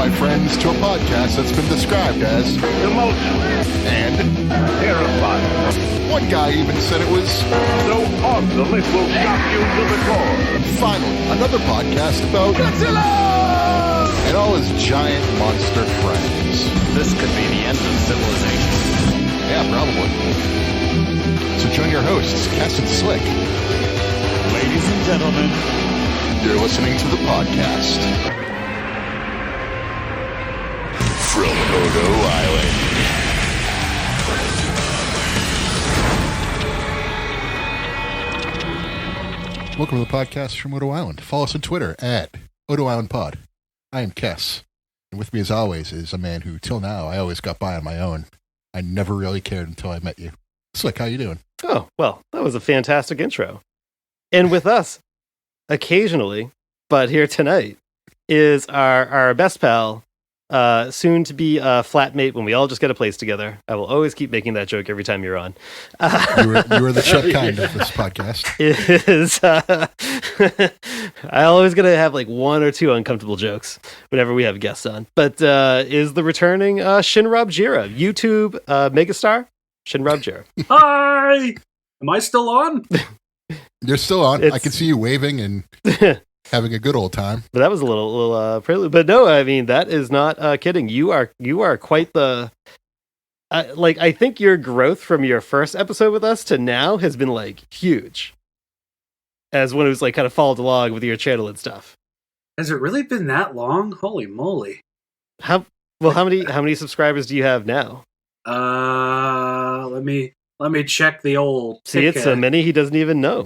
my friends, to a podcast that's been described as emotionless and terrifying. one guy even said it was So awesome it will shock you to the core. finally another podcast about Godzilla and all his giant monster friends. This could be the end of civilization. Yeah, probably. So join your hosts, KES and Slick. Ladies and gentlemen, You're listening to the podcast from Odo Island. Welcome to the podcast from Odo Island. Follow us on Twitter at Odo Island Pod. I am KES, and with me as always is a man who, till now, I always got by on my own. I never really cared until I met you. Slick, how you doing? Oh, well, that was a fantastic intro. And with us, occasionally, but here tonight, is our best pal, soon to be a flatmate when we all just get a place together. I will always keep making that joke every time you're on. You were the Chuck kind of this podcast. I always gonna have like one or two uncomfortable jokes whenever we have guests on. But is the returning ShinRobjira, YouTube megastar ShinRobjira. Hi! Am I still on? You're still on. I can see you waving and having a good old time. But that was a little prelude. But no, I mean, that is not kidding. You are quite the I think your growth from your first episode with us to now has been like huge. As one who's like kind of followed along with your channel and stuff. Has it really been that long? Holy moly. How many subscribers do you have now? Let me check the old See, it's so many he doesn't even know.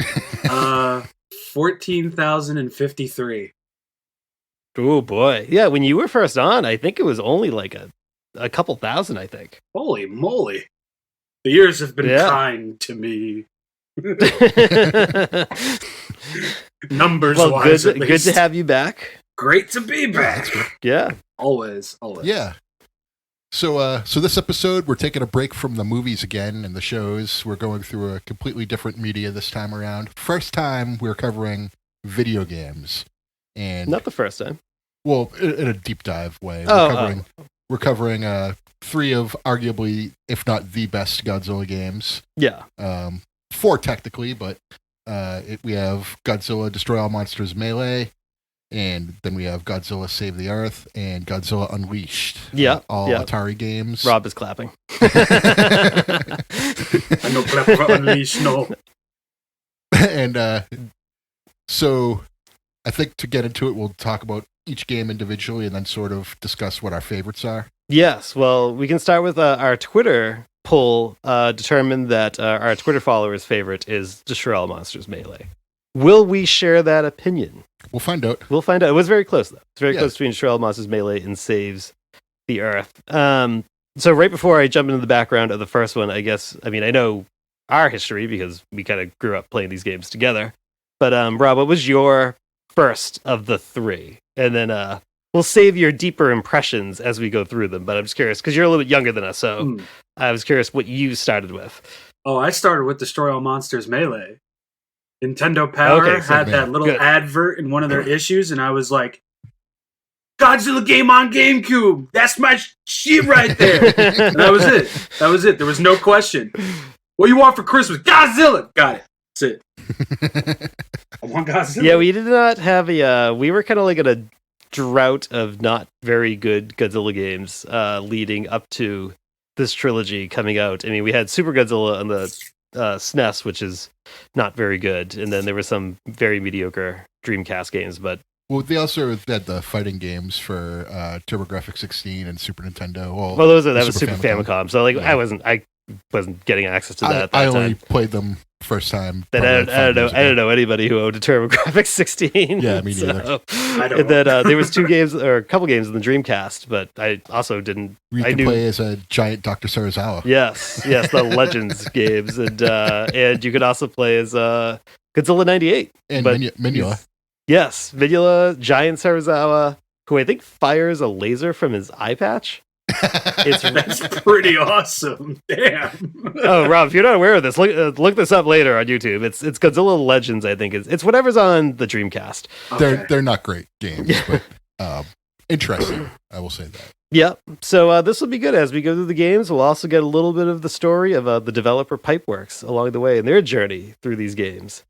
14,053. Oh boy. Yeah, when you were first on, I think it was only like a couple thousand, I think. Holy moly. The years have been kind to me. Numbers well, wise, good to have you back. Great to be back. Yeah. Always. Yeah. So this episode, we're taking a break from the movies again and the shows. We're going through a completely different media this time around. First time, we're covering video games. And not the first time. Well, in a deep dive way. We're covering three of arguably, if not the best Godzilla games. Yeah. Four technically, but we have Godzilla Destroy All Monsters Melee, and then we have Godzilla Save the Earth and Godzilla Unleashed. Yeah. All Atari games. Rob is clapping. I know clap for Unleashed, no. And so I think to get into it, we'll talk about each game individually and then sort of discuss what our favorites are. Yes. Well, we can start with our Twitter poll determined that our Twitter followers' favorite is Destroy All Monsters Melee. Will we share that opinion? We'll find out. It was very close, though. It's very close between Destroy All Monsters Melee and Saves the Earth. So right before I jump into the background of the first one, I know our history because we kind of grew up playing these games together. But Rob, what was your first of the three? And then we'll save your deeper impressions as we go through them. But I'm just curious, because you're a little bit younger than us, so I was curious what you started with. Oh, I started with Destroy All Monsters Melee. Nintendo Power had that little advert in one of their issues, and I was like, Godzilla game on GameCube! That's my shit right there! And that was it. There was no question. What do you want for Christmas? Godzilla! Got it. That's it. I want Godzilla. Yeah, we did not have we were kind of like in a drought of not very good Godzilla games leading up to this trilogy coming out. I mean, we had Super Godzilla on the SNES, which is not very good, and then there were some very mediocre Dreamcast games. But they also had the fighting games for TurboGrafx 16 and Super Nintendo. That was Super Famicom. So I wasn't getting access to that at that time. I only played them first time. I don't know anybody who owned a TurboGrafx 16. Yeah, me neither. And then there was a couple games in the Dreamcast, but I also didn't. You could play as a giant Dr. Sarazawa. Yes, the Legends games, and you could also play as Godzilla 98 and Minula. Yes, Minula, giant Sarazawa, who I think fires a laser from his eye patch. That's pretty awesome. Damn. Oh, Rob, if you're not aware of this, look this up later on YouTube. It's Godzilla Legends, I think. It's whatever's on the Dreamcast. Okay. They're not great games, but interesting. I will say that. Yeah. So this will be good as we go through the games. We'll also get a little bit of the story of the developer Pipeworks along the way and their journey through these games.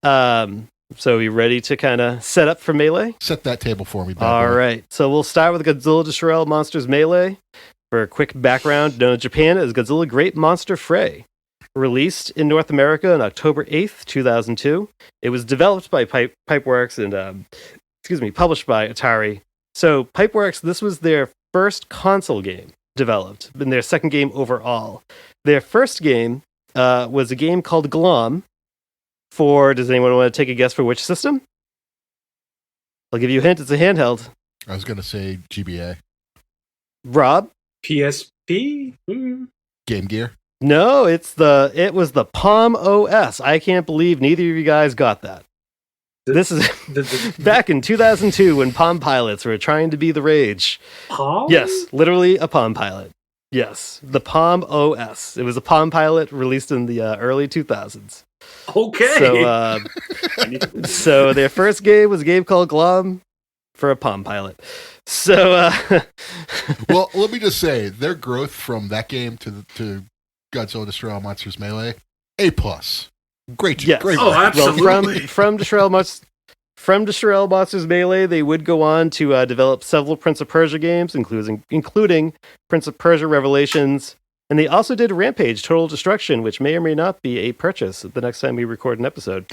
So you ready to kind of set up for Melee? Set that table for me, Bob. All right. So we'll start with Godzilla Destroy All Monsters Melee. For a quick background, known in Japan as Godzilla Great Monster Fray. Released in North America on October 8th, 2002. It was developed by Pipeworks and, published by Atari. So Pipeworks, this was their first console game developed, and their second game overall. Their first game was a game called Glom does anyone want to take a guess for which system? I'll give you a hint, it's a handheld. I was going to say GBA. Rob? PSP? Game Gear? No, it was the Palm OS. I can't believe neither of you guys got that. This is back in 2002 when Palm Pilots were trying to be the rage. Palm? Yes, literally a Palm Pilot. Yes, the Palm OS. It was a Palm Pilot released in the early 2000s. Okay. So their first game was a game called Glom for a Palm Pilot. So, well, let me just say, their growth from that game to Godzilla Destroy All Monsters Melee, A+. Great. Yes. Great. Oh, absolutely. Well, from Destroy All Monsters Melee, they would go on to develop several Prince of Persia games, including Prince of Persia Revelations, and they also did Rampage Total Destruction, which may or may not be a purchase the next time we record an episode.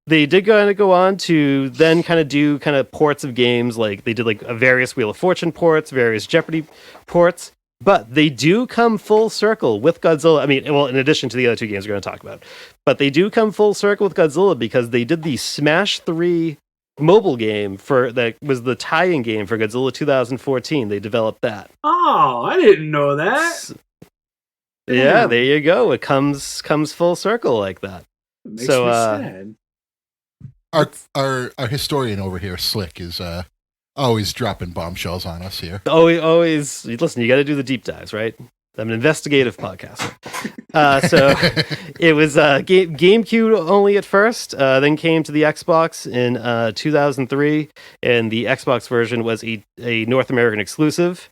They did go on to then do ports of games, like they did various Wheel of Fortune ports, various Jeopardy ports. But they do come full circle with Godzilla. I mean, well, in addition to the other two games we're going to talk about. But they do come full circle with Godzilla because they did the Smash 3 mobile game that was the tie-in game for Godzilla 2014. They developed that. Oh, I didn't know that. Yeah, there you go. It comes full circle like that. It makes me sad. Our historian over here, Slick, is always dropping bombshells on us here. Always. Listen, you got to do the deep dives, right? I'm an investigative podcaster. So it was GameCube only at first, then came to the Xbox in 2003, and the Xbox version was a North American exclusive.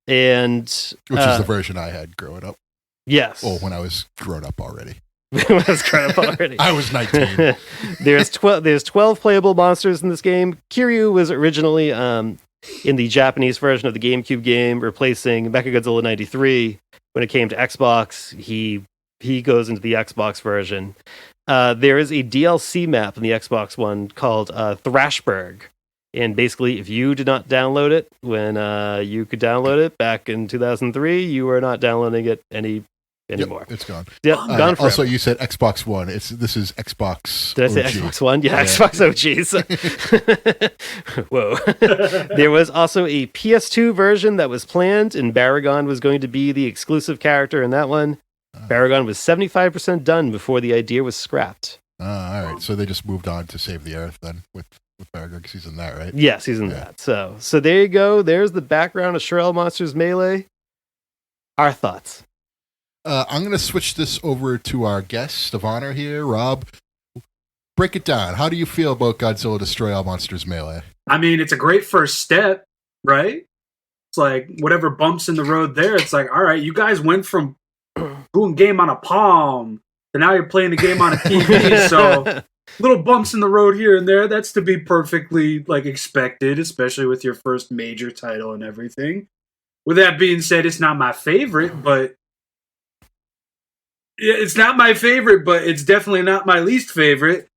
Which is the version I had growing up. Yes. Well, when I was grown up already. I was 19. There's 12 playable monsters in this game. Kiryu was originally in the Japanese version of the GameCube game, replacing Mechagodzilla 93. When it came to Xbox, he goes into the Xbox version. There is a DLC map in the Xbox One called Thrashberg. And basically, if you did not download it when you could download it back in 2003, you were not downloading it anymore. Yep, it's gone. Yep, gone forever. Also, you said Xbox One. This is Xbox. Did I say Xbox One? Yeah, Xbox OGs. Whoa. There was also a PS2 version that was planned, and Baragon was going to be the exclusive character in that one. Baragon was 75% done before the idea was scrapped. All right. So they just moved on to Save the Earth then with Baragon, because he's in that, right? Yes, he's in that. So there you go. There's the background of Destroy All Monsters Melee. Our thoughts. I'm going to switch this over to our guest of honor here, Rob. Break it down. How do you feel about Godzilla Destroy All Monsters Melee? I mean, it's a great first step, right? It's like whatever bumps in the road there, it's like, all right, you guys went from doing game on a Palm to now you're playing the game on a TV, so little bumps in the road here and there, that's to be perfectly expected, especially with your first major title and everything. With that being said, it's not my favorite, but it's definitely not my least favorite.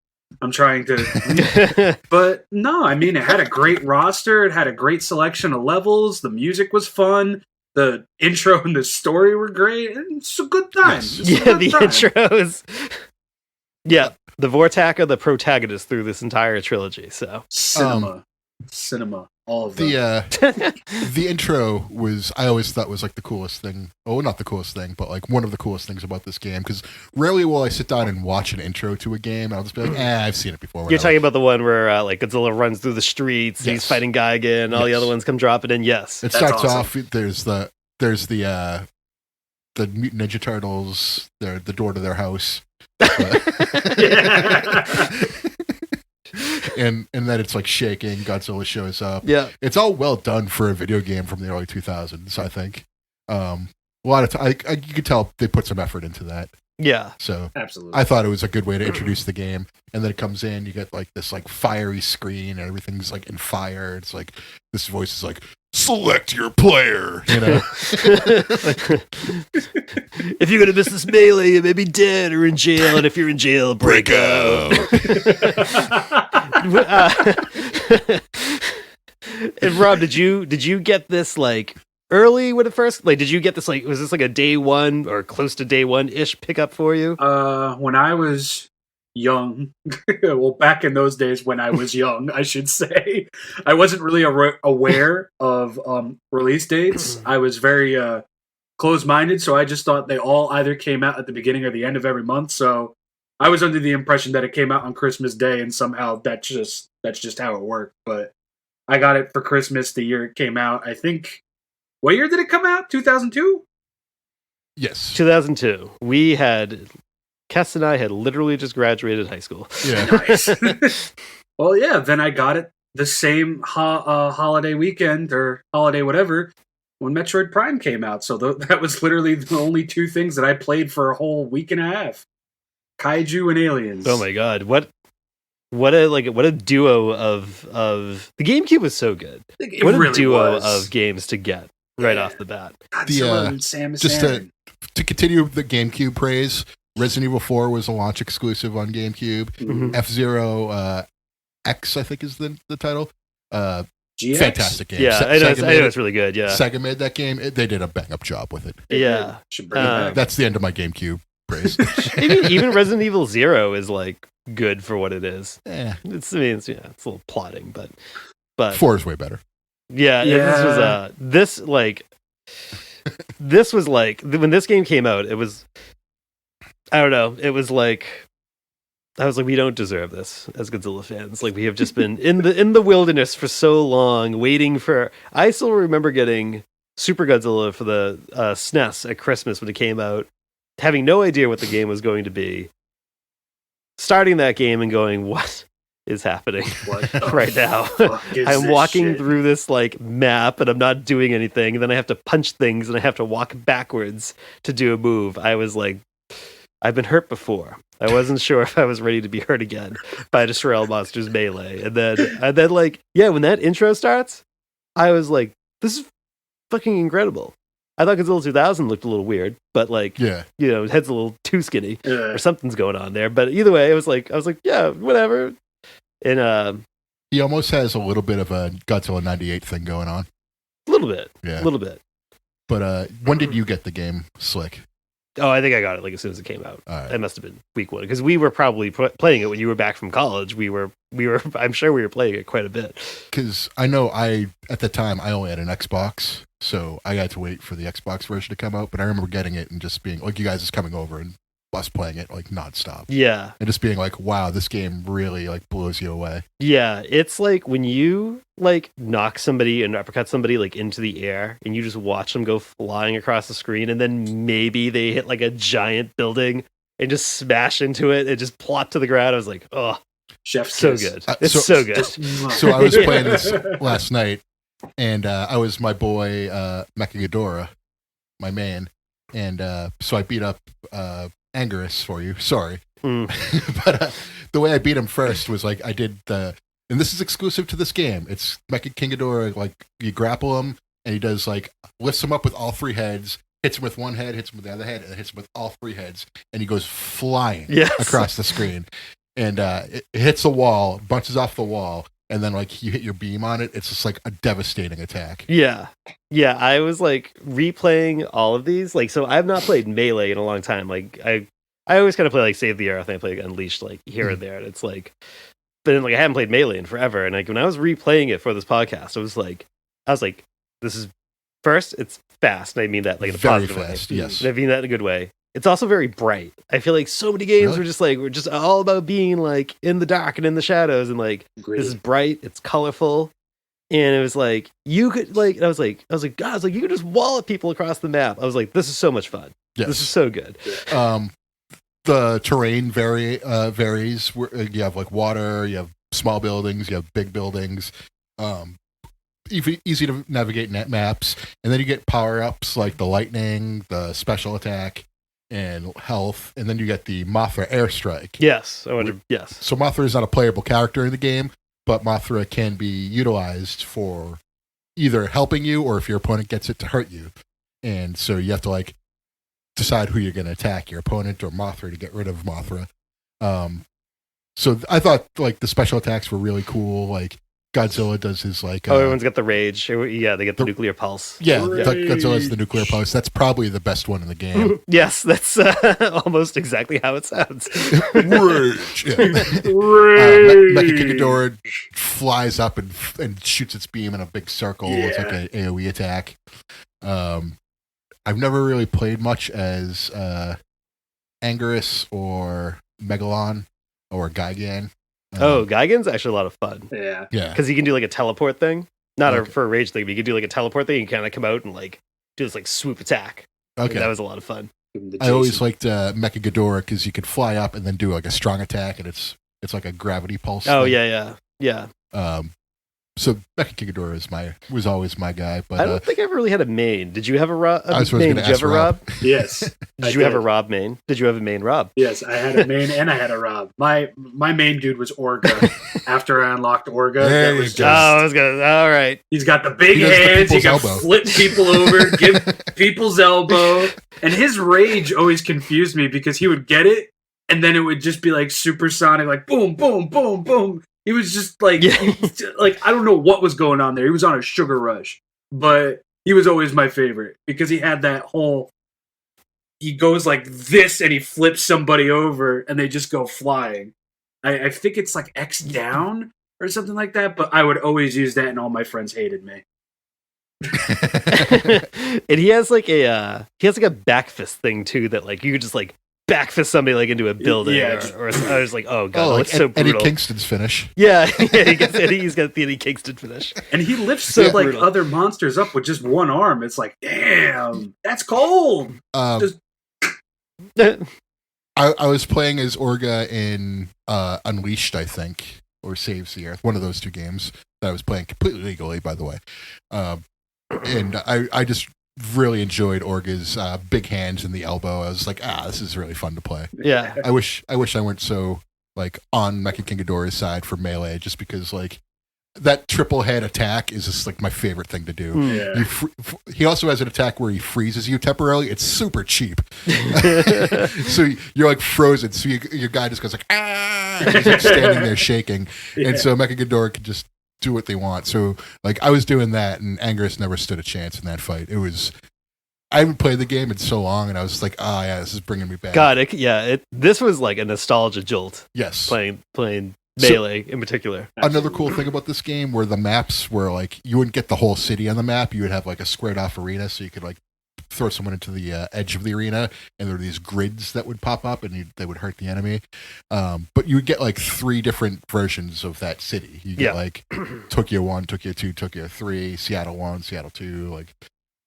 I'm trying to... But no, I mean, it had a great roster. It had a great selection of levels. The music was fun. The intro and the story were great. It's a good time. Intros. Yeah, the Vortaka, the protagonist through this entire trilogy. So Cinema. All of them. The intro I always thought was the coolest thing. Oh, not the coolest thing, but one of the coolest things about this game. Because rarely will I sit down and watch an intro to a game, and I'll just be like, I've seen it before. You're talking about the one where Godzilla runs through the streets, he's fighting Gigan, and all the other ones come dropping in. Yes, it starts off. There's the Mutant Ninja Turtles. The door to their house. and then it's like shaking. Godzilla shows up. Yeah, it's all well done for a video game from the early 2000s. I think a lot of you could tell they put some effort into that. Yeah, so absolutely. I thought it was a good way to introduce the game, and then it comes in. You get like this like fiery screen, and everything's like in fire. It's like this voice is like, select your player. You know, if you're gonna miss this melee, you may be dead or in jail, and if you're in jail, break out. And Rob, did you get this like early when it first, like, did you get this, like, was this like a day one or close to day one-ish pickup for you? When I was young, well, back in those days when I was young, I should say, I wasn't really aware of release dates. I was very closed-minded, so I just thought they all either came out at the beginning or the end of every month, so I was under the impression that it came out on Christmas Day, and somehow that's just how it worked. But I got it for Christmas the year it came out. I think, what year did it come out? 2002? Yes. 2002. Kess and I had literally just graduated high school. Yeah. Nice. Well, yeah, then I got it the same holiday weekend or holiday whatever when Metroid Prime came out. So that was literally the only two things that I played for a whole week and a half. Kaiju and Aliens. Oh my god. What a duo of the GameCube was so good. What a duo of games to get right off the bat. Godzilla and Samus just Aran. to continue the GameCube praise, Resident Evil 4 was a launch exclusive on GameCube. Mhm. F-Zero X, I think is the title. GX? Fantastic game. Yeah, I know it's really good. Yeah, Sega made that game. They did a bang-up job with it. Yeah. Should bring it back. That's the end of my GameCube praise. even Resident Evil 0 is like good for what it is. Yeah. It's a little plotting, but 4 is way better. Yeah. This was like when this game came out, it was, I don't know, it was like, I was like, we don't deserve this as Godzilla fans. Like, we have just been in the wilderness for so long, waiting for. I still remember getting Super Godzilla for the SNES at Christmas when it came out, having no idea what the game was going to be. Starting that game and going, what is happening right now? I'm walking through this like map and I'm not doing anything, and then I have to punch things and I have to walk backwards to do a move. I was like, I've been hurt before. I wasn't sure if I was ready to be hurt again by Destroy All Monsters Melee. And then like, yeah, when that intro starts, I was like, this is fucking incredible. I thought Godzilla 2000 looked a little weird, but like, yeah, head's a little too skinny or something's going on there. But either way, I was like, yeah, whatever. And he almost has a little bit of a Godzilla 98 thing going on. A little bit. Yeah. A little bit. But when did you get the game, Slick? Oh, I think I got it like as soon as it came out. All right. It must have been week one because we were probably playing it when you were back from college. We were. I'm sure we were playing it quite a bit. Because I know at the time I only had an Xbox, so I had to wait for the Xbox version to come out. But I remember getting it and just being like, you guys is coming over and us playing it like nonstop. Yeah, and just being like, wow, this game really like blows you away. Yeah, it's like when you like knock somebody and uppercut somebody like into the air, and you just watch them go flying across the screen, and then maybe they hit like a giant building and just smash into it and just plop to the ground. I was like, oh, Chef's so kiss. good. It's so good. So I was playing this last night, and I was my boy Mechagodora, my man, and so I beat up Angerus for you. Sorry. But the way I beat him first was like I did and this is exclusive to this game. It's Mecha King Ghidorah, like you grapple him and he does like lifts him up with all three heads, hits him with one head, hits him with the other head, and hits him with all three heads, and he goes flying across the screen. And it hits the wall, bounces off the wall, and then like you hit your beam on it. It's just like a devastating attack. Yeah. I was like replaying all of these. Like, so I've not played Melee in a long time. Like I always kind of play like Save the Earth and I play like Unleashed like here and there. And it's like, but then like I haven't played Melee in forever. And like when I was replaying it for this podcast, I was like, this is first, it's fast. And I mean that like in a very positive fast, way. yes. And I mean that in a good way. It's also very bright. I feel like so many games we're just all about being like in the dark and in the shadows, and like this is bright, it's colorful, and it was like you could like I was like God, you could just wallop people across the map. I was like, this is so much fun. Yes. This is so good. The terrain varies. You have like water, you have small buildings, you have big buildings. Easy to navigate net maps, and then you get power-ups like the lightning, the special attack, and health, and then you get the Mothra airstrike. Yes, I wonder. Yes. So Mothra is not a playable character in the game, but Mothra can be utilized for either helping you or if your opponent gets it to hurt you. And so you have to like decide who you're going to attack, your opponent or Mothra, to get rid of Mothra. So I thought like the special attacks were really cool. Like Godzilla does his like... everyone's got the rage. Yeah, they get the nuclear pulse. Yeah, Godzilla has the nuclear pulse. That's probably the best one in the game. Yes, that's almost exactly how it sounds. Rage! Yeah. Rage! Mechagigadora flies up and shoots its beam in a big circle. Yeah. It's like an AoE attack. I've never really played much as Anguirus or Megalon or Gigan. Gigan's actually a lot of fun. Yeah. Because he can do like a teleport thing. Not for a rage thing, but you can do like a teleport thing. You can kind of come out and like do this like swoop attack. Okay. And that was a lot of fun. I always liked Mechagigadora because you could fly up and then do like a strong attack, and it's like a gravity pulse. Oh, thing. yeah. So Mechagigadora was always my guy, but I don't think I ever really had a main. Did you have a Rob? Did you have a Rob? Yes. Did you have a Rob main? Did you have a main Rob? Yes, I had a main and I had a Rob. My main dude was Orga. After I unlocked Orga, all right. He's got the big hands. He can flip people over, give people's elbow, and his rage always confused me because he would get it, and then it would just be like supersonic, like boom, boom, boom, boom. He was just like, like I don't know what was going on there. He was on a sugar rush, but he was always my favorite because he had that whole. He goes like this and he flips somebody over and they just go flying. I think it's like X down or something like that. But I would always use that, and all my friends hated me. And he has like a back fist thing too that like you could just like back fist somebody like into a building. Yeah, or I was like, oh god, that's so brutal. Eddie Kingston's finish. Yeah, he's got the Eddie Kingston finish. And he lifts like other monsters up with just one arm. It's like, damn, that's cold. I was playing as Orga in Unleashed, I think, or Saves the Earth, one of those two games that I was playing completely legally, by the way. And I just really enjoyed Orga's big hands and the elbow. I was like, this is really fun to play. Yeah. I wish I weren't so like on Mechagigadora's side for melee, just because like that triple head attack is just like my favorite thing to do. Yeah. He also has an attack where he freezes you temporarily. It's super cheap. So you're like frozen. So your guy just goes like, and he's like standing there shaking. Yeah. And so Mechagigadora can just do what they want. So like I was doing that, and Anguirus never stood a chance in that fight. I haven't played the game in so long, and I was like, this is bringing me back. God, this was like a nostalgia jolt. Yes. Playing Melee in particular. Another cool thing about this game were the maps where like you wouldn't get the whole city on the map. You would have like a squared off arena, so you could like throw someone into the edge of the arena, and there were these grids that would pop up and they would hurt the enemy. But you would get like 3 different versions of that city. You get like Tokyo 1, Tokyo 2, Tokyo 3, Seattle 1, Seattle 2, like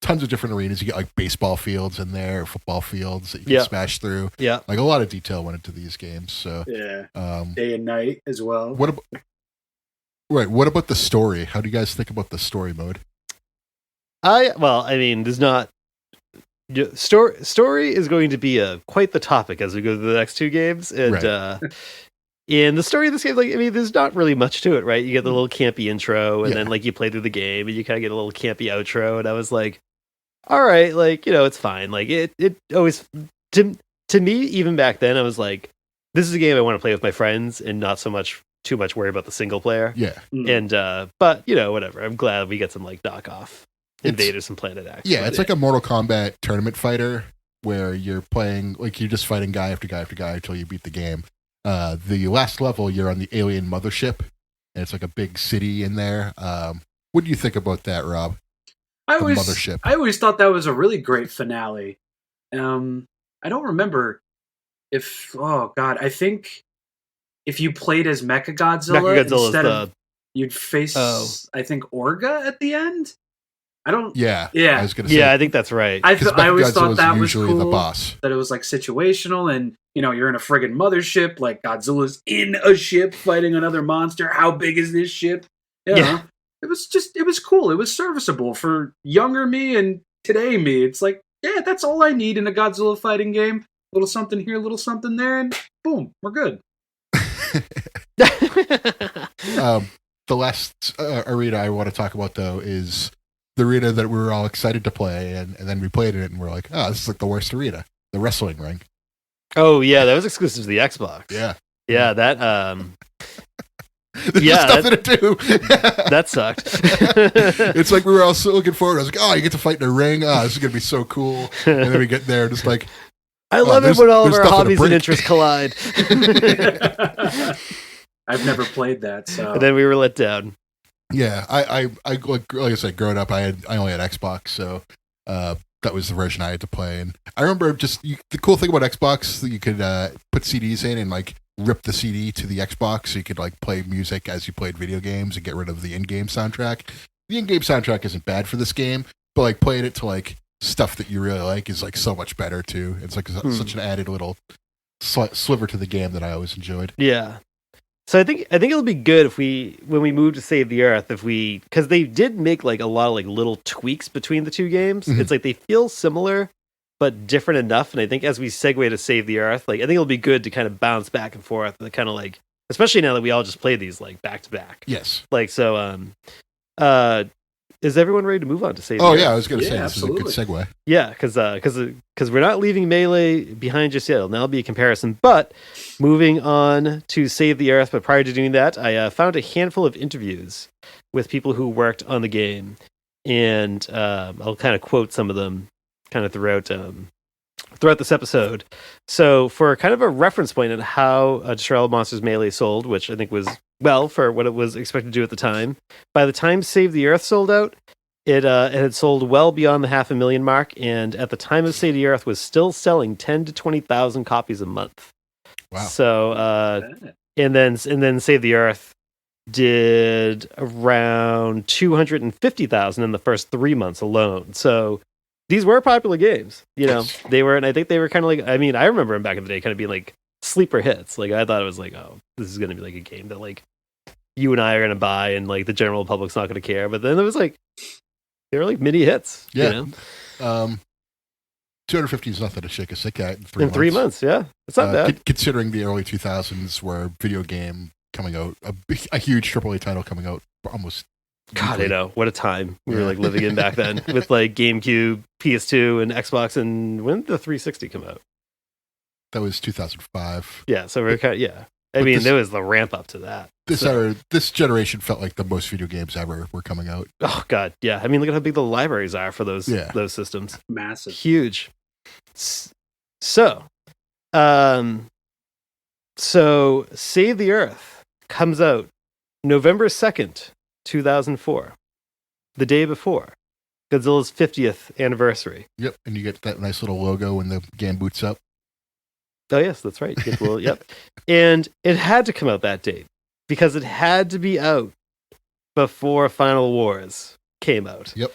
tons of different arenas. You get like baseball fields in there, football fields that you can smash through. Yeah. Like a lot of detail went into these games. So day and night as well. What about the story? How do you guys think about the story mode? There's not story is going to be quite the topic as we go through the next 2 games, and in the story of this game, there's not really much to it, right? You get the little campy intro, and then like you play through the game, and you kind of get a little campy outro, and I was like, all right, like, it's fine. Like it always to me, even back then, I was like, this is a game I want to play with my friends and not too much worry about the single player. Yeah. And but whatever. I'm glad we get some like knockoff Invaders and Planet X. Yeah, it's like a Mortal Kombat tournament fighter where you're playing like you're just fighting guy after guy after guy until you beat the game. The last level, you're on the alien mothership, and it's like a big city in there. What do you think about that, Rob? Mothership. I always thought that was a really great finale. I don't remember I think if you played as Mechagodzilla instead of you'd face I think Orga at the end. I don't. Yeah. Yeah. I was gonna say. Yeah, I think that's right. I always thought that was usually cool. The boss. That it was like situational, and you're in a friggin' mothership. Like Godzilla's in a ship fighting another monster. How big is this ship? Yeah. It was cool. It was serviceable for younger me and today me. It's like, yeah, that's all I need in a Godzilla fighting game. A little something here, a little something there, and boom, we're good. The last arena I want to talk about, though, is the arena that we were all excited to play, and then we played it, and we're like, oh, this is like the worst arena, the wrestling ring. Oh, yeah, that was exclusive to the Xbox. Yeah. Yeah, that... There's just nothing to do. That sucked. It's like we were all so looking forward. I was like, oh, you get to fight in a ring. Oh, this is going to be so cool. And then we get there, just like... I love it when all of our hobbies and interests collide. I've never played that, so... And then we were let down. Yeah, I like I said, growing up, I only had Xbox, so that was the version I had to play. And I remember the cool thing about Xbox that you could put CDs in and like rip the CD to the Xbox, so you could like play music as you played video games and get rid of the in-game soundtrack. The in-game soundtrack isn't bad for this game, but like playing it to like stuff that you really like is like so much better too. It's like such an added little sliver to the game that I always enjoyed. Yeah. So I think it'll be good when we move to Save the Earth, because they did make like a lot of like little tweaks between the two games. Mm-hmm. It's like they feel similar but different enough. And I think as we segue to Save the Earth, like I think it'll be good to kind of bounce back and forth, and kind of like, especially now that we all just play these like back to back. Yes. Like so. Is everyone ready to move on to Save the Earth? Oh yeah, I was going to say absolutely. This is a good segue. Yeah, because we're not leaving Melee behind just yet. It'll now be a comparison. But moving on to Save the Earth, but prior to doing that, I found a handful of interviews with people who worked on the game, and I'll kind of quote some of them kind of throughout this episode. So for kind of a reference point on how Destroy All Monsters Melee sold, which I think was well for what it was expected to do at the time. By the time Save the Earth sold out, it had sold well beyond the 500,000 mark, and at the time of Save the Earth was still selling 10 to 20,000 copies a month. Wow. So and then Save the Earth did around 250,000 in the first 3 months alone. So these were popular games, they were, and I think they were kind of like, I mean, I remember them back in the day kind of being like sleeper hits. Like I thought it was like, oh, this is going to be like a game that like you and I are going to buy and like the general public's not going to care. But then it was like, they were like mini hits. Yeah. 250 is nothing to shake a stick at in 3 months. 3 months, yeah. It's not bad. Considering the early 2000s where video game coming out, a huge AAA title coming out almost. God, I know. What a time we were like living in back then with like GameCube, PS2, and Xbox. And when did the 360 come out? That was 2005. Yeah, so we're kind of, yeah. I mean, there was the ramp up to that. This generation felt like the most video games ever were coming out. Oh God, yeah. I mean, look at how big the libraries are for those systems. Massive, huge. So Save the Earth comes out November 2nd, 2004, the day before Godzilla's 50th anniversary. Yep, and you get that nice little logo when the game boots up. Oh yes, that's right. Yep. And it had to come out that date because it had to be out before Final Wars came out. Yep.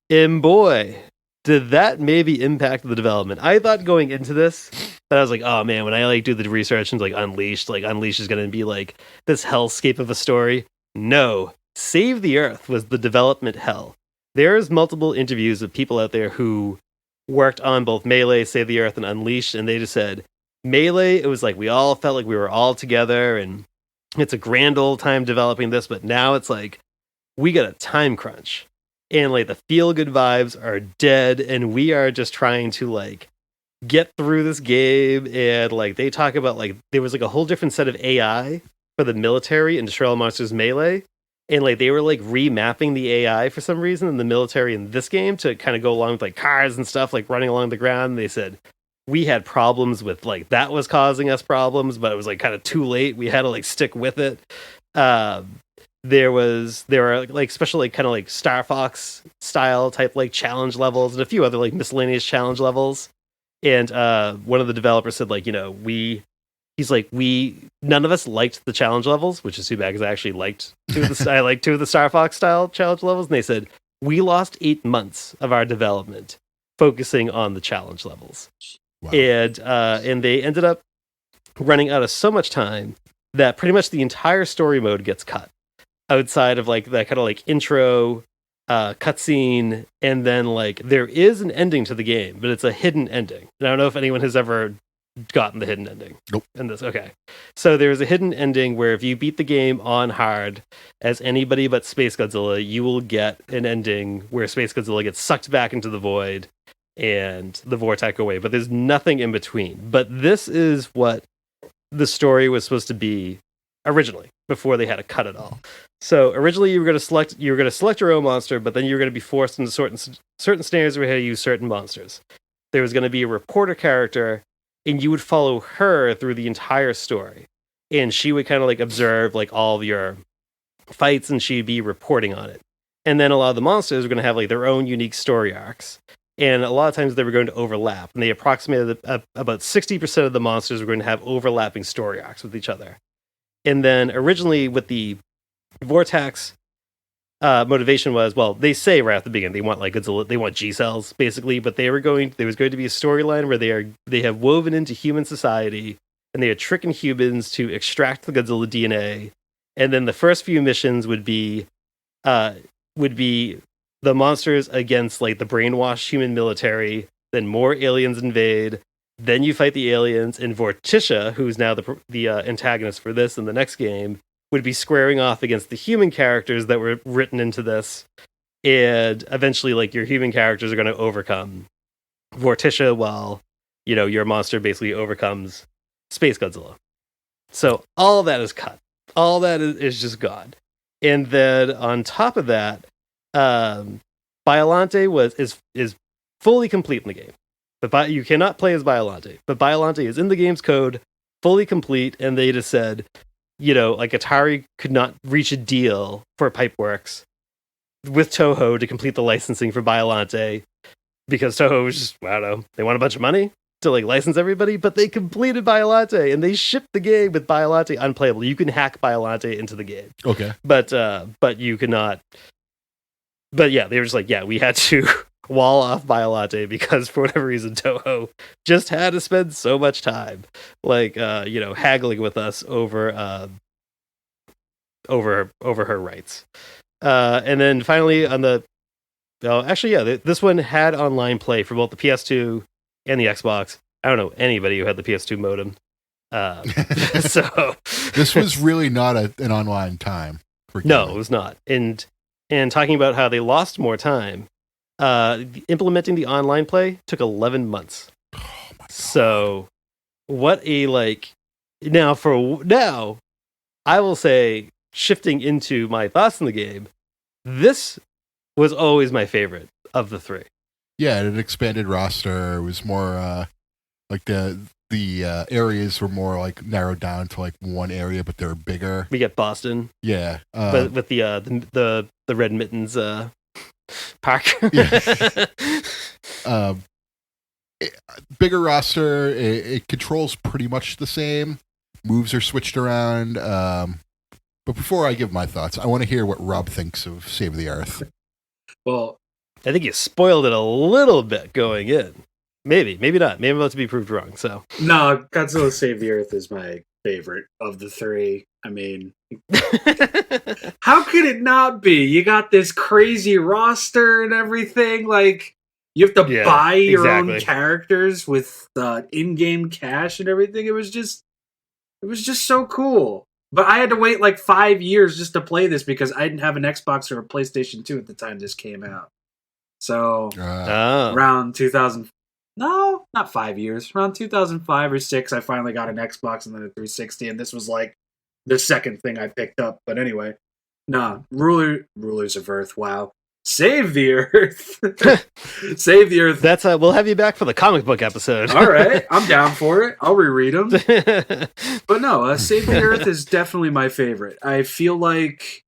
And boy, did that maybe impact the development. I thought going into this that I was like, oh man, when I like do the research and like Unleashed is going to be like this hellscape of a story. No, Save the Earth was the development hell. There's multiple interviews of people out there who worked on both Melee, Save the Earth, and Unleashed, and they just said, Melee, it was like we all felt like we were all together, and it's a grand old time developing this, but now it's like, we got a time crunch, and like the feel-good vibes are dead, and we are just trying to like get through this game, and like they talk about like, there was like a whole different set of AI for the military in Destroy All Monsters Melee, and like they were like remapping the AI for some reason in the military in this game to kind of go along with like cars and stuff like running along the ground. And they said we had problems with like that was causing us problems, but it was like kind of too late. We had to like stick with it. There were like special like kind of like Star Fox style type like challenge levels and a few other like miscellaneous challenge levels. And one of the developers said like, none of us liked the challenge levels, which is too bad because I actually liked two of the Star Fox style challenge levels. And they said, we lost 8 months of our development focusing on the challenge levels. Wow. And they ended up running out of so much time that pretty much the entire story mode gets cut outside of like that kind of like intro cutscene, and then like there is an ending to the game, but it's a hidden ending. And I don't know if anyone has ever gotten the hidden ending. Nope. In this, okay. So there's a hidden ending where if you beat the game on hard as anybody but Space Godzilla, you will get an ending where Space Godzilla gets sucked back into the void and the vortex away. But there's nothing in between. But this is what the story was supposed to be originally, before they had to cut it all. So originally you were going to select your own monster, but then you were going to be forced into certain snares where you had to use certain monsters. There was going to be a reporter character, and you would follow her through the entire story. And she would kind of like observe like all of your fights, and she'd be reporting on it. And then a lot of the monsters were going to have like their own unique story arcs. And a lot of times they were going to overlap. And they approximated about 60% of the monsters were going to have overlapping story arcs with each other. And then originally with the Vortex, motivation was, well, they say right at the beginning they want like Godzilla, they want G cells basically, but there was going to be a storyline where they have woven into human society, and they are tricking humans to extract the Godzilla DNA. And then the first few missions would be the monsters against like the brainwashed human military. Then more aliens invade. Then you fight the aliens, and Vorticia, who's now the antagonist for this in the next game, would be squaring off against the human characters that were written into this. And eventually, like, your human characters are going to overcome Vorticia while, you know, your monster basically overcomes Space Godzilla. So all that is cut. All that is just gone. And then on top of that, Biollante is fully complete in the game. But you cannot play as Biollante. But Biollante is in the game's code, fully complete, and they just said, you know, like Atari could not reach a deal for Pipeworks with Toho to complete the licensing for Biollante, because Toho was just, I don't know, they want a bunch of money to like license everybody, but they completed Biollante and they shipped the game with Biollante unplayable. You can hack Biollante into the game. Okay. But you cannot. But yeah, they were just like, yeah, we had to wall off Biollante because for whatever reason Toho just had to spend so much time like haggling with us over her rights. And then finally on this one had online play for both the PS2 and the Xbox. I don't know anybody who had the PS2 modem. So this was really not an online time. No, it was not. And talking about how they lost more time, implementing the online play took 11 months. Oh my God. So what a like now I will say, shifting into my thoughts on the game, this was always my favorite of the three. Yeah, an expanded roster. It was more like the areas were more like narrowed down to like one area, but they're bigger. We get Boston. Yeah. But with the Red Mittens park. Yeah. Bigger roster. It controls pretty much the same. Moves are switched around. But before I give my thoughts, I want to hear what Rob thinks of Save the Earth. Well, I think you spoiled it a little bit going in. Maybe not. Maybe I'm about to be proved wrong. So no, Godzilla Save the Earth is my favorite of the three. I mean, how could it not be? You got this crazy roster and everything. Like, you have to buy your own characters with in-game cash and everything. It was just so cool. But I had to wait like 5 years just to play this because I didn't have an Xbox or a PlayStation 2 at the time this came out. So around 2000. No, not 5 years. Around 2005 or 6, I finally got an Xbox and then a 360, and this was like the second thing I picked up. But anyway, Rulers of Earth. Wow, Save the Earth, Save the Earth. That's we'll have you back for the comic book episode. All right, I'm down for it. I'll reread them. But no, Save the Earth is definitely my favorite. I feel like,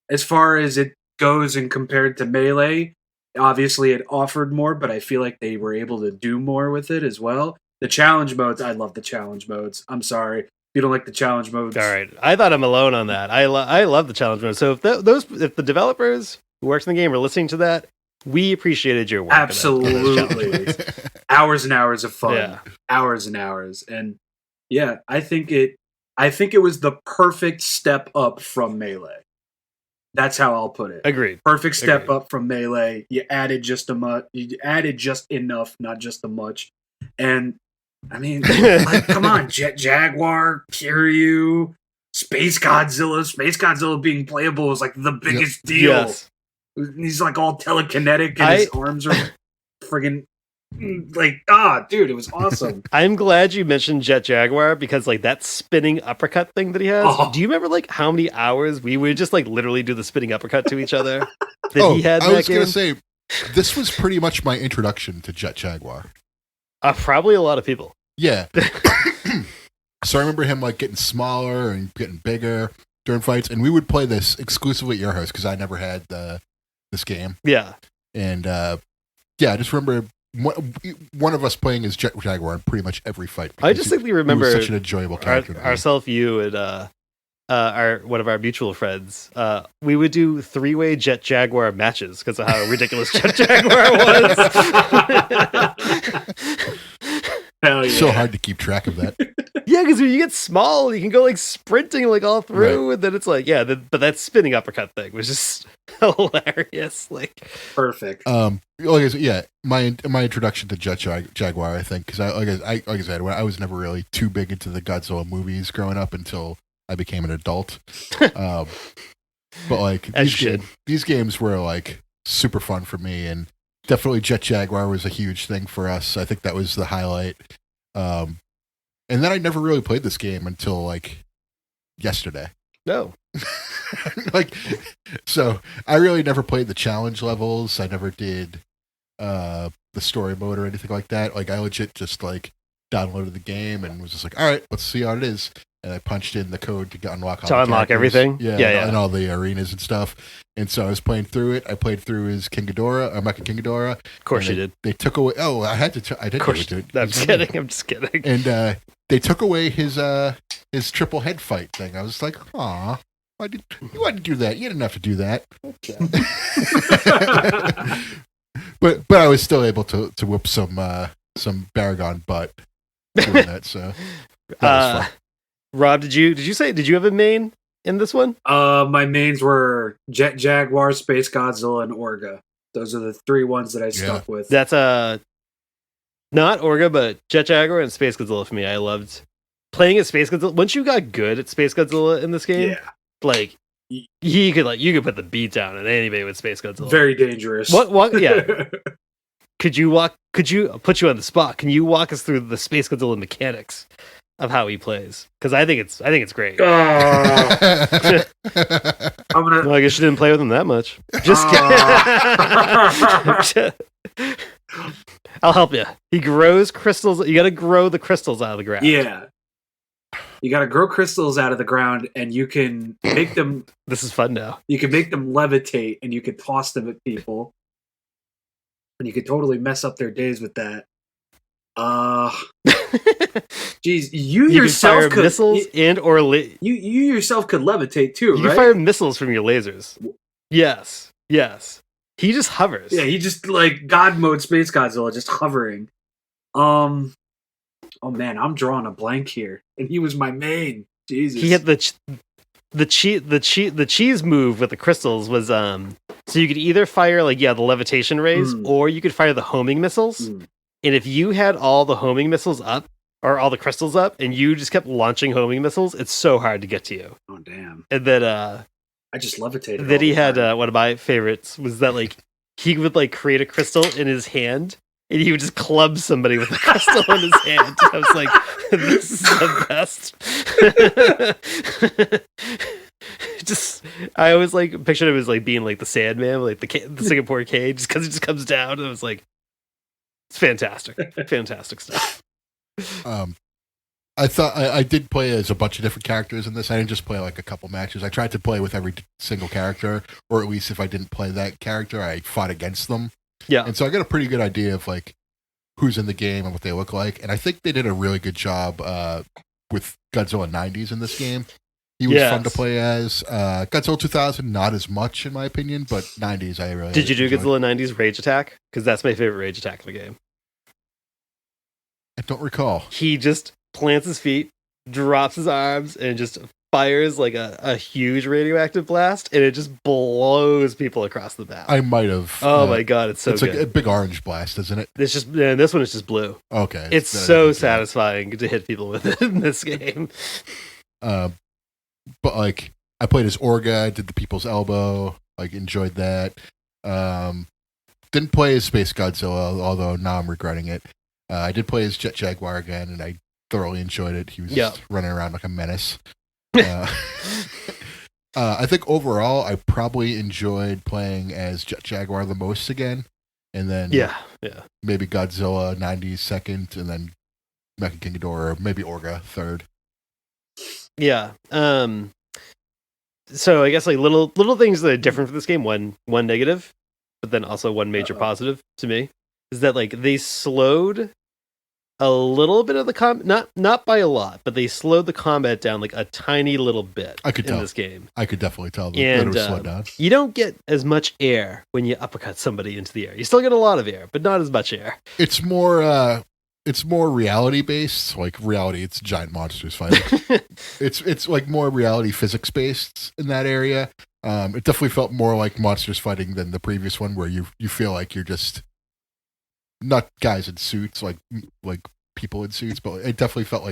as far as it goes and compared to Melee, obviously it offered more, but I feel like they were able to do more with it as well. The challenge modes, I love the challenge modes. I'm sorry if you don't like the challenge modes. All right, I thought I'm alone on that. I love the challenge modes. So if the developers who works in the game are listening to that, we appreciated your work. Absolutely. Hours and hours of fun. Yeah. Hours and hours. And yeah, I think it was the perfect step up from Melee. That's how I'll put it. Agreed. Perfect step up from Melee. You added just enough, not just a much. And I mean, like, come on, Jet Jaguar, Kiryu, Space Godzilla. Space Godzilla being playable is like the biggest deal. Yes. He's like all telekinetic and his arms are friggin' like, dude, it was awesome. I'm glad you mentioned Jet Jaguar because like that spinning uppercut thing that he has. Oh. Do you remember like how many hours we would just like literally do the spinning uppercut to each other that he had? I was going to say, this was pretty much my introduction to Jet Jaguar. Probably a lot of people. Yeah. So I remember him like getting smaller and getting bigger during fights, and we would play this exclusively at your house because I never had this game. Yeah. And I just remember one of us playing as Jet Jaguar in pretty much every fight. I distinctly remember he was such an enjoyable character. Ourself, you, and one of our mutual friends. We would do 3-way Jet Jaguar matches because of how ridiculous Jet Jaguar was. Hell yeah. So hard to keep track of that. Yeah, because when you get small, you can go like sprinting like all through, and then it's like, but that spinning uppercut thing was just hilarious. Like perfect. Like I said, my introduction to Jet Jaguar, I think, because like I said, I was never really too big into the Godzilla movies growing up until I became an adult. But like these games were like super fun for me, and definitely Jet Jaguar was a huge thing for us. I think that was the highlight. And then I never really played this game until like yesterday. No. So I really never played the challenge levels. I never did the story mode or anything like that. Like I legit just like downloaded the game and was just like, all right, let's see how it is. And I punched in the code to unlock everything. Yeah. And all the arenas and stuff. And so I was playing through it. I played through his King Ghidorah, Mecha King Ghidorah. Of course you did. They took away. Oh, I had to. I did. Of course. Do it. I'm just kidding. And they took away his triple head fight thing. I was like, aw, you wanted to do that? You didn't have to do that. Okay. but I was still able to whoop some Baragon butt doing that. So that was fun. Rob, did you have a main in this one? My mains were Jet Jaguar, Space Godzilla, and Orga. Those are the 3 ones that I stuck with. That's not Orga, but Jet Jaguar and Space Godzilla for me. I loved playing as Space Godzilla. Once you got good at Space Godzilla in this game, like you could put the beat down on anybody with Space Godzilla. Very dangerous. What? Yeah. Could you put you on the spot? Can you walk us through the Space Godzilla mechanics of how he plays? Because I think it's great. I guess you didn't play with him that much. Just kidding. I'll help you. He grows crystals. You got to grow the crystals out of the ground. Yeah. You got to grow crystals out of the ground, and you can make them. This is fun now. You can make them levitate, and you can toss them at people, and you can totally mess up their days with that. Jeez, you yourself can fire missiles you yourself could levitate too, right? You can fire missiles from your lasers. Yes. He just hovers. Yeah, he just like God mode Space Godzilla, just hovering. Oh man, I'm drawing a blank here, and he was my main. Jesus, he had the cheese move with the crystals was so you could either fire the levitation rays, or you could fire the homing missiles. And if you had all the homing missiles up, or all the crystals up, and you just kept launching homing missiles, it's so hard to get to you. Oh damn! And then I just levitated. Then he had one of my favorites was that he would create a crystal in his hand, and he would just club somebody with a crystal in his hand. I was like, this is the best. I always pictured him as being the Sandman, the Singapore cage, just because it just comes down. And I was like, it's fantastic stuff. I thought I did play as a bunch of different characters in this. I didn't just play a couple matches. I tried to play with every single character, or at least if I didn't play that character, I fought against them. Yeah. And so I got a pretty good idea of who's in the game and what they look like. And I think they did a really good job with Godzilla 90s in this game. He was fun to play as. Godzilla 2000, not as much in my opinion, but 90s I really Did you do enjoyed. Godzilla 90s Rage Attack? Because that's my favorite Rage Attack in the game. I don't recall. He just plants his feet, drops his arms, and just fires like a huge radioactive blast, and it just blows people across the map. I might have. Oh my god, it's so it's good. like a big orange blast, isn't it? It's just, and this one is just blue. Okay. It's so satisfying to hit people with it in this game. But like, I played as Orga, did the People's Elbow, like enjoyed that. Didn't play as Space Godzilla, although now I'm regretting it. I did play as Jet Jaguar again, and I thoroughly enjoyed it. He was running around like a menace. I think overall, I probably enjoyed playing as Jet Jaguar the most again, and then maybe Godzilla 90s second, and then Mecha King Ghidorah, or maybe Orga third. Yeah. So I guess like little things that are different for this game. One negative, but then also one major positive to me is that like they slowed a little bit of the not by a lot, but they slowed the combat down like a tiny little bit. I could tell this game. I could definitely tell that it was slowed down. You don't get as much air when you uppercut somebody into the air. You still get a lot of air, but not as much air. It's more reality based. Like reality, it's giant monsters fighting. it's like more reality physics based in that area. It definitely felt more like monsters fighting than the previous one, where you feel like you're just not guys in suits, like people in suits, but it definitely felt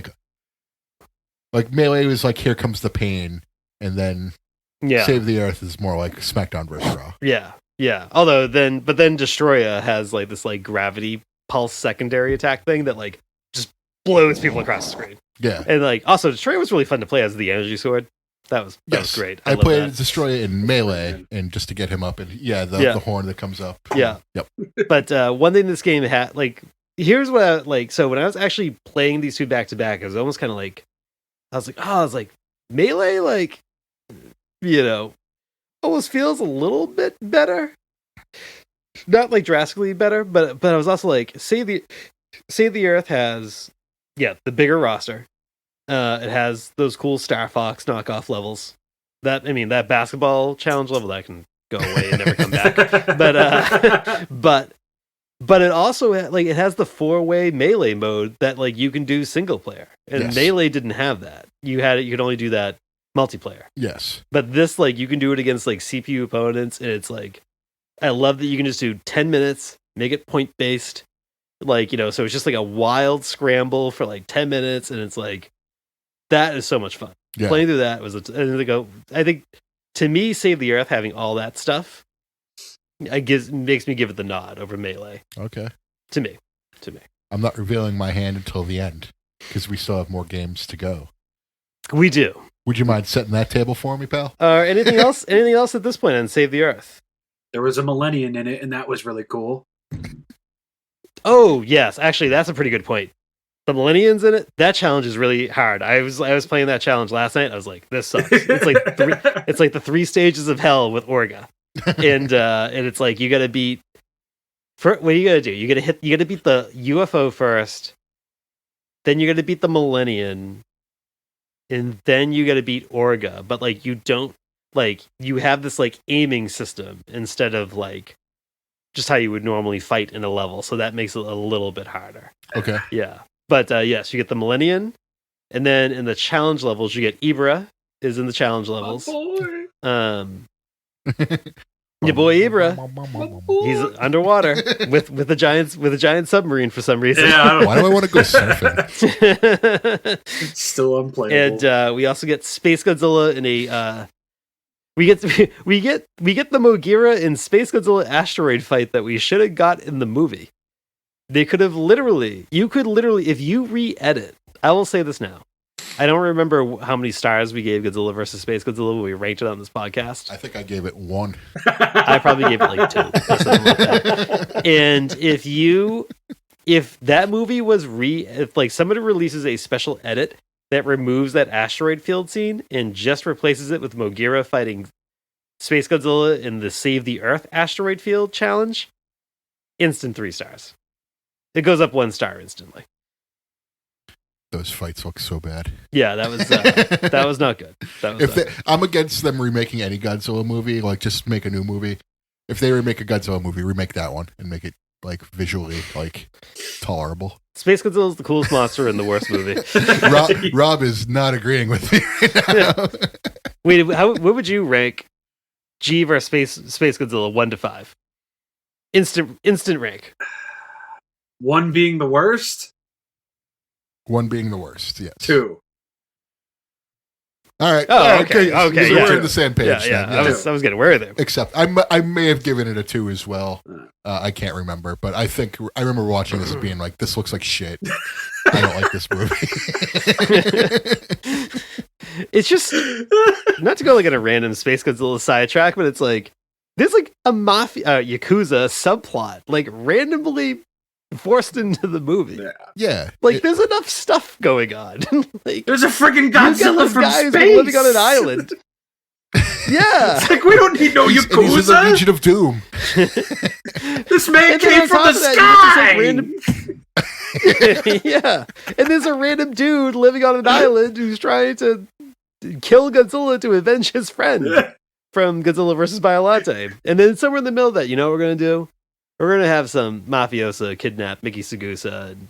like Melee was like, here comes the pain, and then Save the Earth is more like SmackDown versus Raw. Yeah. Although then Destroya has like this like gravity pulse secondary attack thing that like just blows people across the screen. Yeah. And like also Destroya was really fun to play as the energy sword. That was great. I played Destroya in Melee, and just to get him up, and the horn that comes up. Yeah. Yep. But one thing this game had, like, here's what I like. So when I was actually playing these two back to back, it was almost kind of like, I was like, Melee, like, almost feels a little bit better. Not like drastically better, but I was also like, Save the Earth has, the bigger roster. It has those cool Star Fox knockoff levels. That basketball challenge level that can go away and never come back. But it also it has the 4-way Melee mode that like you can do single player, and Melee didn't have that. You could only do that multiplayer. Yes, but this like you can do it against like CPU opponents, and it's like I love that you can just do 10 minutes, make it point based, so it's just like a wild scramble for like 10 minutes, and it's like. That is so much fun. Yeah. Playing through that was, I think, to me, Save the Earth having all that stuff, makes me give it the nod over Melee. Okay. To me. I'm not revealing my hand until the end, because we still have more games to go. We do. Would you mind setting that table for me, pal? Anything else? Anything else at this point on Save the Earth? There was a Millennium in it, and that was really cool. Oh yes, actually, that's a pretty good point. The Millenniums in it, that challenge is really hard. I was playing that challenge last night. I was like, this sucks. It's like the 3 stages of hell with Orga, and it's like you got to beat. What do you got to do? You got to beat the UFO first, then you got to beat the Millennium, and then you got to beat Orga. But like you don't you have this like aiming system instead of like just how you would normally fight in a level. So that makes it a little bit harder. Okay. Yeah. But yes, you get the Millennium, and then in the challenge levels, you get Ibra is in the challenge levels. My boy. Your boy Ibra, he's underwater with a giant submarine for some reason. Yeah, why do I want to go surfing? It's still unplayable. And we also get Space Godzilla in a. We get the Mogira in Space Godzilla asteroid fight that we should have got in the movie. You could literally, if you re-edit, I will say this now. I don't remember how many stars we gave Godzilla versus Space Godzilla when we ranked it on this podcast. I think I gave it 1. I probably gave it like 2. Or something like that. And if that movie was if like somebody releases a special edit that removes that asteroid field scene and just replaces it with Mogira fighting Space Godzilla in the Save the Earth asteroid field challenge, instant 3 stars. It goes up 1 star instantly. those fights look so bad. Yeah, that was not good. I'm against them remaking any Godzilla movie. Like, just make a new movie. If they remake a Godzilla movie, remake that one and make it like visually like tolerable. Space Godzilla is the coolest monster in the worst movie. Rob is not agreeing with me right now. Wait, what would you rank G versus Space Godzilla 1 to 5? Instant rank. 1 being the worst. 1 being the worst. Yes. 2. All right. Oh, okay. So we're on the same page. Yeah. Then. I was getting worried there. Except I may have given it a 2 as well. I can't remember, but I remember watching this and being like, "This looks like shit. I don't like this movie." It's just not to go like on a random Space Godzilla sidetrack, but it's like there's like a mafia Yakuza subplot like randomly forced into the movie. Yeah. Like there's enough stuff going on. Like there's a freaking Godzilla from guys space living on an island. Yeah. It's like we don't need no Yakuza. He's in the Legion of Doom. This man came from the sky. Yeah. And there's a random dude living on an island who's trying to kill Godzilla to avenge his friend from Godzilla vs. Biollante. And then somewhere in the middle of that, you know what we're going to do? We're going to have some mafiosa kidnap Mickey Sagusa. And,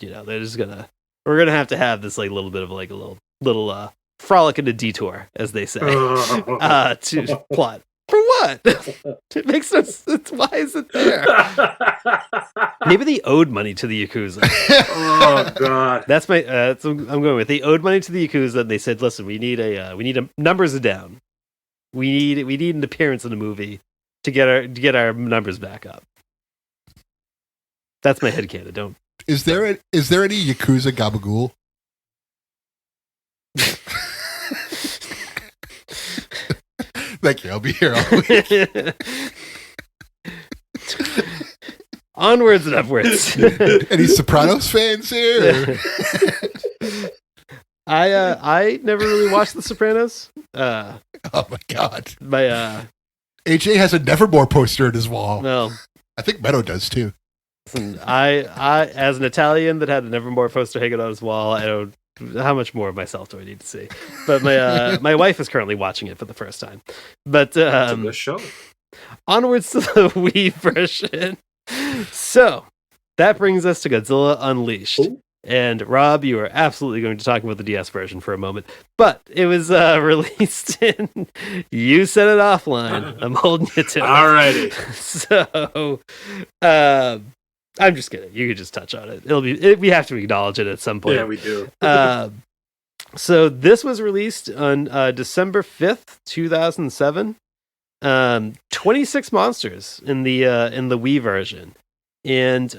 we're going to have this like little bit of like a little frolic and a detour, as they say, to plot. For what? It makes no sense. Why is it there? Maybe they owed money to the Yakuza. Oh God, that's my. That's what I'm going with. They owed money to the Yakuza, and they said, "Listen, we need a numbers are down. We need an appearance in the movie to get our numbers back up." That's my headcanon. Don't. Is there any Yakuza Gabagool? Thank you. I'll be here all week. Onwards and upwards. Any Sopranos fans here? I never really watched The Sopranos. Oh my God. My AJ has a Nevermore poster at his wall. Well, I think Meadow does too. Listen, I as an Italian that had a Nevermore poster hanging on his wall, I don't. How much more of myself do I need to see? But my wife is currently watching it for the first time. But it's a good show. Onwards to the Wii version. So that brings us to Godzilla Unleashed. Ooh. And Rob, you are absolutely going to talk about the DS version for a moment. But it was released in. You said it offline. I'm holding you to it. Alrighty. So. I'm just kidding. You could just touch on it. We have to acknowledge it at some point. Yeah, we do. So this was released on December 5th, 2007. 26 monsters in the Wii version. And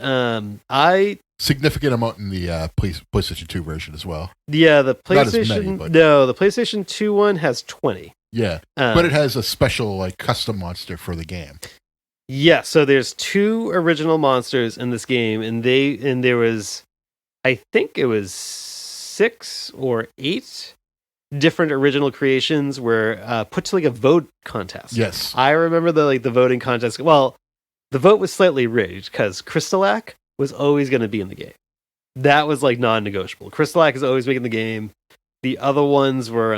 significant amount in the PlayStation 2 version as well. Yeah, the PlayStation Not as many, but... No, the PlayStation 2 one has 20. Yeah. But it has a special like custom monster for the game. Yeah, so there's 2 original monsters in this game, and there was, I think it was 6 or 8 different original creations were put to like a vote contest. Yes, I remember the voting contest. Well, the vote was slightly rigged because Crystalak was always going to be in the game. That was like non-negotiable. Crystalak is always making the game. The other ones were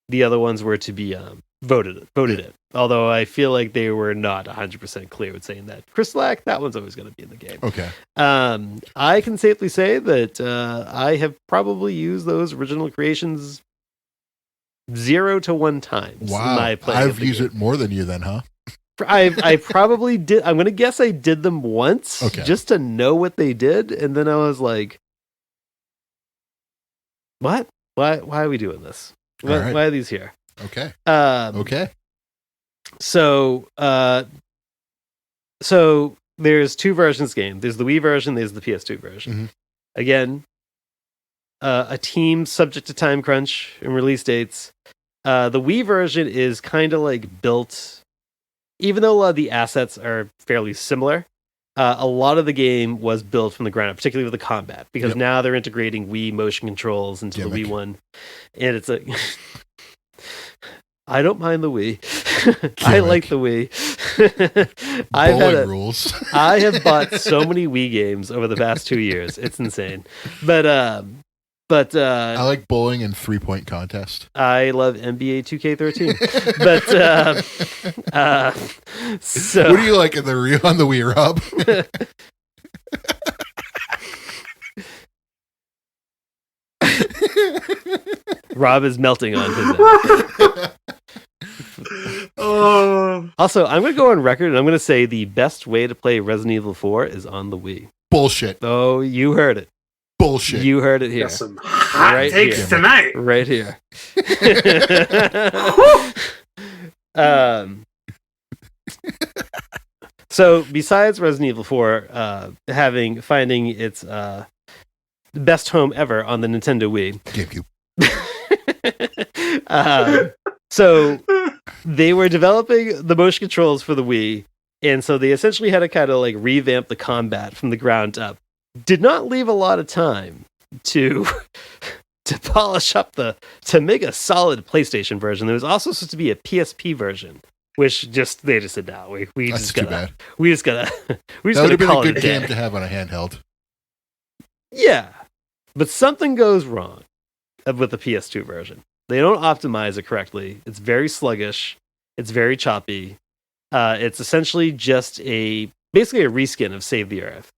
to be voted in. Although I feel like they were not 100% clear with saying that Crystalak, that one's always going to be in the game. Okay. I can safely say that I have probably used those original creations 0 to 1 times. Wow. In my play I've used it more than you then, huh? I probably did. I'm going to guess I did them once just to know what they did. And then I was like, what? Why are we doing this? Why are these here? Okay. Okay. So there's 2 versions of the game. There's the Wii version, there's the PS2 version. Mm-hmm. Again, a team subject to time crunch and release dates. The Wii version is kind of like built, even though a lot of the assets are fairly similar, a lot of the game was built from the ground up, particularly with the combat, because now they're integrating Wii motion controls into the Wii one. And it's like... I don't mind the Wii. I like the Wii. Rules. I have bought so many Wii games over the past 2 years. It's insane. But But I like bowling and 3-point contest. I love NBA 2K13. But so what do you like on the Wii, Rob? Rob is melting on his end. Also, I'm going to go on record and I'm going to say the best way to play Resident Evil 4 is on the Wii. Bullshit. Oh, you heard it. Bullshit. You heard it here. Got some hot Right takes here. tonight. Right here. So, besides Resident Evil 4 finding its best home ever on the Nintendo Wii, GameCube. so they were developing the motion controls for the Wii, and so they essentially had to kind of like revamp the combat from the ground up. Did not leave a lot of time to polish up to make a solid PlayStation version. There was also supposed to be a PSP version, which they just said no. We That's just too gotta bad. we just gotta That would have been call a it good a day. game to have on a handheld. Yeah, but something goes wrong with the PS2 version. They don't optimize it correctly. It's very sluggish. It's very choppy. It's essentially just basically a reskin of Save the Earth.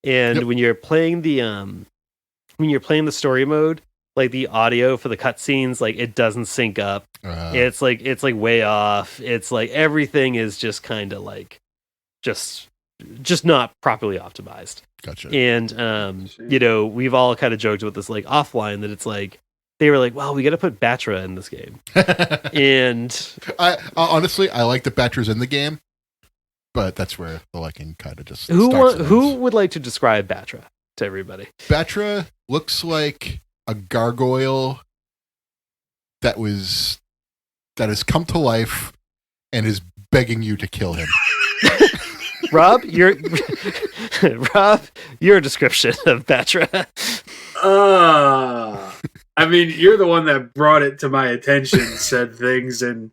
And Yep. when you're playing the story mode, like the audio for the cutscenes, like it doesn't sync up. It's like way off. It's like everything is just kind of like just not properly optimized. Gotcha. And we've all kind of joked about this like offline that it's like they were like, well, we got to put Batra in this game. And I honestly, I like that Batra's in the game, but that's where the liking kind of just who would like to describe Batra to everybody? Batra looks like a gargoyle that has come to life and is begging you to kill him. Rob, your description of Batra. I mean, you're the one that brought it to my attention, said things, and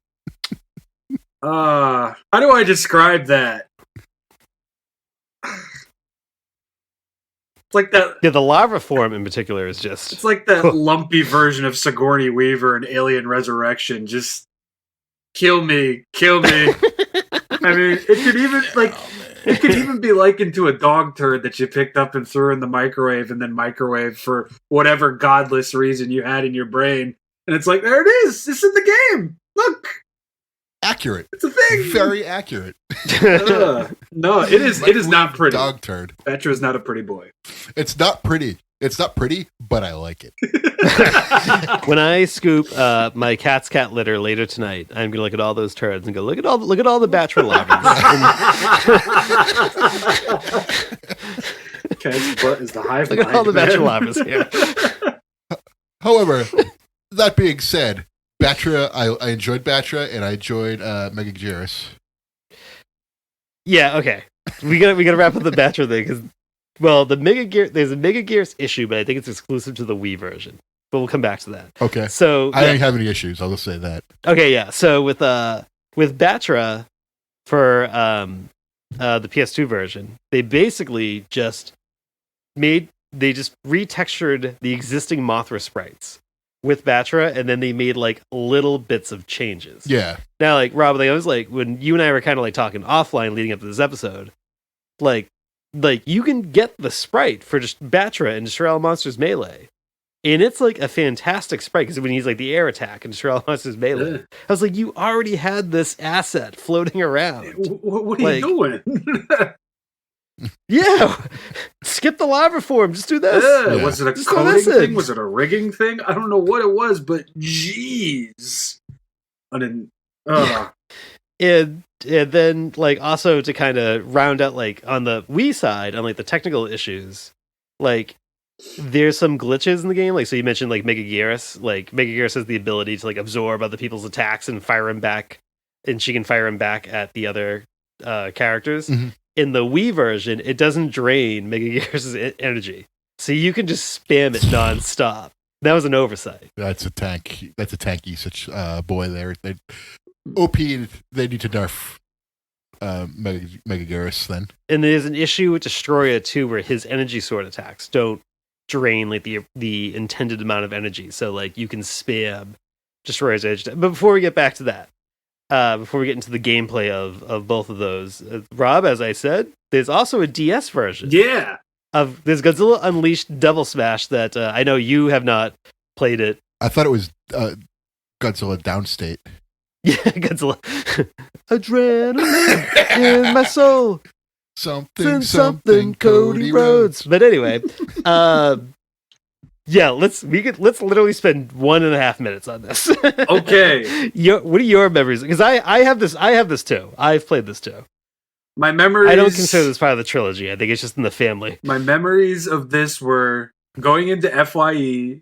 how do I describe that? It's like that. Yeah, the lava form in particular is just. It's like that lumpy version of Sigourney Weaver in Alien Resurrection. Just kill me, kill me. I mean, it could even it could even be likened to a dog turd that you picked up and threw in the microwave and then microwaved for whatever godless reason you had in your brain. And it's like, there it is. It's in the game. Look. Accurate. It's a thing. Very accurate. No, it is not pretty. Dog turd. Batra is not a pretty boy. It's not pretty. It's not pretty, but I like it. When I scoop my cat's cat litter later tonight, I'm gonna look at all those turds and go, look at all the Batra lavas. Cat's butt is the hive Look at all the Batra lavas here. However, that being said, Batra, I enjoyed Batra and I enjoyed Mega Gearus. Yeah, okay. We gotta wrap up the Batra thing because, well, there's a Mega Gearus issue, but I think it's exclusive to the Wii version. But we'll come back to that. Okay. So I don't have any issues. I'll just say that. Okay, yeah. So with Batra for the PS2 version, they basically just retextured the existing Mothra sprites with Batra, and then they made like little bits of changes. Yeah. Now, like Rob, I was like, when you and I were kind of like talking offline leading up to this episode, like you can get the sprite for just Batra and Destroy All Monsters Melee. And it's like a fantastic sprite because when he's like the air attack and Destroy All Monsters Melee, I was like, you already had this asset floating around. What are you doing? Yeah, skip the lava form. Just do this. Yeah. Was it a coding thing? Was it a rigging thing? I don't know what it was, but jeez. I didn't. And then like also to kind of round out like on the Wii side on like the technical issues, like there's some glitches in the game. Like so you mentioned like Mega Gearus. Like Mega Gearus has the ability to like absorb other people's attacks and fire them back, and she can fire them back at the other characters. Mm-hmm. In the Wii version, it doesn't drain Mega Gearus' energy, so you can just spam it nonstop. That was an oversight. That's a tank. That's a tanky such boy there. They OP. They need to nerf Mega Gearus then. And there's an issue with Destroyer too, where his energy sword attacks don't drain like the intended amount of energy. So like you can spam Destroyer's Edge. But before we get back to that, before we get into the gameplay of both of those, Rob, as I said, there's also a DS version. Yeah. There's Godzilla Unleashed Double Smash that I know you have not played it. I thought it was Godzilla Downstate. Yeah, Godzilla. Adrenaline in my soul. Something Cody Rhodes. But anyway, yeah, let's literally spend 1.5 minutes on this. Okay. What are your memories? Because I have this too. I've played this too. My memories. I don't consider this part of the trilogy. I think it's just in the family. My memories of this were going into FYE,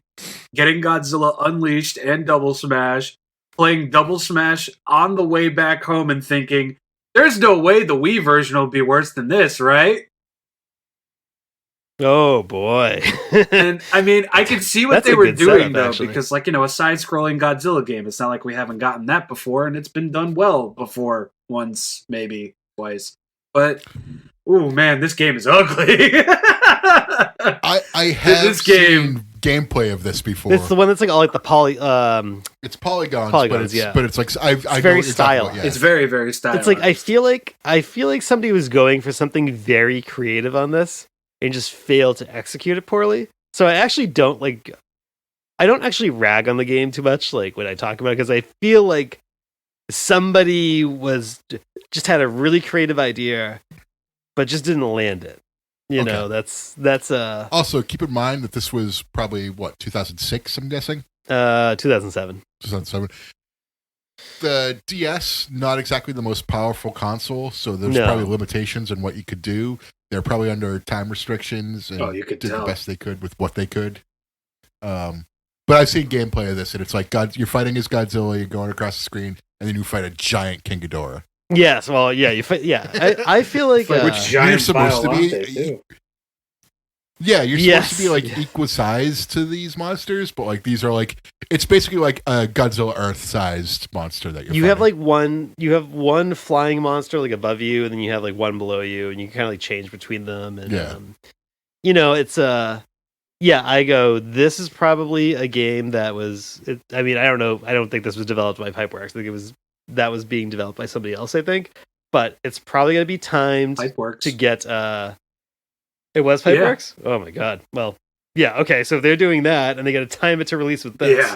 getting Godzilla Unleashed and Double Smash, playing Double Smash on the way back home and thinking, there's no way the Wii version will be worse than this, right? Oh boy. And I mean, I could see what That's they a were good doing setup, though, actually. because like, a side-scrolling Godzilla game, it's not like we haven't gotten that before, and it's been done well before, once, maybe, twice. But, oh man, this game is ugly. I have this game seen gameplay of this before. It's the one that's like all like the It's polygons, yeah. but it's like I very know what you're talking stylized. about, yeah. It's very, very stylized. It's like I feel like somebody was going for something very creative on this and just failed to execute it poorly. So I don't actually rag on the game too much like when I talk about it, because I feel like somebody just had a really creative idea but just didn't land it. You know, that's Also, keep in mind that this was probably 2006, I'm guessing. 2007. 2007. The DS, not exactly the most powerful console, so there's No. probably limitations in what you could do. They're probably under time restrictions and you could did tell. the best they could with what they could. But I've seen gameplay of this, and it's like you're fighting as Godzilla, you're going across the screen, and then you fight a giant King Ghidorah. Yes, well, yeah, you fight. Yeah, I feel like which giant you're supposed to be. Biolante, too. Yeah, you're supposed to be like Yeah. equal size to these monsters, but like these are like it's basically like a Godzilla Earth-sized monster that you have like one flying monster like above you, and then you have like one below you, and you kind of like change between them. And it's I go. This is probably a game that was. I mean, I don't know. I don't think this was developed by Pipeworks. I think that was being developed by somebody else. I think, but it's probably going to be timed Pipeworks. to get. It was Pipeworks? Yeah. Oh my god. Well, yeah, okay, so they're doing that and they gotta time it to release with this.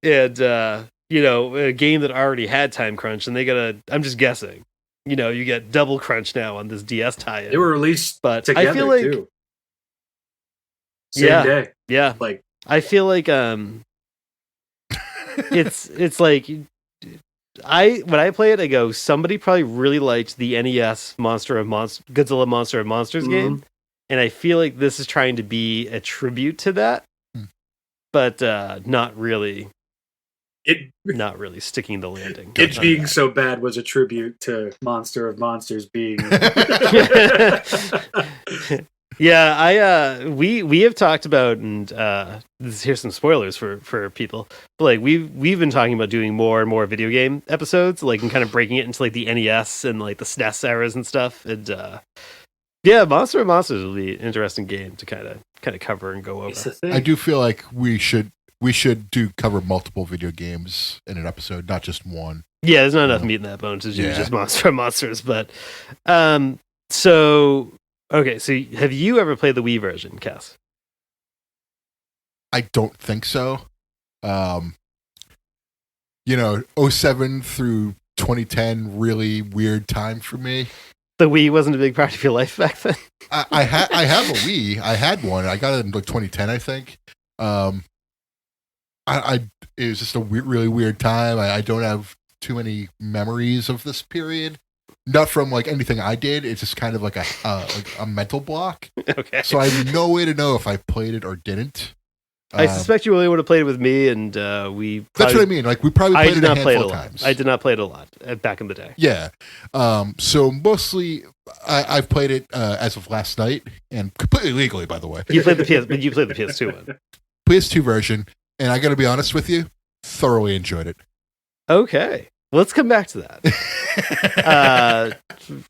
Yeah. And a game that already had time crunch, and they gotta I'm just guessing. You get double crunch now on this DS tie-in. They were released but together I feel like too. Same day. Yeah. Like I feel like it's like when I play it, I go, somebody probably really liked the NES Godzilla Monster of Monsters game. And I feel like this is trying to be a tribute to that, but not really sticking the landing. It being so bad was a tribute to Monster of Monsters being. Yeah, we have talked about, and here's some spoilers for people. But like we've been talking about doing more and more video game episodes, like and kind of breaking it into like the NES and like the SNES eras and stuff. And Monster of Monsters will be an interesting game to kind of cover and go over. I do feel like we should cover multiple video games in an episode, not just one. Yeah, there's not enough meat in that bone to do just Monster of Monsters. But so have you ever played the Wii version, Cass? I don't think so. 07 through 2010, really weird time for me. The Wii wasn't a big part of your life back then? I have a Wii. I had one. I got it in like 2010, I think. It was just a really weird time. I don't have too many memories of this period. Not from like anything I did. It's just kind of like a mental block. Okay. So I have no way to know if I played it or didn't. I suspect you only would have played it with me, and we. That's what I mean. Like we probably played it a handful of times. I did not play it a lot back in the day. Yeah. So mostly, I've played it as of last night, and completely legally, by the way. You played the PS2 one. PS2 version, and I got to be honest with you, thoroughly enjoyed it. Okay, let's come back to that.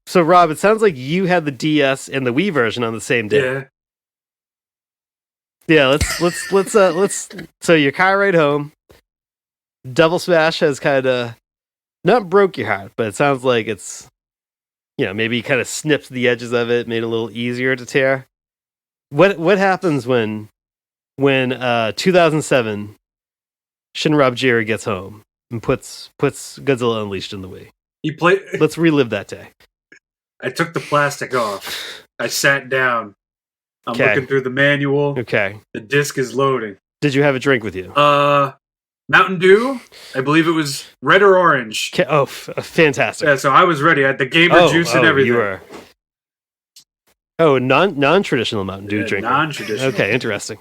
So Rob, it sounds like you had the DS and the Wii version on the same day. Yeah. Yeah, let's. So your car ride home, Double Smash has kind of not broke your heart, but it sounds like it's, maybe kind of snipped the edges of it, made it a little easier to tear. What happens when 2007 ShinRobjira gets home and puts Godzilla Unleashed in the Wii? Let's relive that day. I took the plastic off. I sat down. I'm looking through the manual. Okay. The disc is loading. Did you have a drink with you? Mountain Dew. I believe it was red or orange. Fantastic. Yeah, so I was ready. I had the gamer juice and everything. You were. Oh, non-traditional Mountain Dew drinker. Non-traditional. Okay, interesting.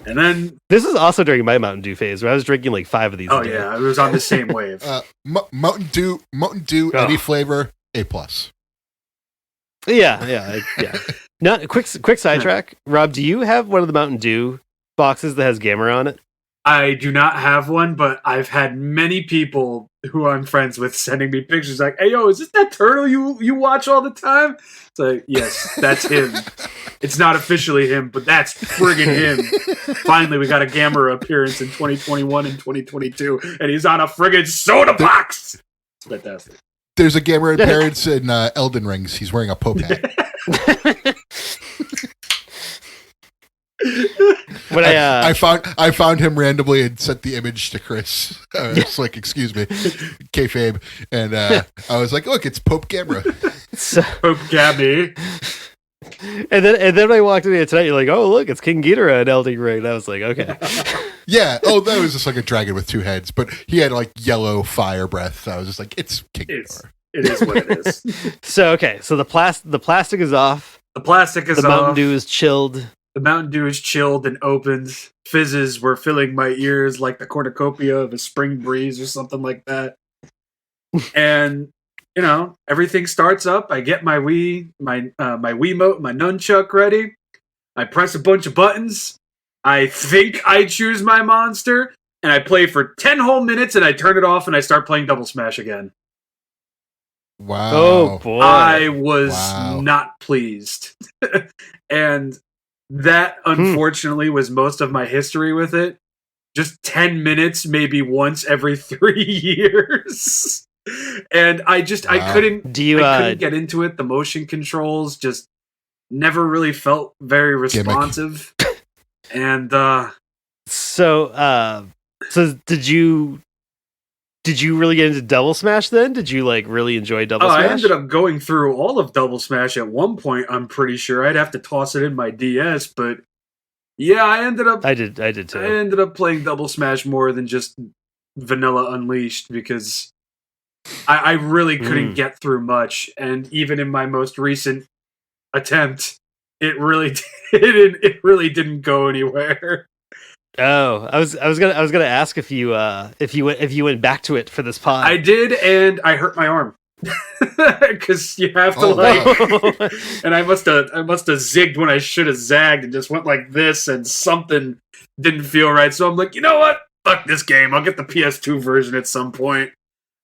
And then this is also during my Mountain Dew phase where I was drinking like 5 of these. Oh yeah, I was on the same wave. Mountain Dew, any flavor, A+. Yeah. Not quick sidetrack. Rob, do you have one of the Mountain Dew boxes that has Gamer on it? I do not have one, but I've had many people who I'm friends with sending me pictures like, "Hey, yo, is this that turtle you watch all the time?" It's like, yes, that's him. It's not officially him, but that's friggin' him. Finally, we got a Gamera appearance in 2021 and 2022, and he's on a friggin' soda box. It's fantastic. There's a Gamera appearance in Elden Rings. He's wearing a Pope hat. When I found him randomly and sent the image to Chris. It's like, excuse me, kayfabe, and I was like, look, it's Pope Gamera. Pope Gabby. And then when I walked in here tonight, you're like, oh look, it's King Ghidorah in Elden Ring. And I was like, okay. Yeah. Oh, that was just like a dragon with 2 heads, but he had like yellow fire breath. I was just like, it's King Ghidorah. It is what it is. So the plastic is off. The plastic is off. The Mountain Dew is chilled. The Mountain Dew is chilled and opened. Fizzes were filling my ears like the cornucopia of a spring breeze or something like that. And everything starts up. I get my Wii, my Wiimote, my nunchuck ready. I press a bunch of buttons. I think I choose my monster, and I play for 10 whole minutes, and I turn it off, and I start playing Double Smash again. Wow. Oh, boy. I was not pleased. And that, unfortunately, was most of my history with it. Just 10 minutes, maybe once every 3 years. And I couldn't get into it. The motion controls just never really felt very responsive. And so did you really get into Double Smash then? Did you really enjoy Double Smash? I ended up going through all of Double Smash at one point, I'm pretty sure. I'd have to toss it in my DS, but yeah, I did too. I ended up playing Double Smash more than just Vanilla Unleashed because I really couldn't get through much, and even in my most recent attempt, it really didn't go anywhere. Oh, I was gonna ask if you went back to it for this pod. I did, and I hurt my arm because you have to and I must have zigged when I should have zagged and just went like this, and something didn't feel right. So I'm like, you know what? Fuck this game. I'll get the PS2 version at some point.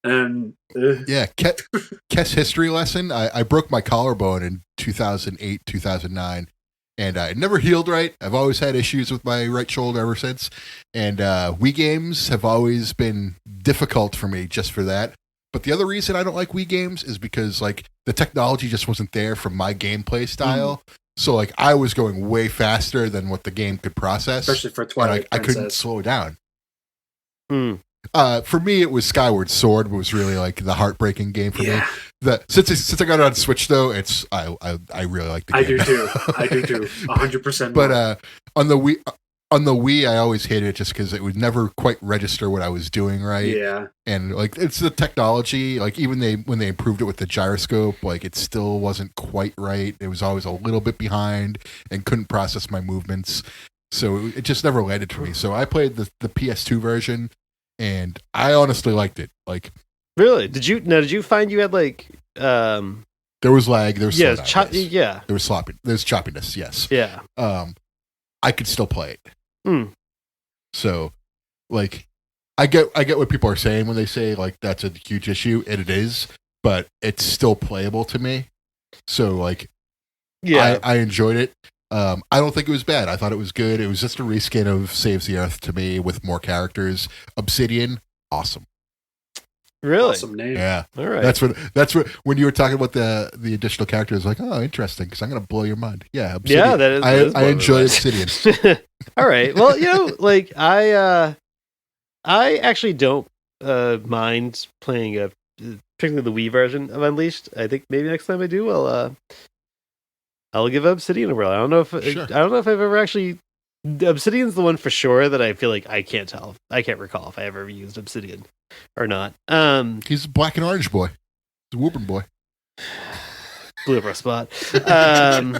And yeah, KES history lesson. I broke my collarbone in 2008, 2009. And it never healed right. I've always had issues with my right shoulder ever since. And Wii games have always been difficult for me just for that. But the other reason I don't like Wii games is because the technology just wasn't there for my gameplay style. So I was going way faster than what the game could process. Especially for Twilight I couldn't slow down. Mm. For me, it was Skyward Sword was really the heartbreaking game for me. Since I got it on Switch though, I really like the game. I do too, 100%. But on the Wii, I always hated it just because it would never quite register what I was doing right. Yeah, and it's the technology. Even when they improved it with the gyroscope, it still wasn't quite right. It was always a little bit behind and couldn't process my movements. So it just never landed for me. So I played the PS2 version. And I honestly liked it. Really? Did you find you had there was lag, there was there was there's choppiness, yes. Yeah. I could still play it. Mm. So I get what people are saying when they say that's a huge issue, and it is, but it's still playable to me. So I enjoyed it. I don't think it was bad. I thought it was good. It was just a reskin of Saves the Earth to me with more characters. Obsidian, awesome. Really? Awesome name. Yeah. All right. That's what when you were talking about the additional characters, like, oh, interesting, because I'm gonna blow your mind. Yeah, Obsidian. Yeah, that is I enjoy Obsidian. All right. Well, like I actually don't mind playing particularly the Wii version of Unleashed. I think maybe next time I do, I'll give Obsidian a whirl. I don't know if I've ever actually. Obsidian's the one for sure that I feel like I can't recall if I ever used Obsidian or not. He's a black and orange boy. He's a whooping boy. Blew up our spot. One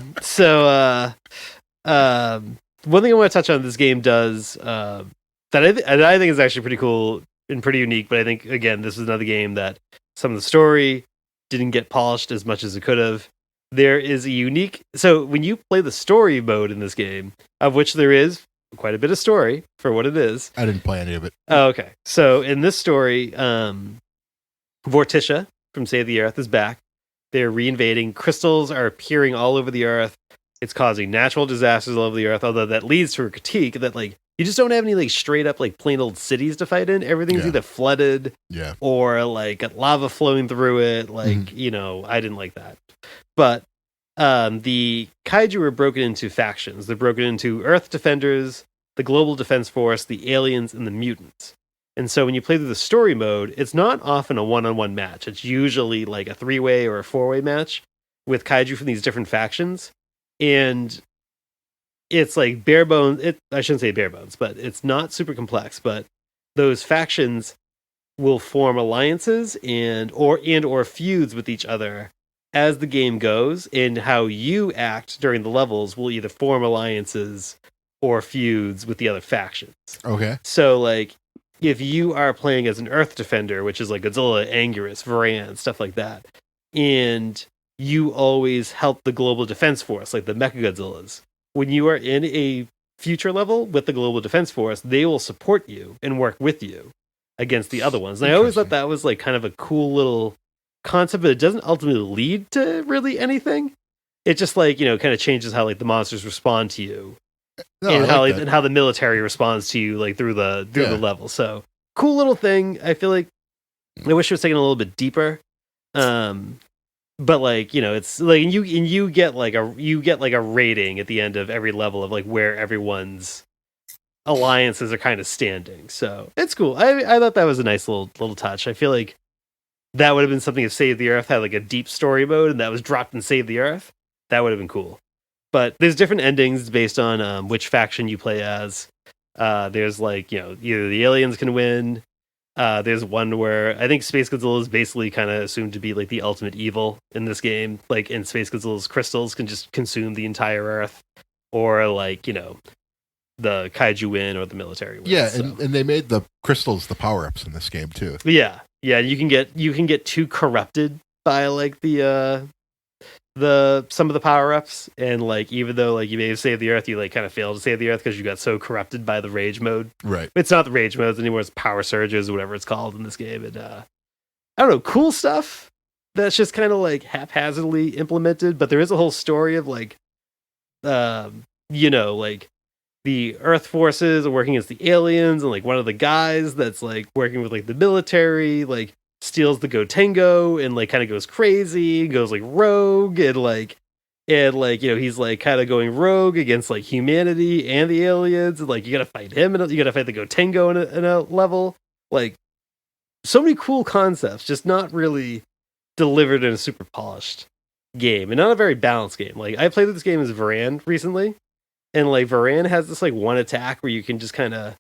thing I want to touch on this game does that I think is actually pretty cool and pretty unique, but I think again this is another game that some of the story didn't get polished as much as it could have. There is a unique... So when you play the story mode in this game, of which there is quite a bit of story for what it is. I didn't play any of it. Oh, okay. So in this story, Vorticia from Save the Earth is back. They're reinvading. Crystals are appearing all over the Earth. It's causing natural disasters all over the Earth, although that leads to a critique that, like, you just don't have any, like, straight up, like, plain old cities to fight in. Everything's either flooded or, like, got lava flowing through it. Like, I didn't like that. But the kaiju are broken into factions. They're broken into Earth Defenders, the Global Defense Force, the Aliens, and the Mutants. And so when you play through the story mode, it's not often a one-on-one match. It's usually like a 3-way or a 4-way match with kaiju from these different factions. And it's like bare bones. I shouldn't say bare bones, but it's not super complex. But those factions will form alliances and or feuds with each other as the game goes, and how you act during the levels will either form alliances or feuds with the other factions. Okay. So, like, if you are playing as an Earth Defender, which is like Godzilla, Anguirus, Varan, stuff like that, and you always help the Global Defense Force, like the Mechagodzillas, when you are in a future level with the Global Defense Force, they will support you and work with you against the other ones. And I always thought that was like kind of a cool little concept, but it doesn't ultimately lead to really anything. It just like, kind of changes how like the monsters respond to you, and how the military responds to you like through the level. So cool little thing. I feel like I wish it was taken a little bit deeper. But like, it's like you get like a rating at the end of every level of like where everyone's alliances are kind of standing. So it's cool. I thought that was a nice little touch. I feel like that would have been something if Save the Earth had like a deep story mode and that was dropped in Save the Earth. That would have been cool. But there's different endings based on which faction you play as. There's like, either the aliens can win. There's one where I think Space Godzilla is basically kind of assumed to be like the ultimate evil in this game. Like in Space Godzilla's crystals can just consume the entire Earth, or like, the kaiju win or the military win. Yeah, and they made the crystals the power-ups in this game too. Yeah. You can get too corrupted by like the some of the power-ups, and like even though like you may have saved the Earth, you like kind of failed to save the Earth because you got so corrupted by the rage mode. Right. It's not the rage modes anymore, it's power surges or whatever it's called in this game. And I don't know, cool stuff that's just kind of like haphazardly implemented, but there is a whole story of like like the Earth forces are working against the aliens, and like one of the guys that's like working with like the military like steals the Gotengo and like kind of goes crazy, goes like rogue, and he's like kind of going rogue against like humanity and the aliens, and like you gotta fight him and you gotta fight the Gotengo in a level. Like so many cool concepts, just not really delivered in a super polished game, and not a very balanced game. Like I played this game as Varan recently, and like Varan has this like one attack where you can just kind of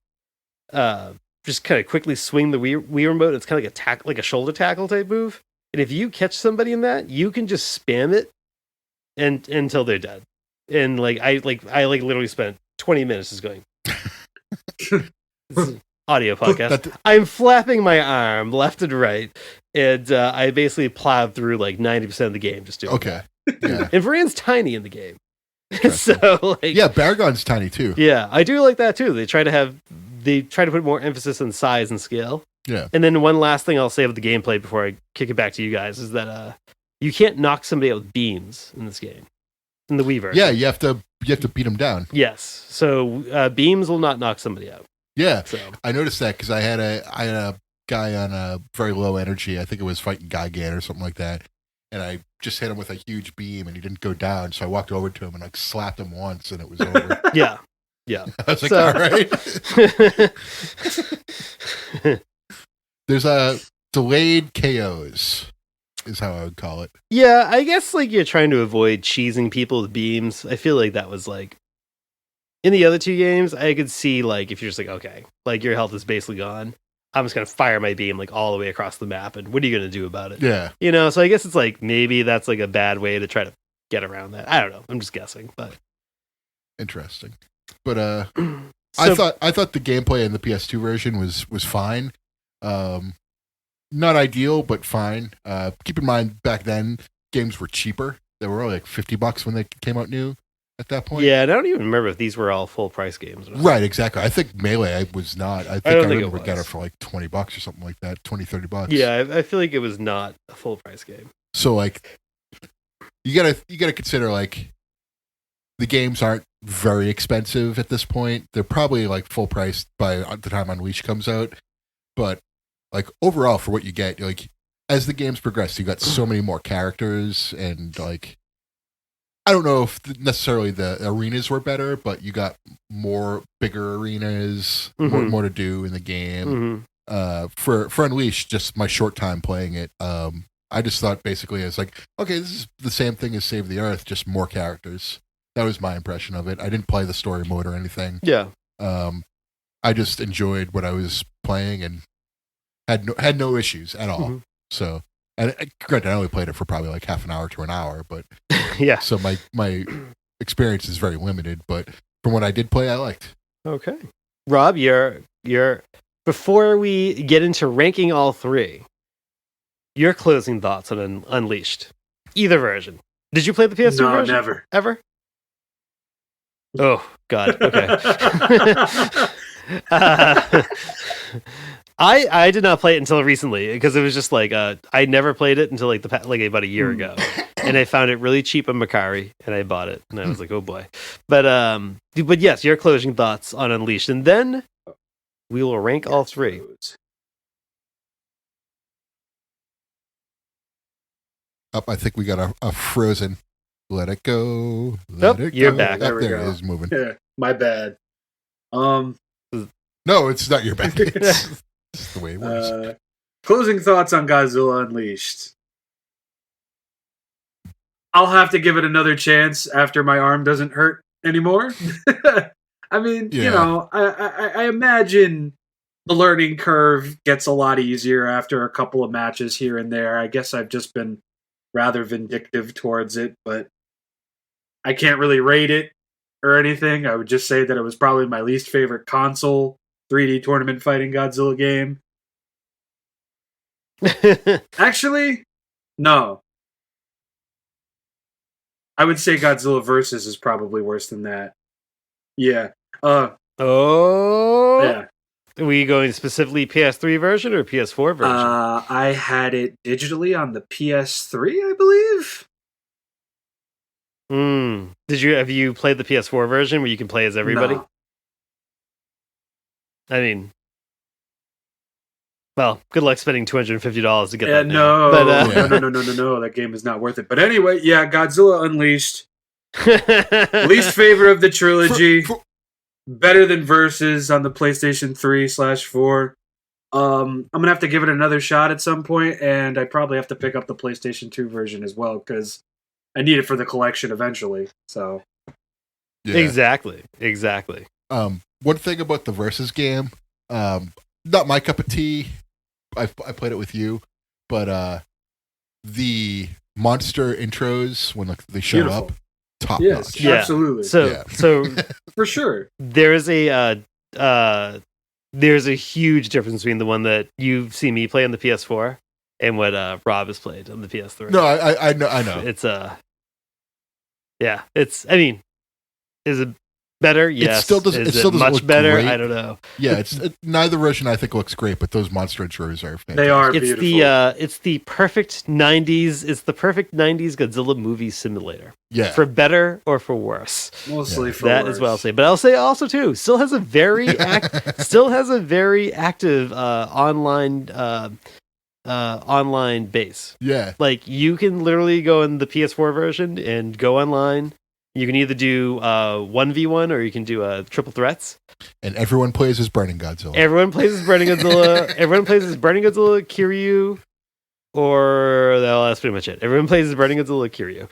quickly swing the Wii remote. It's kind of like a shoulder tackle type move. And if you catch somebody in that, you can just spam it until they're dead. And like I literally spent 20 minutes just going. Audio podcast. I'm flapping my arm left and right, and I basically plowed through like 90% of the game just doing. Okay. Yeah. And Varan's tiny in the game. So like, yeah, Baragon's tiny too. Yeah, I do like that too. They try to put more emphasis on size and scale. Yeah. And then one last thing I'll say about the gameplay before I kick it back to you guys is that you can't knock somebody out with beams in this game. in the Wii version. Yeah, you have to beat them down. Yes. So beams will not knock somebody out. Yeah, So I noticed that because I had a guy on a very low energy. I think it was fighting Gigan or something like that, and I just hit him with a huge beam, and he didn't go down. So I walked over to him and like slapped him once, and it was over. Yeah. I was like, all right. There's a delayed KOs, is how I would call it. Yeah, I guess like you're trying to avoid cheesing people with beams. I feel like that was like in the other two games, I could see like if you're just like, okay, like your health is basically gone. I'm just gonna fire my beam like all the way across the map, and what are you gonna do about it? Yeah. So I guess it's like maybe that's like a bad way to try to get around that. I don't know. I'm just guessing, but interesting. But I thought the gameplay in the PS2 version was fine. Not ideal, but fine. Keep in mind back then games were cheaper. They were only like $50 when they came out new at that point. Yeah, and I don't even remember if these were all full price games. Right, exactly. I think Melee was not. I remember getting it for like $20 or something like that, $20-$30. Yeah, I feel like it was not a full price game. So like you gotta consider like the games aren't very expensive at this point. They're probably like full price by the time Unleashed comes out. But like overall for what you get, like as the games progress, you got so many more characters, and like I don't know if necessarily the arenas were better, but you got bigger arenas, more to do in the game. For Unleashed, just my short time playing it, I just thought basically it's like, okay, this is the same thing as Save the Earth, just more characters. That was my impression of it. I didn't play the story mode or anything. Yeah. I just enjoyed what I was playing and had no issues at all. So, and granted, I only played it for probably like half an hour to an hour, but yeah. So my experience is very limited, but from what I did play, I liked. Okay, Rob, you're before we get into ranking all three, your closing thoughts on Unleashed, either version. Did you play the PS2 version? No, never. Ever? Oh God. Okay. I did not play it until recently because it was just like I never played it until like about a year ago, and I found it really cheap on Mercari, and I bought it, and I was like, oh boy. But yes, your closing thoughts on Unleashed, and then we will rank all three. I think we got a frozen. Let it go. You're back. There it is, moving. Yeah, my bad. No, it's not your bad. It's the way it works. Closing thoughts on Godzilla Unleashed. I'll have to give it another chance after my arm doesn't hurt anymore. I mean, I imagine the learning curve gets a lot easier after a couple of matches here and there. I guess I've just been rather vindictive towards it, but I can't really rate it or anything. I would just say that it was probably my least favorite console 3D tournament fighting Godzilla game. Actually, no. I would say Godzilla Versus is probably worse than that. Yeah. Yeah. Are we going specifically PS3 version or PS4 version? I had it digitally on the PS3, I believe. Have you played the PS4 version where you can play as everybody? No. I mean, well, good luck spending $250 to get that. No, but, no. That game is not worth it. But anyway, yeah, Godzilla Unleashed. Least favorite of the trilogy. Better than Versus on the PlayStation 3/4. I'm gonna have to give it another shot at some point, and I probably have to pick up the PlayStation 2 version as well because I need it for the collection eventually. So, yeah. Exactly. One thing about the Versus game, not my cup of tea. I played it with you, but the monster intros when they show up, top notch. Yeah, absolutely. So for sure, there's a huge difference between the one that you see me play on the PS4 and what Rob has played on the PS3. No, I know. It's I mean, is a Better, yes. It still doesn't. Is It still it doesn't much look better. great. I don't know. Yeah, neither version I think looks great, but those monster intros are fantastic. They are It's beautiful. it's the perfect '90s. It's the perfect '90s Godzilla movie simulator. Yeah, For better or for worse. Mostly for That worse. is what I'll say. But I'll say also too, still has a very active online base. yeah. Like you can literally go in the PS4 version and go online. You can either do 1v1 or you can do triple threats. And everyone plays as Burning Godzilla. Everyone plays as Burning Godzilla. Everyone plays as Burning Godzilla, Kiryu, or that's pretty much it. Everyone plays as Burning Godzilla, Kiryu,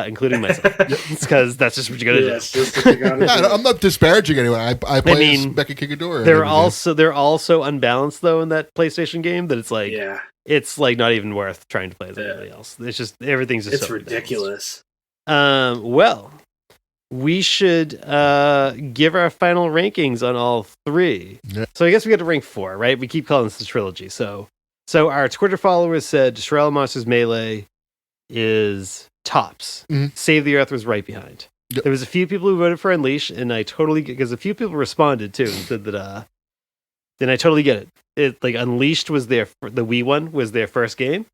including myself. Because that's just what you gotta Yes, do. just what you gotta do. I'm not disparaging anyone. I play as Mecha Kigadora. They're also unbalanced though in that PlayStation game that it's like Yeah, it's like not even worth trying to play as anybody else. It's just everything's just it's so ridiculous. Well, we should give our final rankings on all three. Yeah. So I guess we got to rank 4, right? We keep calling this the trilogy. So our Twitter followers said Destroy All Monsters Melee is tops. Mhm. Save the Earth was right behind. Yep. There was a few people who voted for Unleash, and I totally, because a few people responded too and said that. Then I totally get it. It like Unleashed was the Wii one was their first game.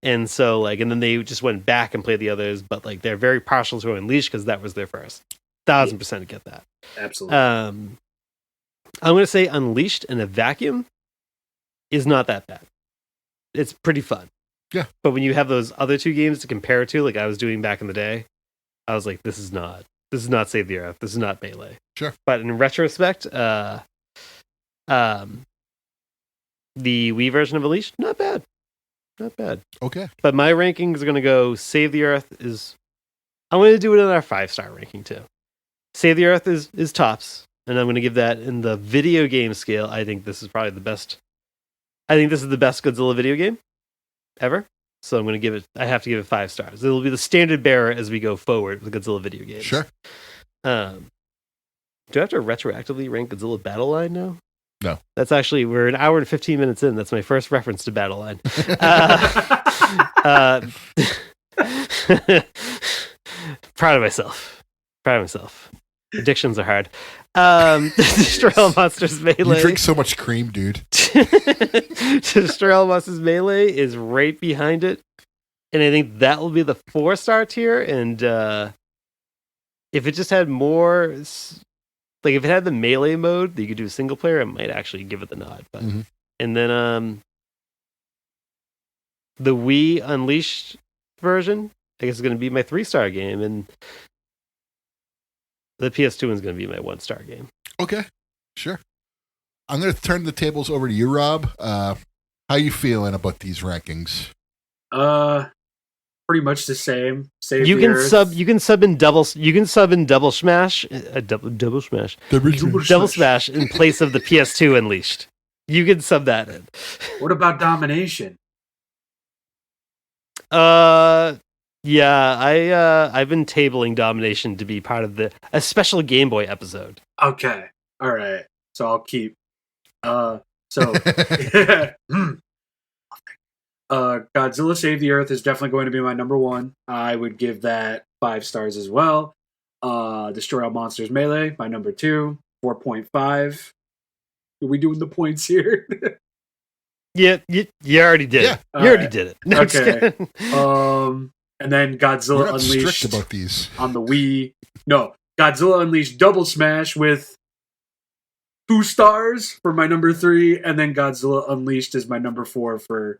And so and then they just went back and played the others, but like they're very partial to Unleashed because that was their first. 1000% get that. Absolutely. I'm going to say Unleashed in a vacuum is not that bad. It's pretty fun. Yeah. But when you have those other two games to compare it to, like I was doing back in the day, I was like, this is not Save the Earth. This is not Melee. Sure. But in retrospect, the Wii version of Unleashed, not bad. Not bad. Okay. But my rankings are going to go Save the Earth is... I'm going to do it in our 5-star ranking too. Save the Earth is tops. And I'm going to give that in the video game scale. I think this is probably the best. I think this is the best Godzilla video game ever. So I'm going to give it... I have to give it 5 stars. It'll be the standard bearer as we go forward with Godzilla video games. Sure. Do I have to retroactively rank Godzilla Battle Line now? No. That's actually, we're an hour and 15 minutes in. That's my first reference to Battle Line. Proud of myself. Addictions are hard. Destroy All Monsters Melee. You drink so much cream, dude. Destroy All Monsters Melee is right behind it. And I think that will be the 4-star tier. And if it just had more... Like if it had the melee mode that you could do single player, I might actually give it the nod. But and then the Wii Unleashed version, I guess is going to be my 3-star game, and the PS2 one's going to be my 1-star game. Okay, sure. I'm going to turn the tables over to you, Rob. How you feeling about these rankings? Pretty much the same. You can sub in double smash, double smash in place of the PS2 Unleashed. You can sub that in. What about Domination? Yeah, I've been tabling Domination to be part of a special Game Boy episode. Okay, all right. So I'll keep. Godzilla Save the Earth is definitely going to be my number 1. I would give that 5 stars as well. Destroy All Monsters Melee, my number 2, 4.5. Are we doing the points here? Yeah, you already did it. You already did it. No, okay. And then Godzilla We're not Unleashed strict about these. on the Wii. No, Godzilla Unleashed Double Smash with 2 stars for my number 3, and then Godzilla Unleashed is my number 4 for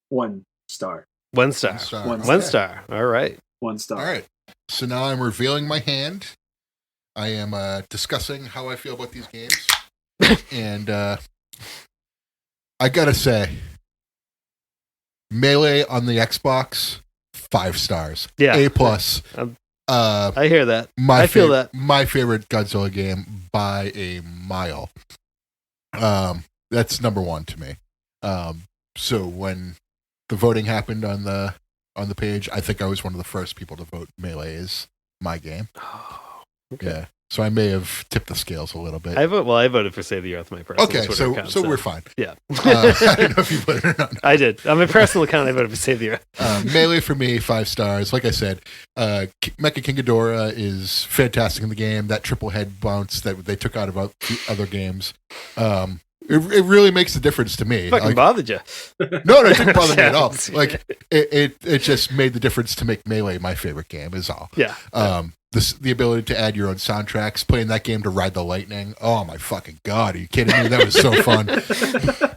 1 star. 1 star. 1 star. All right. 1 star. All right. So now I'm revealing my hand. I am discussing how I feel about these games. And I got to say, Melee on the Xbox, 5 stars. Yeah. A+. I hear that. I feel that. My favorite Godzilla game by a mile. That's number 1 to me. So when the voting happened on the page, I think I was one of the first people to vote Melee is my game. Oh, okay. Yeah. So I may have tipped the scales a little bit. I voted for Save the Earth on my personal Okay, Twitter account, so we're fine. Yeah. I don't know if you put it or not. I did. On my personal account, I voted for Save the Earth. Melee for me, 5 stars. Like I said, Mecha King Ghidorah is fantastic in the game. That triple head bounce that they took out of other games. It really makes a difference to me. Fucking bothered you. No, it didn't bother me at all. Like it just made the difference to make Melee my favorite game is all. Yeah. The ability to add your own soundtracks, playing that game to Ride the Lightning. Oh my fucking god, are you kidding me? That was so fun.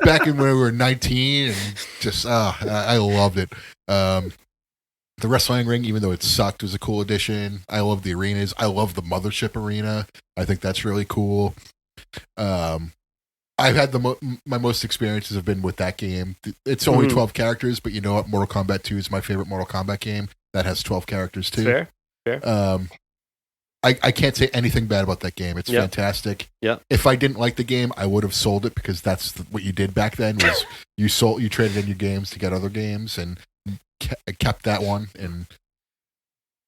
Back in when we were 19 and just I loved it. The wrestling ring, even though it sucked, was a cool addition. I love the arenas. I love the Mothership arena. I think that's really cool. I've had my most experiences have been with that game. It's only 12 characters, but you know what? Mortal Kombat 2 is my favorite Mortal Kombat game. That has 12 characters too. Fair. I can't say anything bad about that game. It's fantastic. Yeah. If I didn't like the game, I would have sold it because that's what you did back then. Was you traded in your games to get other games and kept that one, and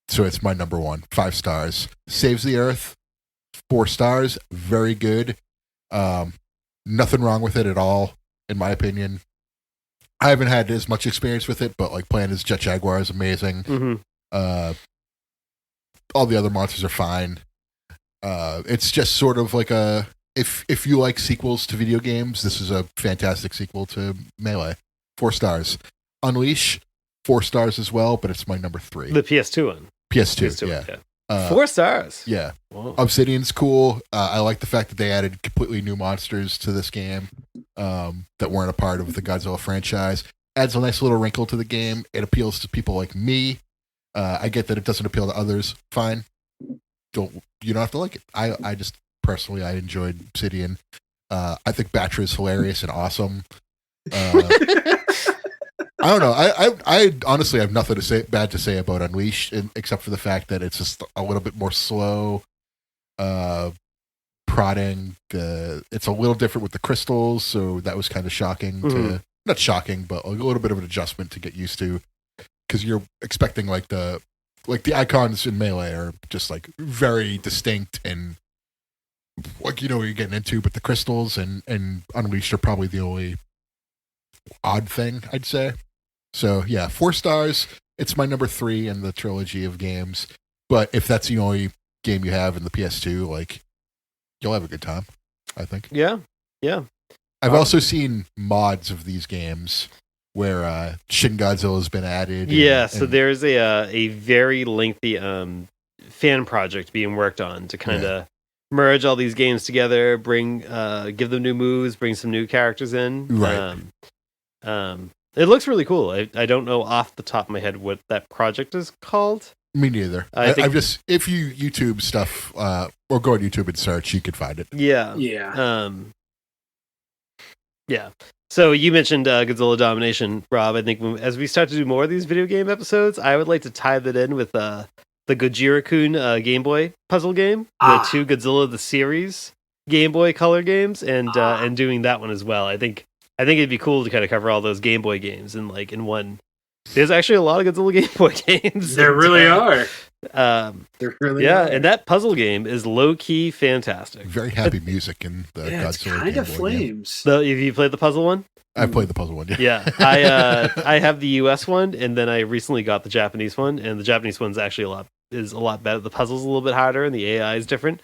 so it's my number one. 5 stars. Saves the Earth. 4 stars. Very good. Nothing wrong with it at all, in my opinion. I haven't had as much experience with it, but like playing as Jet Jaguar is amazing. Mm-hmm. All the other monsters are fine. It's just sort of like if you like sequels to video games, this is a fantastic sequel to Melee. 4 stars. Unleash, 4 stars as well, but it's my number 3. The PS2 one. PS2 yeah. 4 stars. Yeah. Whoa. Obsidian's cool. I like the fact that they added completely new monsters to this game that weren't a part of the Godzilla franchise. Adds a nice little wrinkle to the game. It appeals to people like me. I get that it doesn't appeal to others. Fine. You don't have to like it. I just personally I enjoyed Obsidian. I think Batra is hilarious and awesome. I don't know. I honestly have nothing bad to say about Unleash, except for the fact that it's just a little bit more slow, prodding. It's a little different with the crystals, so that was kind of shocking. Not shocking, but a little bit of an adjustment to get used to, because you're expecting like the icons in Melee are just like very distinct and like you know what you're getting into, but the crystals and Unleashed are probably the only odd thing I'd say. So yeah, 4 stars. It's my number 3 in the trilogy of games. But if that's the only game you have in the PS2, like you'll have a good time, I think. Yeah. I've also seen mods of these games where Shin Godzilla has been added. So there's a very lengthy fan project being worked on to kind of merge all these games together, give them new moves, bring some new characters in. Right. It looks really cool. I don't know off the top of my head what that project is called. Me neither. I've just if you YouTube stuff or go on YouTube and search, you could find it. Yeah. Yeah. So you mentioned Godzilla Domination, Rob. I think as we start to do more of these video game episodes, I would like to tie that in with the Gojira-kun Game Boy puzzle game, the 2 Godzilla the series Game Boy Color games, and doing that one as well. I think it'd be cool to kind of cover all those Game Boy games in one. There's actually a lot of Godzilla Game Boy games. There really are. There really are. And that puzzle game is low key fantastic. Very happy music in the Godzilla kind Game of Boy flames. Have you played the puzzle one? I played the puzzle one. Yeah. I have the US one, and then I recently got the Japanese one, and the Japanese one's actually a lot better. The puzzle's a little bit harder, and the AI is different.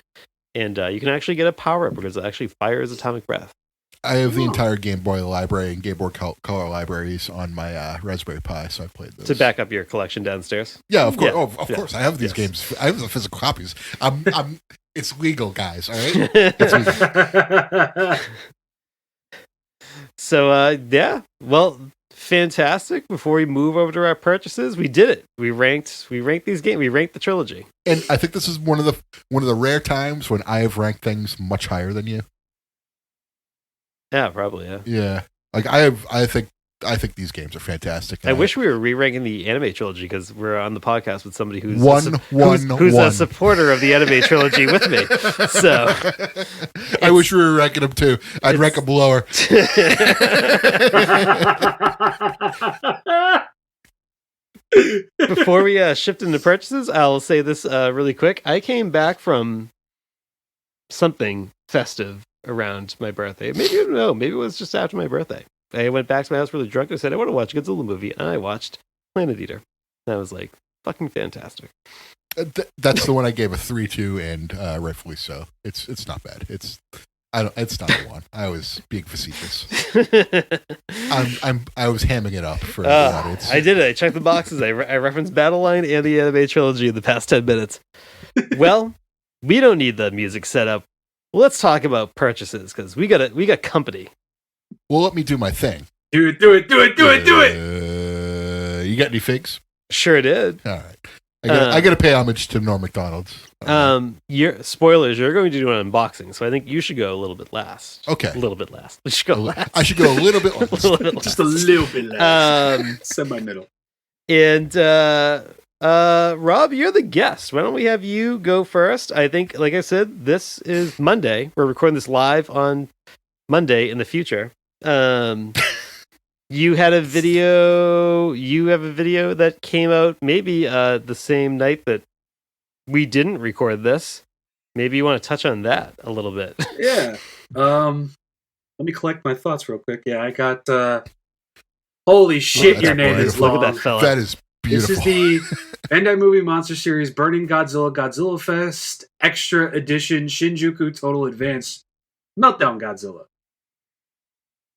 And you can actually get a power up because it actually fires atomic breath. I have the entire Game Boy library and Game Boy Color libraries on my Raspberry Pi, so I played those. To back up your collection downstairs? Yeah, of course. Yeah. Of course. I have these games. I have the physical copies. It's legal, guys, all right? It's legal. So, well, fantastic. Before we move over to our purchases, we did it. We ranked these games. We ranked the trilogy. And I think this is one of the rare times when I have ranked things much higher than you. Yeah, probably. Yeah. Yeah. Like I think these games are fantastic. I wish we were re-ranking the anime trilogy because we're on the podcast with somebody who's a supporter of the anime trilogy with me. So I wish we were ranking them too. I'd rank them lower. Before we shift into purchases, I'll say this really quick. I came back from something festive around my birthday. Maybe, I don't know, maybe it was just after my birthday. I went back to my house really drunk and I said, I want to watch a Godzilla movie. And I watched Planet Eater. And I was like, fucking fantastic. That's the one I gave a 3 to, and rightfully so. It's not bad. It's not a 1. I was being facetious. I was hamming it up for the audience. I did it. I checked the boxes. I referenced Battle Line and the anime trilogy in the past 10 minutes. Well, we don't need the music set up. Let's talk about purchases because we got company. Well, let me do my thing. Do it. You got any figs? Sure did. All right. I got to pay homage to Norm Macdonald. Spoilers. You're going to do an unboxing, so I think you should go a little bit last. Okay, a little bit last. We should go last. I should go a little bit last. Just a little bit last. Semi-middle. And Rob, you're the guest. Why don't we have you go first? I think, like I said, this is Monday. We're recording this live on Monday in the future. You have a video that came out maybe the same night that we didn't record this. Maybe you want to touch on that a little bit. Yeah. Let me collect my thoughts real quick. Yeah, I got holy shit, your name is long. Look at that fella. That is beautiful. This is the Bandai Movie Monster Series Burning Godzilla Godzilla Fest Extra Edition Shinjuku Total Advance Meltdown Godzilla.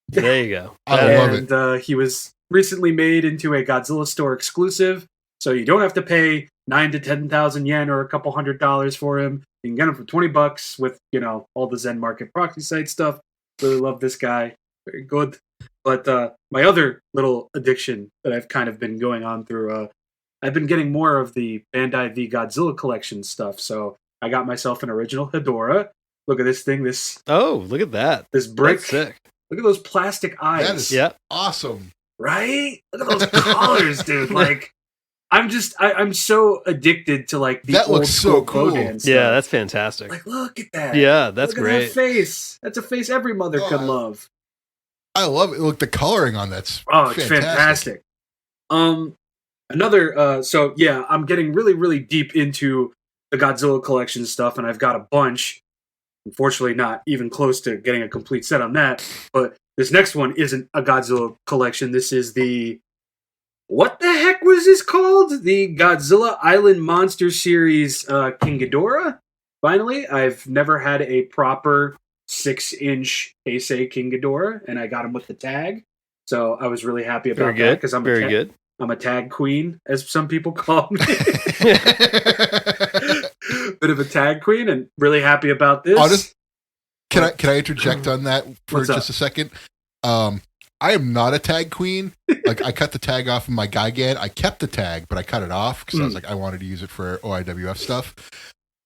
There you go. I love it. And he was recently made into a Godzilla store exclusive, so you don't have to pay 9,000 to 10,000 yen or a couple $100 for him. You can get him for $20 with, all the Zen Market proxy site stuff. Really love this guy. Very good. But my other little addiction that I've kind of been going on through, I've been getting more of the Bandai V Godzilla collection stuff. So I got myself an original Hedorah. Look at this thing. Oh, look at that. This brick. That's sick. Look at those plastic eyes. That is awesome. Right? Look at those colors, dude. Like, I'm so addicted to like the that old looks so cool. Yeah, that's fantastic. Like, look at that. Yeah, that's look great. At that face. That's a face every mother could love. I love it. Look, the coloring on that's it's fantastic. So yeah, I'm getting really, really deep into the Godzilla collection stuff, and I've got a bunch. Unfortunately, not even close to getting a complete set on that. But this next one isn't a Godzilla collection. This is what the heck was this called? The Godzilla Island Monster Series King Ghidorah. Finally, I've never had a proper 6-inch Heisei King Ghidorah, and I got him with the tag. So I was really happy about that because I'm a tag queen, as some people call me. Bit of a tag queen, and really happy about this. Can I interject on that for just a second? I am not a tag queen. Like, I cut the tag off of my Gigan. I kept the tag, but I cut it off because I was like, I wanted to use it for OIWF stuff.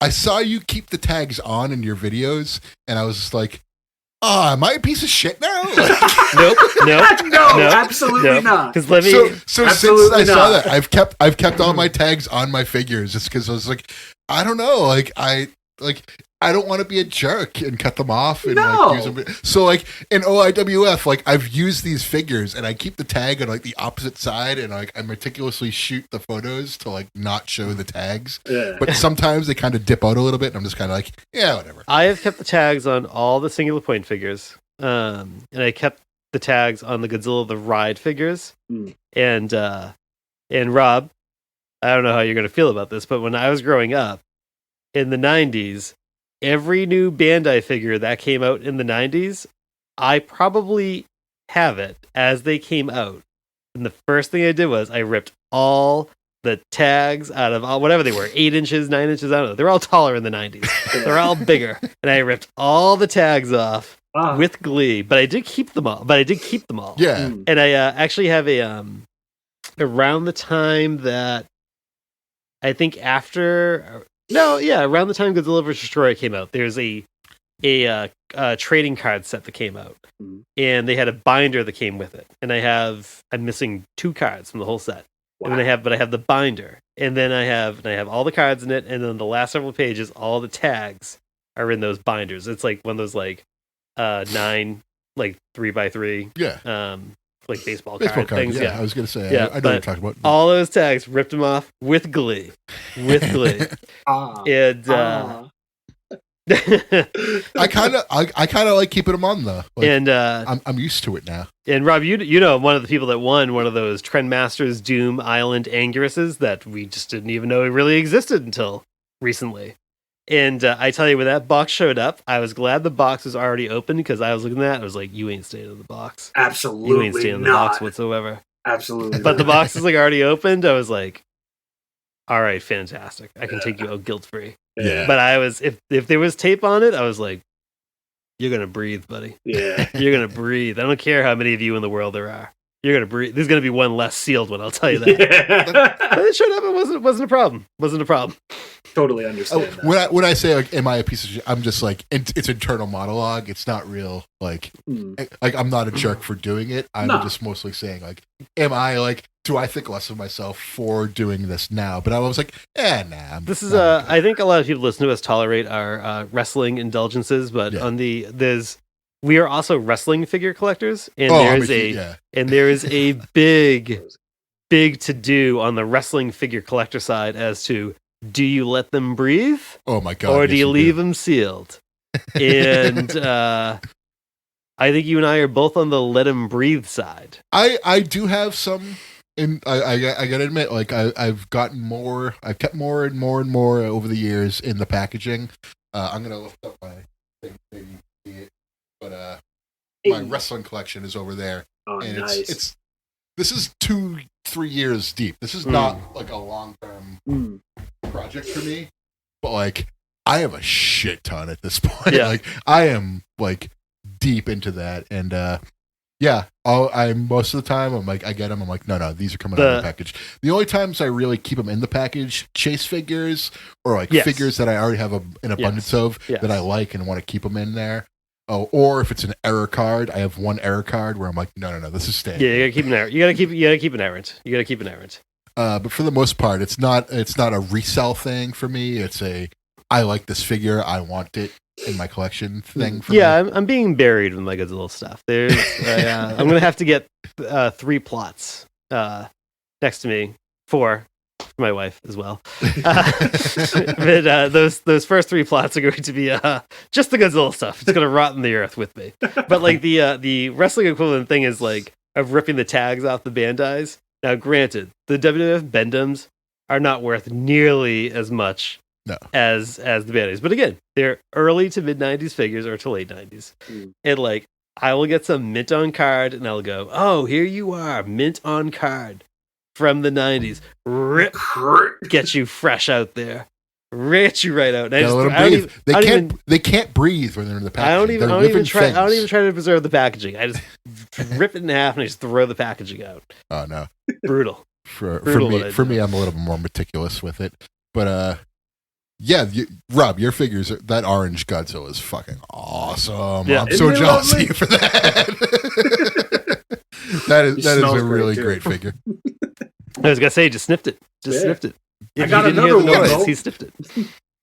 I saw you keep the tags on in your videos, and I was just like, am I a piece of shit now? Like, Nope, absolutely not. So since I saw that, I've kept all my tags on my figures just because I was like, I don't know, I don't want to be a jerk and cut them off and use them. So in OIWF, I've used these figures and I keep the tag on the opposite side and I meticulously shoot the photos to not show the tags. Yeah. But sometimes they kind of dip out a little bit and I'm just kind of yeah, whatever. I have kept the tags on all the singular point figures. And I kept the tags on the Godzilla the Ride figures. And Rob, I don't know how you're going to feel about this, but when I was growing up in the 90s, every new Bandai figure that came out in the 90s, I probably have it as they came out. And the first thing I did was I ripped all the tags out of whatever they were, 8 inches, 9 inches, I don't know. They're all taller in the 90s. They're all bigger. And I ripped all the tags off with glee. But I did keep them all. Yeah. And I actually have around the time that I think around the time Godzilla vs. Destroyer came out, there's a trading card set that came out, and they had a binder that came with it. And I'm missing 2 cards from the whole set. Wow. And then I have the binder, and then I have all the cards in it, and then the last several pages, all the tags are in those binders. It's one of those 9 3x3 baseball card things. Yeah, I was gonna say. I know what you're talking about. All those tags, ripped them off with glee. And I kind of like keeping them on though. Like, and I'm used to it now. And Rob, you know one of the people that won one of those Trendmasters Doom Island Anguruses that we just didn't even know it really existed until recently. And I tell you, when that box showed up, I was glad the box was already open because I was looking at that. I was like, you ain't staying in the box. Absolutely you ain't staying in the box whatsoever. Absolutely. But the box is like already opened. I was like, all right, fantastic. I can take you out guilt free. Yeah. But I was, if there was tape on it, I was like, you're going to breathe, buddy. Yeah. You're going to breathe. I don't care how many of you in the world there are. You're going to breathe. There's going to be one less sealed one, I'll tell you that. Yeah. But it showed up. It wasn't a problem. Wasn't a problem. Totally understand that. When I say, like, am I a piece of shit? I'm just like, it's internal monologue. It's not real. Like, like I'm not a jerk for doing it. I'm just mostly saying, like, am I, like, do I think less of myself for doing this now? But I was like, nah. This is I think a lot of people listening to us tolerate our wrestling indulgences, but we are also wrestling figure collectors, and there is a big to do on the wrestling figure collector side as to, do you let them breathe? Oh my god! Or do you leave them sealed? And I think you and I are both on the let them breathe side. I do have some. And I gotta admit, like I've gotten more. I've kept more and more and more over the years in the packaging. I'm gonna lift up my thing so you can see it, but my wrestling collection is over there, and nice. This is 2-3 years deep. This is not like a long term project for me, but like I have a shit ton at this point. Yeah. Like I am like deep into that, and yeah, most of the time I'm like, I get them. I'm like, no, these are coming out of the package. The only times I really keep them in the package, chase figures or like figures that I already have an abundance of that I like and want to keep them in there. Oh, or if it's an error card, I have one error card where I'm like, no, this is staying. Yeah, you gotta keep an error. You gotta keep an errant. You gotta keep an errant. But for the most part, it's not a resell thing for me. It's I like this figure, I want it in my collection thing. For me. I'm being buried with my Godzilla stuff. There's, I'm gonna have to get 3 plots next to me, 4 for my wife as well. But those first 3 plots are going to be just the Godzilla stuff. It's gonna rot in the earth with me. But like the wrestling equivalent thing is like of ripping the tags off the Bandais. Now, granted, the WWF Bendums are not worth nearly as much as the Bandais. But again, they're early to mid 90s figures or to late 90s. And like I will get some mint on card and I'll go, oh, here you are, mint on card from the 90s. Rip, get you fresh out there. Rip you right out. They can't breathe when they're in the packaging. I don't even try to preserve the packaging. I just rip it in half and I just throw the packaging out. Oh no. Brutal. For me, I'm a little bit more meticulous with it. But Rob, your figures, that orange Godzilla is fucking awesome. Yeah. I'm so jealous of you for that. that is a really great figure. I was gonna say, just sniffed it. Sniffed it. I got another one. He sniffed it.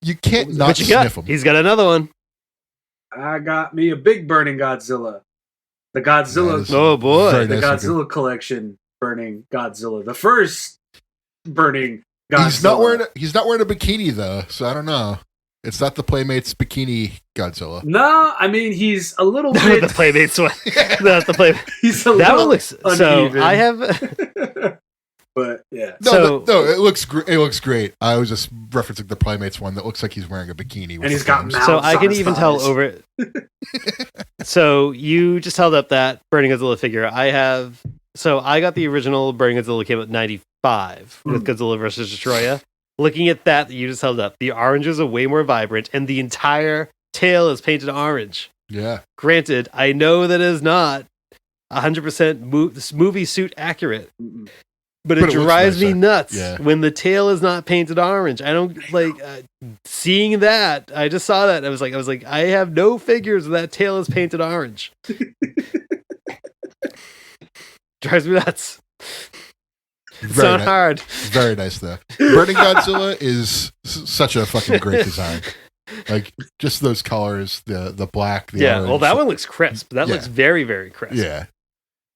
You can't not sniff him. He's got another one. I got me a big burning Godzilla. The Godzilla. Oh boy, the Godzilla collection burning Godzilla. The first burning Godzilla. He's not wearing a bikini though, so I don't know. It's not the Playmates bikini Godzilla. No, I mean he's a little bit the Playmates one. Not the Playmates. He's a that one looks uneven. So. I have. But yeah, no, it looks great. It looks great. I was just referencing the Playmates one that looks like he's wearing a bikini, and he's got mouths. So I can even tell over. So you just held up that Burning Godzilla figure. I got the original Burning Godzilla, came out in '95 with Godzilla vs. Destroya. Looking at that you just held up, the oranges are way more vibrant, and the entire tail is painted orange. Yeah. Granted, I know that is not 100% movie suit accurate. But it drives me nuts when the tail is not painted orange. I don't like seeing that. I just saw that. I was like, I have no figures where that tail is painted orange. Drives me nuts. It's not hard. Very nice though. Burning Godzilla is such a fucking great design. Like just those colors, the black, the orange. Well, that one looks crisp. That looks very, very crisp. Yeah.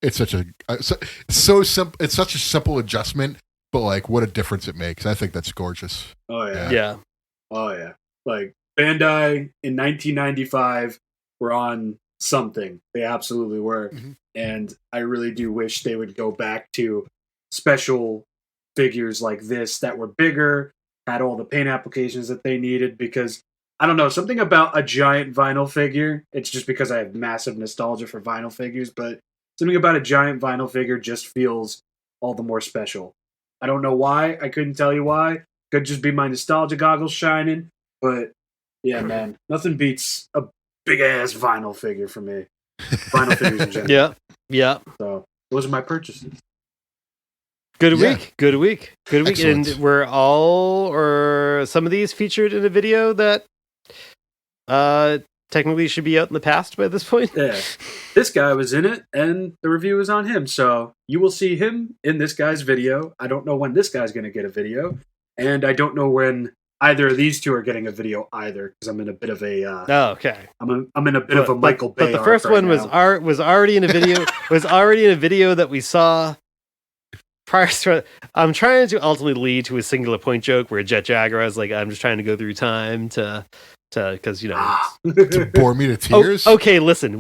It's such a so simple. It's such a simple adjustment, but like what a difference it makes. I think that's gorgeous. Oh yeah. Yeah. Oh yeah. Like Bandai in 1995 were on something. They absolutely were. Mm-hmm. And I really do wish they would go back to special figures like this that were bigger, had all the paint applications that they needed, because I don't know, something about a giant vinyl figure, it's just because I have massive nostalgia for vinyl figures, but something about a giant vinyl figure just feels all the more special. I don't know why. I couldn't tell you why. Could just be my nostalgia goggles shining, but yeah, man, nothing beats a big ass vinyl figure for me. Vinyl figures in general. Yeah. So those are my purchases. Good week. Excellent. And we're all, or some of these featured in a video that technically should be out in the past by this point. Yeah. This guy was in it, and the review was on him. So you will see him in this guy's video. I don't know when this guy's going to get a video, and I don't know when either of these two are getting a video either, because I'm in a bit of a I'm in a bit of a Michael Bay. But the first one was already in a video that we saw prior to. I'm trying to ultimately lead to a singular point joke where Jet Jaguar is like, I'm just trying to go through time to because to bore me to tears. Okay, listen.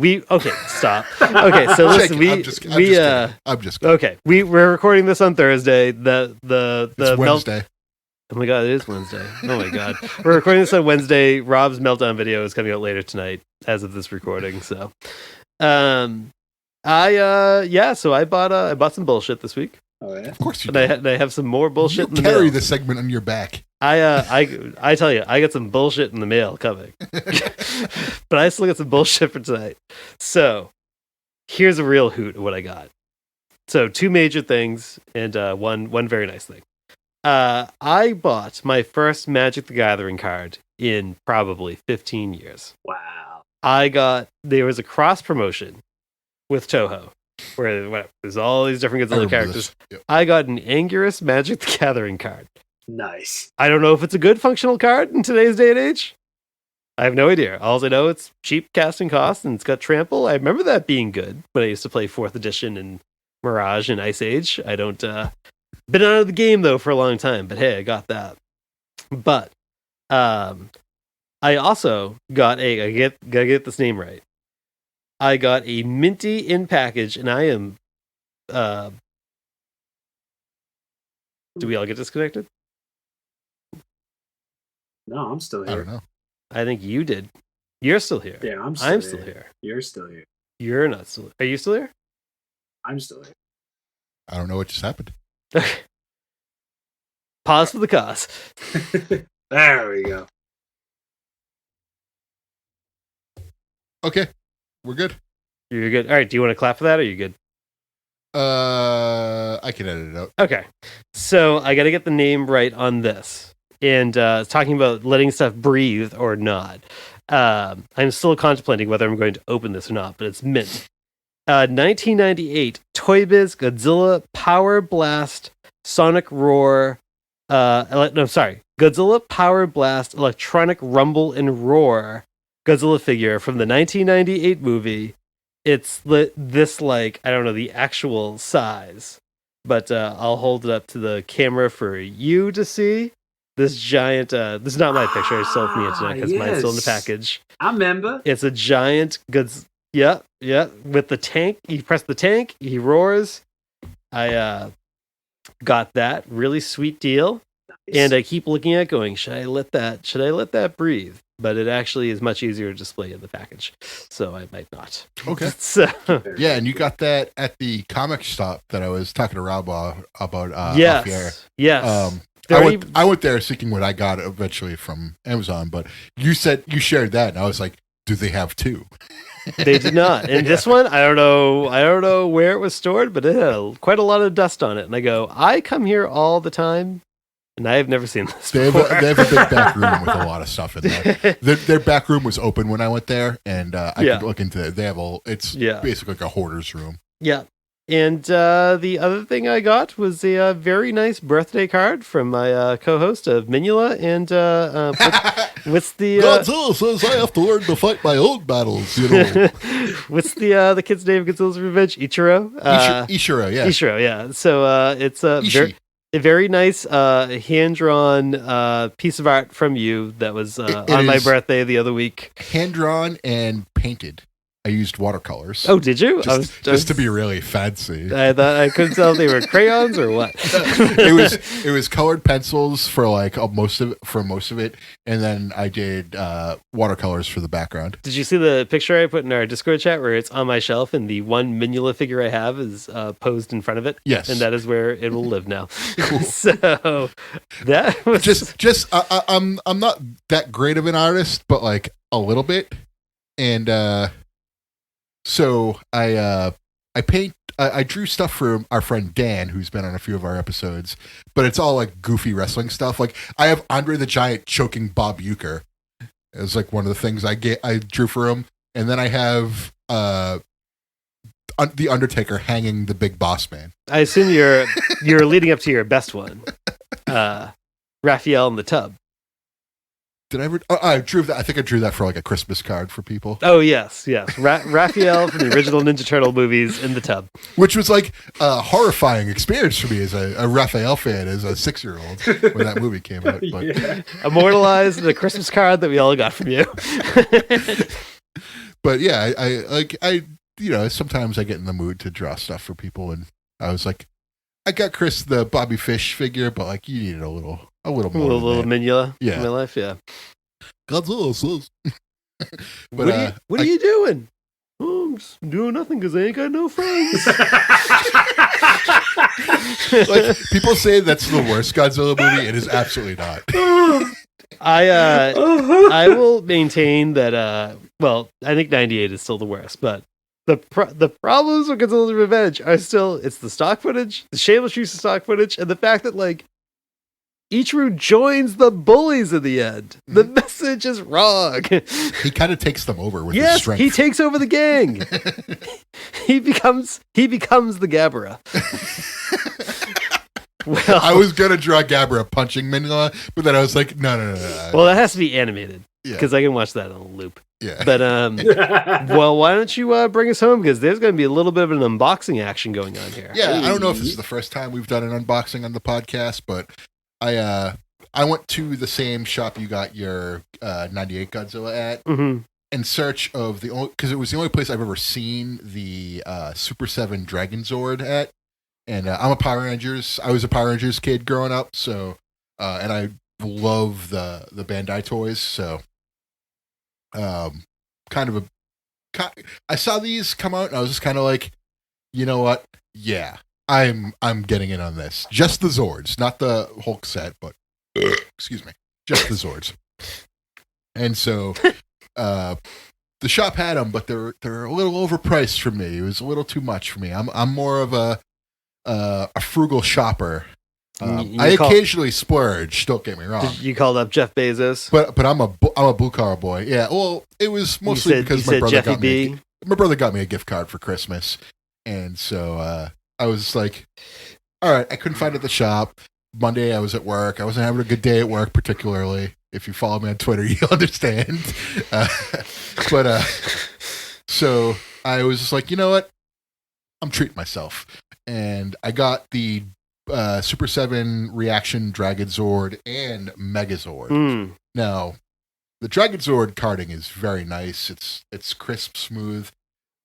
Stop. Okay, so listen. I'm just kidding. Okay. We're recording this on Thursday. It's Wednesday. Oh my god, it is Wednesday. Oh my god. We're recording this on Wednesday. Rob's meltdown video is coming out later tonight as of this recording. So so I bought some bullshit this week. Oh yeah. Of course you did. And I have some more bullshit in the mail. Carry the segment on your back. I tell you, I got some bullshit in the mail coming. But I still got some bullshit for tonight. So here's a real hoot of what I got. So 2 major things and one very nice thing. I bought my first Magic the Gathering card in probably 15 years. Wow. There was a cross promotion with Toho where there's all these different Godzilla characters. Yep. I got an Anguirus Magic the Gathering card. Nice. I don't know if it's a good functional card in today's day and age. I have no idea. All I know, it's cheap casting cost and it's got trample. I remember that being good when I used to play 4th edition and Mirage and Ice Age. I don't been out of the game though for a long time, but hey, I got that. But I also got gotta get this name right. I got a minty in package, and I am do we all get disconnected? No, I'm still here. I don't know. I think you did. You're still here. Yeah, I'm still here. You're still here. You're not still. Are you still here? I'm still here. I don't know what just happened. Pause for the cause. There we go. Okay, we're good. You're good. All right. Do you want to clap for that, or are you good? I can edit it out. Okay. So I got to get the name right on this, and talking about letting stuff breathe or not. I'm still contemplating whether I'm going to open this or not, but it's mint. 1998 Toy Biz Godzilla Power Blast Sonic Roar. Godzilla Power Blast Electronic Rumble and Roar Godzilla figure from the 1998 movie. It's this, like, I don't know the actual size, but I'll hold it up to the camera for you to see. This giant, this is not my picture. I stole it from the internet because mine's still in the package. I remember. It's a giant Yeah. With the tank, you press the tank, he roars. I got that really sweet deal, nice. And I keep looking at it going, should I let that breathe? But it actually is much easier to display in the package, so I might not. Okay. So yeah, and you got that at the comic shop that I was talking to Rob about. Yes. Off the air. Yes. I went there seeking what I got eventually from Amazon, but you said you shared that, and I was like, do they have 2? They did not. And this one, I don't know where it was stored, but it had quite a lot of dust on it. And I go, I come here all the time, and I have never seen this before. They have a big back room with a lot of stuff in there. Their back room was open when I went there, and I could look into it. They have basically like a hoarder's room. Yeah. And the other thing I got was a very nice birthday card from my co-host of Minula, and what's the Godzilla says I have to learn to fight my own battles. You know, what's the kid's name? Godzilla's Revenge, Ichiro. Ichiro, yeah. Ichiro, yeah. So it's a very nice hand-drawn piece of art from you that was on my birthday the other week. Hand-drawn and painted. I used watercolors. Oh, did you? Just to be really fancy. I thought I couldn't tell if they were crayons or what. it was colored pencils for most of it, and then I did watercolors for the background. Did you see the picture I put in our Discord chat where it's on my shelf and the one Minula figure I have is posed in front of it? Yes, and that is where it will live now. Cool. So that was I'm not that great of an artist, but like a little bit, and. So I drew stuff for our friend Dan, who's been on a few of our episodes, but it's all like goofy wrestling stuff. Like I have Andre the Giant choking Bob Uecker as like one of the things I drew for him, and then I have the Undertaker hanging the Big Boss Man. I assume you're leading up to your best one, Raphael in the tub. Did I ever? I drew that. I think I drew that for like a Christmas card for people. Oh yes. Raphael from the original Ninja Turtle movies in the tub, which was like a horrifying experience for me as a Raphael fan, as a 6-year-old when that movie came out. But immortalized in a Christmas card that we all got from you. But yeah, I sometimes I get in the mood to draw stuff for people, and I was like, I got Chris the Bobby Fish figure, but like you needed a little more. A little Minula in my life, yeah. Godzilla says. But what are you doing? Oh, I'm just doing nothing because I ain't got no friends. Like people say that's the worst Godzilla movie. It is absolutely not. I will maintain that. I think '98 is still the worst, but the problems with Godzilla's Revenge are still it's the stock footage, the shameless use of stock footage, and the fact that like. Ichiro joins the bullies in the end. The message is wrong. He kind of takes them over with his strength. He takes over the gang. he becomes the Gabara. Well, I was gonna draw Gabara punching Minula, but then I was like, no. Well, that has to be animated because I can watch that on a loop. Yeah. But well, why don't you bring us home because there's going to be a little bit of an unboxing action going on here. Yeah, I don't know if this is the first time we've done an unboxing on the podcast, but. I went to the same shop you got your 98 Godzilla at in search of because it was the only place I've ever seen the Super 7 Dragon Zord at, and I was a Power Rangers kid growing up, so and I love the Bandai toys, so I saw these come out and I was just kind of like, you know what, yeah. I'm getting in on this. Just the Zords, not the Hulk set, but excuse me, just the Zords. And so, the shop had them, but they're a little overpriced for me. It was a little too much for me. I'm more of a frugal shopper. I occasionally splurge. Don't get me wrong. You called up Jeff Bezos, but I'm a blue collar boy. Yeah. Well, it was mostly because my brother got me a gift card for Christmas, and so. I was like, all right, I couldn't find it at the shop. Monday, I was at work. I wasn't having a good day at work, particularly. If you follow me on Twitter, you'll understand. So I was just like, you know what? I'm treating myself. And I got the Super 7 Reaction Dragon Zord and Megazord. Now, the Dragon Zord carding is very nice. It's crisp, smooth.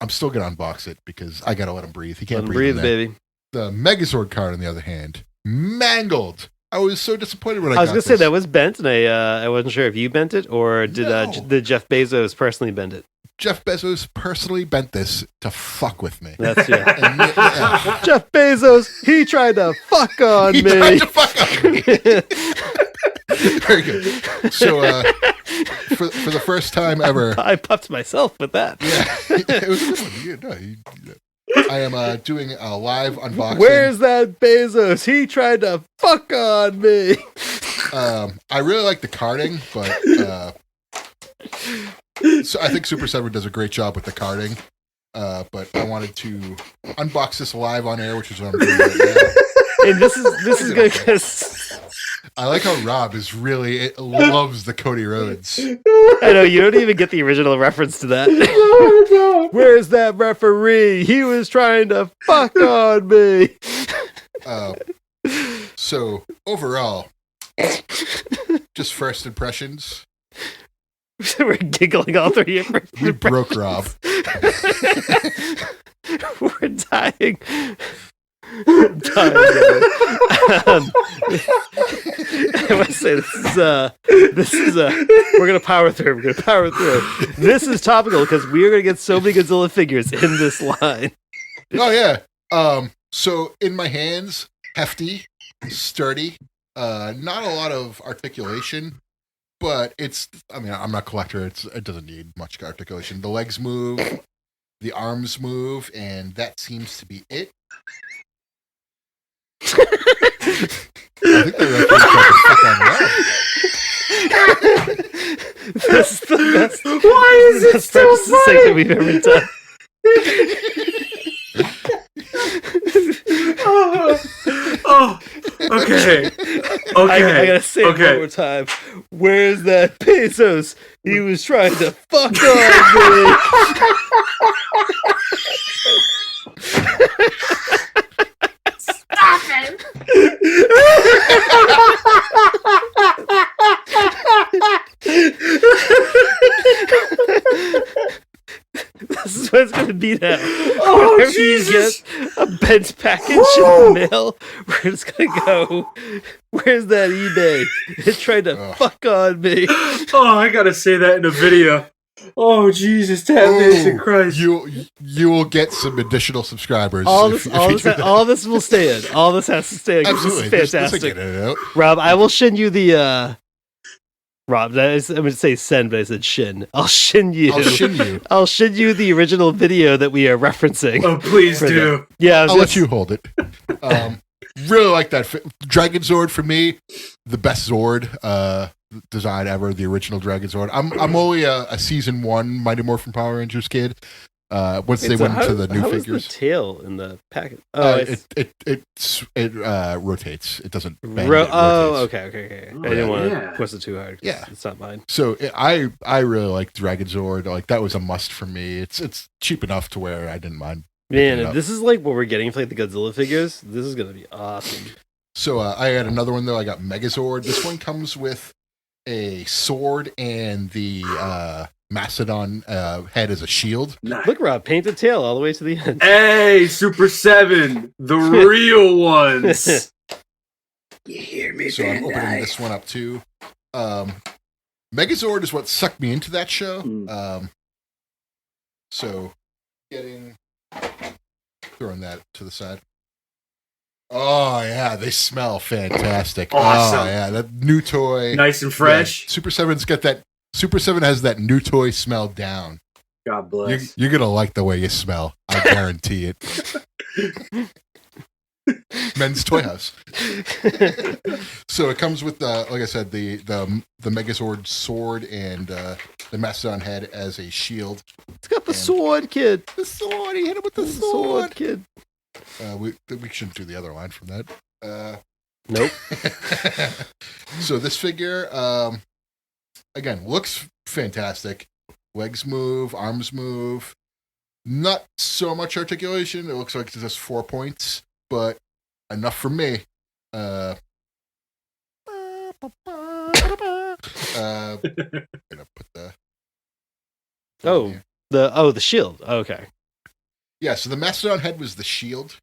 I'm still going to unbox it because I got to let him breathe. He can't breathe, baby. The Megazord card, on the other hand, mangled. I was so disappointed when I got was going to say that was bent, and I wasn't sure if you bent it or did Jeff Bezos personally bend it? Jeff Bezos personally bent this to fuck with me. That's Jeff Bezos, he tried to fuck on me. Tried to fuck on me. Very good. So, for the first time ever, I puffed myself with that. Yeah, it was a good one. I am doing a live unboxing. Where's that Bezos? He tried to fuck on me. I really like the carding, but so I think Super 7 does a great job with the carding. But I wanted to unbox this live on air, which is what I'm doing right now. And this is good because I like how Rob loves the Cody Rhodes. I know, you don't even get the original reference to that. Where's that referee? He was trying to fuck on me. So So overall, just first impressions. We're giggling all three. We broke Rob. We're dying. I want to say this is we're gonna power through. This is topical because we are gonna get so many Godzilla figures in this line. Oh yeah. So in my hands, hefty, sturdy, not a lot of articulation, but I'm not a collector. It doesn't need much articulation. The legs move, the arms move, and that seems to be it. I think they're actually This is the best. Why is it so funny? That we've ever done. Okay. I gotta say it one more time. Where's that pesos? He was trying to fuck on me. Stop it! This is what it's gonna be now. Oh, Whenever Jesus. you get a bent package in the mail, we're just gonna go, where's that eBay? It tried to fuck on me. Oh, I gotta say that in a video. Oh, Jesus, damnation Christ. You will get some additional subscribers. All this will stay in. All this has to stay in. Absolutely. This is fantastic. This will get it out. Rob, I will shin you the Rob, I'm going to say send, but I said shin. I'll shin you. I'll shin you the original video that we are referencing. Oh, please do. Yeah, I'll let you hold it. Really like that. Dragon Zord, for me, the best Zord design ever, the original Dragon Zord. I'm only a season 1 Mighty Morphin Power Rangers kid. Once they went into the new figures. The tail in the packet? It rotates. It doesn't bang. Okay. I didn't want to twist it too hard. Yeah, it's not mine. So I really like Dragon Zord. Like that was a must for me. It's cheap enough to where I didn't mind. Man, if this is like what we're getting for like the Godzilla figures, this is gonna be awesome. So I had another one though. I got Megazord. This one comes with a sword and the Mastodon head as a shield. Nice. Look, Rob, paint the tail all the way to the end. Hey, Super 7, the real ones. You hear me, So I'm opening this one up too. Megazord is what sucked me into that show. So throwing that to the side. Oh yeah, they smell fantastic. Awesome. Oh yeah, that new toy, nice and fresh. Yeah, Super 7's got that. Super 7 has that new toy smell down. God bless. You're gonna like the way you smell. I guarantee it. Men's Toy House. So it comes with like I said, the Megazord sword and the Mastodon head as a shield. It's got the sword, kid. The sword. He hit it with the sword, kid. We shouldn't do the other line from that. Nope. So this figure, again, looks fantastic. Legs move, arms move. Not so much articulation. It looks like it's just 4 points, but enough for me. Gonna put the the shield. Okay. Yeah, so the Mastodon head was the shield.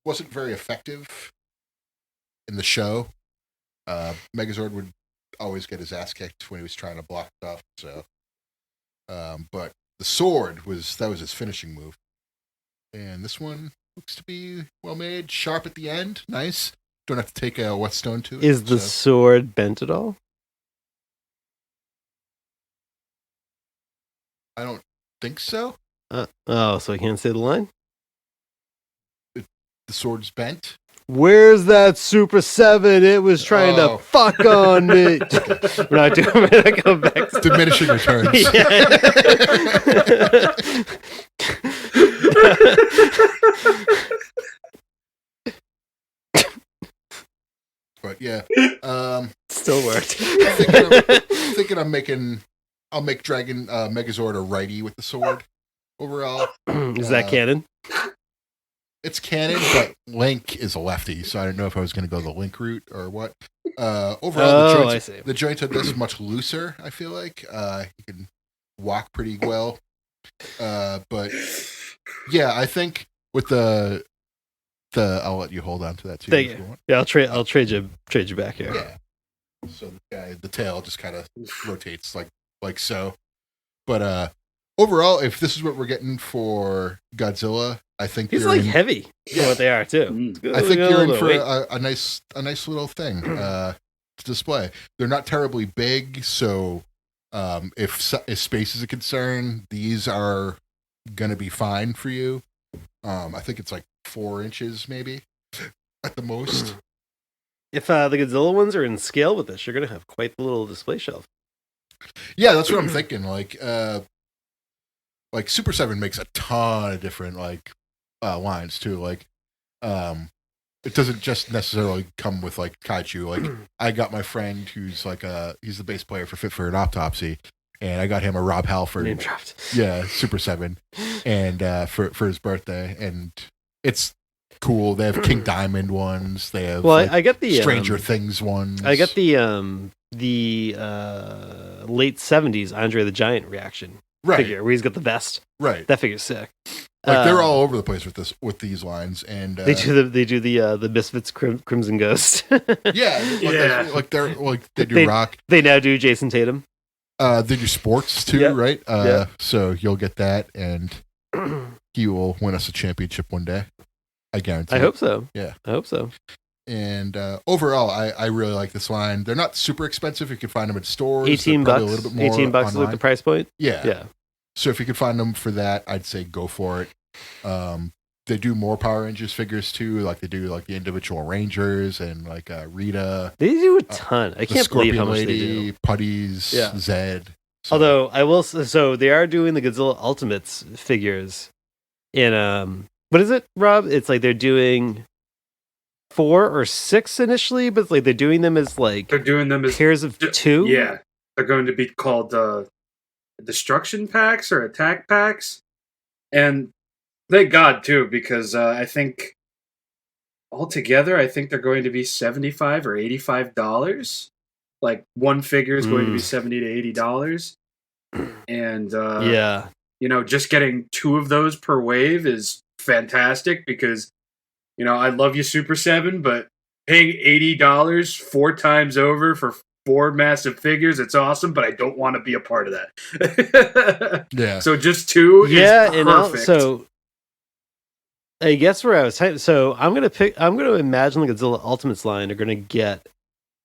Wasn't very effective in the show. Megazord would always get his ass kicked when he was trying to block stuff. So, but the sword was his finishing move. And this one looks to be well made, sharp at the end, nice. Don't have to take a whetstone to it. Is the sword bent at all? I don't think so. So I can't say the line? The sword's bent. Where's that Super 7? It was trying to fuck on me. We're not going back. Diminishing returns. But yeah. Still worked. Thinking I'll make Dragon Megazord a righty with the sword overall. Is that canon? it's canon, but Link is a lefty, so I don't know if I was going to go the Link route or what. Overall, the joints are this much looser, I feel like. You can walk pretty well. But yeah, I think with the I'll let you hold on to that too. Thank you. Yeah, I'll trade you back here. Yeah. So the tail just kind of rotates like so. But overall, if this is what we're getting for Godzilla, I think he's like heavy for what they are too. I think you're in for a nice little thing to display. They're not terribly big, so if space is a concern, these are gonna be fine for you. I think it's like 4 inches maybe at the most. If the Godzilla ones are in scale with this, you're gonna have quite the little display shelf. Yeah, that's what I'm thinking. Like Super 7 makes a ton of different lines too. Like it doesn't just necessarily come with like kaiju. Like I got my friend who's he's the bass player for Fit for an Autopsy, and I got him a Rob Halford. Name dropped. Yeah, Super 7, and for his birthday, and it's cool. They have King Diamond ones. They have I get the Stranger Things ones. I get the late 70s Andre the Giant reaction figure where he's got the vest. Right, that figure's sick. They're all over the place with these lines, and they do the Misfits Crimson Ghost. yeah. They do rock. They now do Jason Tatum. They do sports too, right? So you'll get that, and he will win us a championship one day. I guarantee. I hope so. Yeah, I hope so. And overall, I really like this line. They're not super expensive. You can find them at stores. $18, a little bit more. $18 is like the price point. Yeah. So if you could find them for that, I'd say go for it. They do more Power Rangers figures too. Like they do like the individual Rangers and like Rita. They do a ton. I can't believe how much they do. Putties, Zed. So. Although I will, so they are doing the Godzilla Ultimates figures in what is it, Rob? It's like they're doing 4 or 6 initially, but it's like they're doing them as pairs of 2. Yeah, they're going to be called destruction packs or attack packs, and thank God too, because I think altogether they're going to be $75 or $85. Like one figure is going to be $70 to $80, and just getting 2 of those per wave is fantastic because I love you, Super 7, but paying $80 4 times over for 4 massive figures, it's awesome, but I don't want to be a part of that. Yeah. So just 2 is perfect. And also, I guess where I was typing, so I'm going to imagine the Godzilla Ultimates line are going to get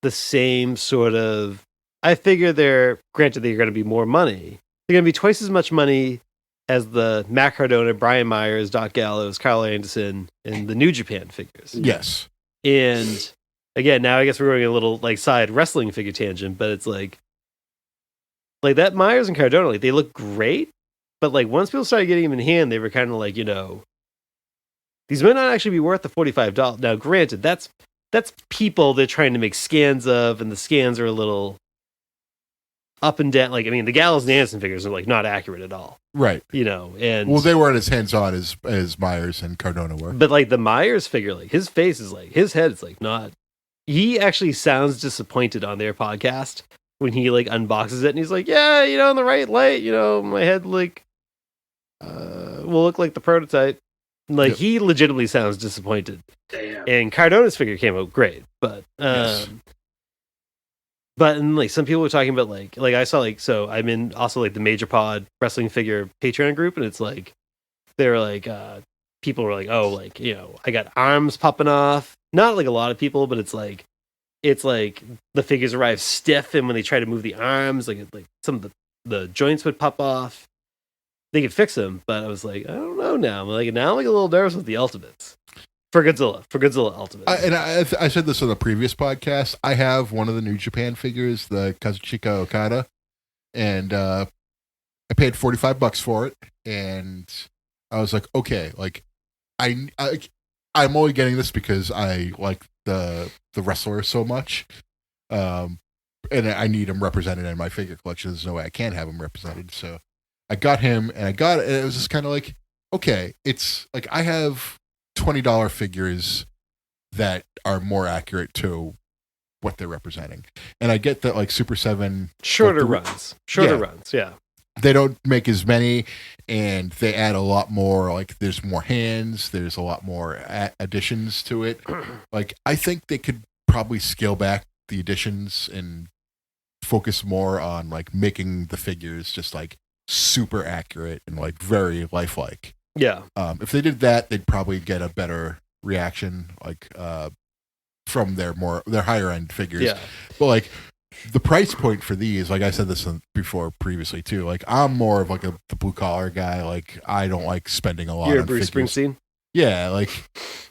the same sort of, I figure granted they're going to be more money. They're going to be twice as much money as the Matt Cardona, Brian Myers, Doc Gallows, Carl Anderson, and the New Japan figures. Yes. And again, now I guess we're going a little side wrestling figure tangent, but it's like that Myers and Cardona, they look great, but once people started getting them in hand, they were kind of these might not actually be worth the $45. Now, granted, that's people they're trying to make scans of, and the scans are a little up and down. The Gallows and Anderson figures are not accurate at all. Right. And they weren't as hands-on as Myers and Cardona were. But the Myers figure, his face is his head is not. He actually sounds disappointed on their podcast when he unboxes it, and he's like, "Yeah, in the right light, my head will look like the prototype." He legitimately sounds disappointed. Damn. And Cardona's figure came out great, but Yes. But and some people were talking about I saw so I'm in also the Major Pod wrestling figure Patreon group, and it's they're people were I got arms popping off. Not a lot of people, but it's the figures arrive stiff, and when they try to move the arms, some of the joints would pop off. They could fix them, but I was I don't know now. I'm now I'm a little nervous with the Ultimates. For Godzilla Ultimate. I said this on the previous podcast. I have one of the New Japan figures, the Kazuchika Okada, and I paid $45 for it, and I was like, okay, I'm only getting this because I like the wrestler so much, and I need him represented in my figure collection. There's no way I can't have him represented, so I got him, and it was just kind of okay, it's I have $20 figures that are more accurate to what they're representing. And I get that like Super 7 shorter like runs. Yeah. They don't make as many, and they add a lot more. Like there's more hands, there's a lot more additions to it. Like I think they could probably scale back the additions and focus more on like making the figures just like super accurate and like very lifelike. Yeah. If they did that, they'd probably get a better reaction, like from their higher end figures. Yeah. But like the price point for these, like I said this before previously too, like I'm more of like the blue collar guy. Like I don't like spending a lot. You're on Bruce figures. Springsteen. Yeah, like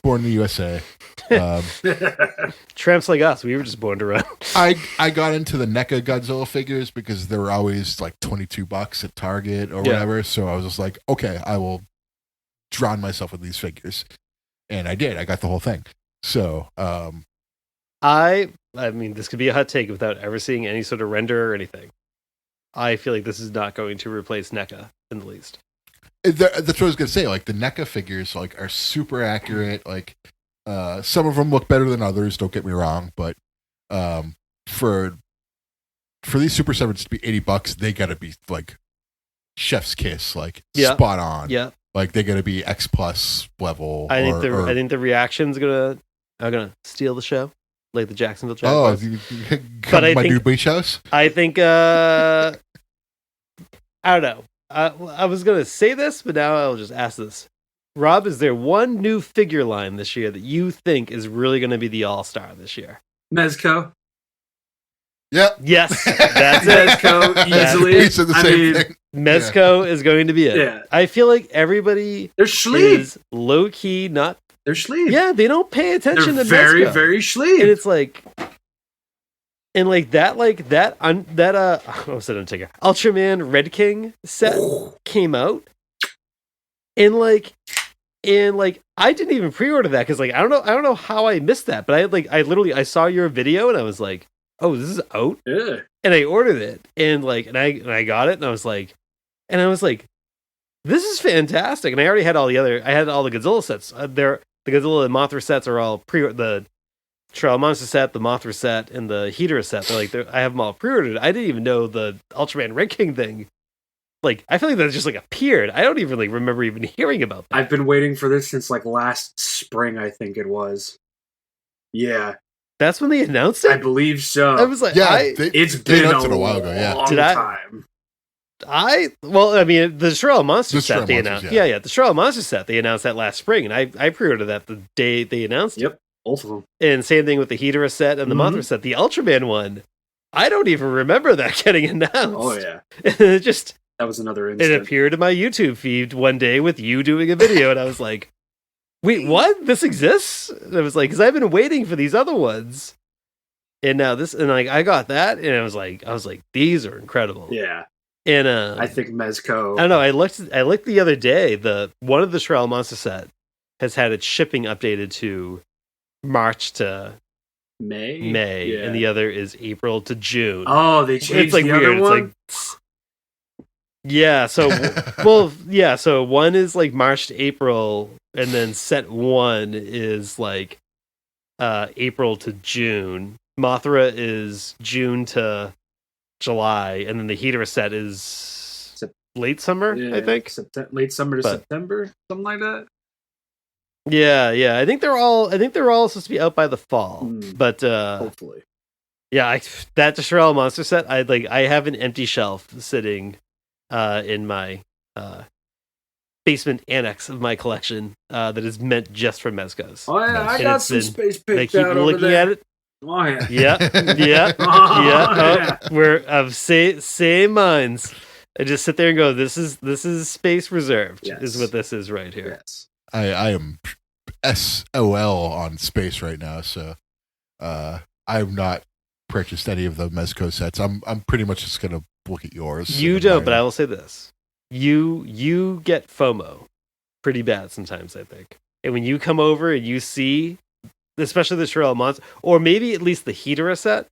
born in the USA. Tramps like us, we were just born to run. I got into the NECA Godzilla figures because they were always like $22 at Target or whatever. So I was just like, okay, I will drown myself with these figures, and I did. I got the whole thing. So I mean, this could be a hot take without ever seeing any sort of render or anything. I feel like this is not going to replace NECA in the least. That's what I was gonna say. Like the NECA figures, like are super accurate. Like some of them look better than others. Don't get me wrong, but for these Super 7s to be $80, they gotta be like chef's kiss, like spot on. Yeah, like they gotta be X plus level. I think the reactions are gonna steal the show, like the Jacksonville Jaguars. But I think, new beach house. I think I don't know. I was going to say this, but now I'll just ask this. Rob, is there one new figure line this year that you think is really going to be the all-star this year? Mezco. Yep. Yes, that's it. Mezco, easily. Mezco is going to be it. Yeah. I feel like everybody is low-key not... They're sleeve. Yeah, they don't pay attention to Mezco. Very, very sleeve. And it's like... And like that Ultraman Red King set came out, and I didn't even pre-order that because like I don't know how I missed that, but I saw your video and I was like, oh, this is out, yeah, and I ordered it and I got it and I was like, this is fantastic, and I already had all the Godzilla sets. The Godzilla and Mothra sets are all the Trail Monster set, the Mothra set, and the Hedorah set. I have them all pre-ordered. I didn't even know the Ultraman Red King thing. Like, I feel like that just like appeared. I don't even remember even hearing about that. I've been waiting for this since like last spring, I think it was. Yeah. That's when they announced it? I believe so. I was like, it's been a while ago, yeah. Long time. The Trail Monster set they announced. Yeah, the Trail Monster set, they announced that last spring, and I pre-ordered that the day they announced it. Yep. Both of them. And same thing with the Hedorah set and the Mothra set. The Ultraman one, I don't even remember that getting announced. Oh, yeah. That was another instant. It appeared in my YouTube feed one day with you doing a video, and I was like, wait, what? This exists? And I was like, because I've been waiting for these other ones. And now this, and like, I got that, and I was like, these are incredible. Yeah. And I think Mezco. I don't know. I looked the other day. One of the Trail Monster set has had its shipping updated to March to May, yeah. And the other is April to June. Oh, they changed it's like the weird. other one? It's like, yeah, so so one is like March to April, and then set one is like April to June. Mothra is June to July, and then the Hedorah set is late summer, I think. Late summer to September, something like that. Yeah. I think they're all supposed to be out by the fall, but hopefully. Yeah, that Trail Monster set, I have an empty shelf sitting in my basement annex of my collection that is meant just for Mezcos. Oh yeah, I got some space picked I keep out over looking there. at it. Oh yeah. Yeah. Yeah. We're of same minds. I just sit there and go, this is space reserved. Yes. Is what this is right here. Yes. I am SOL on space right now, so I have not purchased any of the Mezco sets. I'm pretty much just gonna look at yours. You don't, but I will say this: you get FOMO pretty bad sometimes, I think. And when you come over and you see, especially the Trail Monster, or maybe at least the Hedorah set,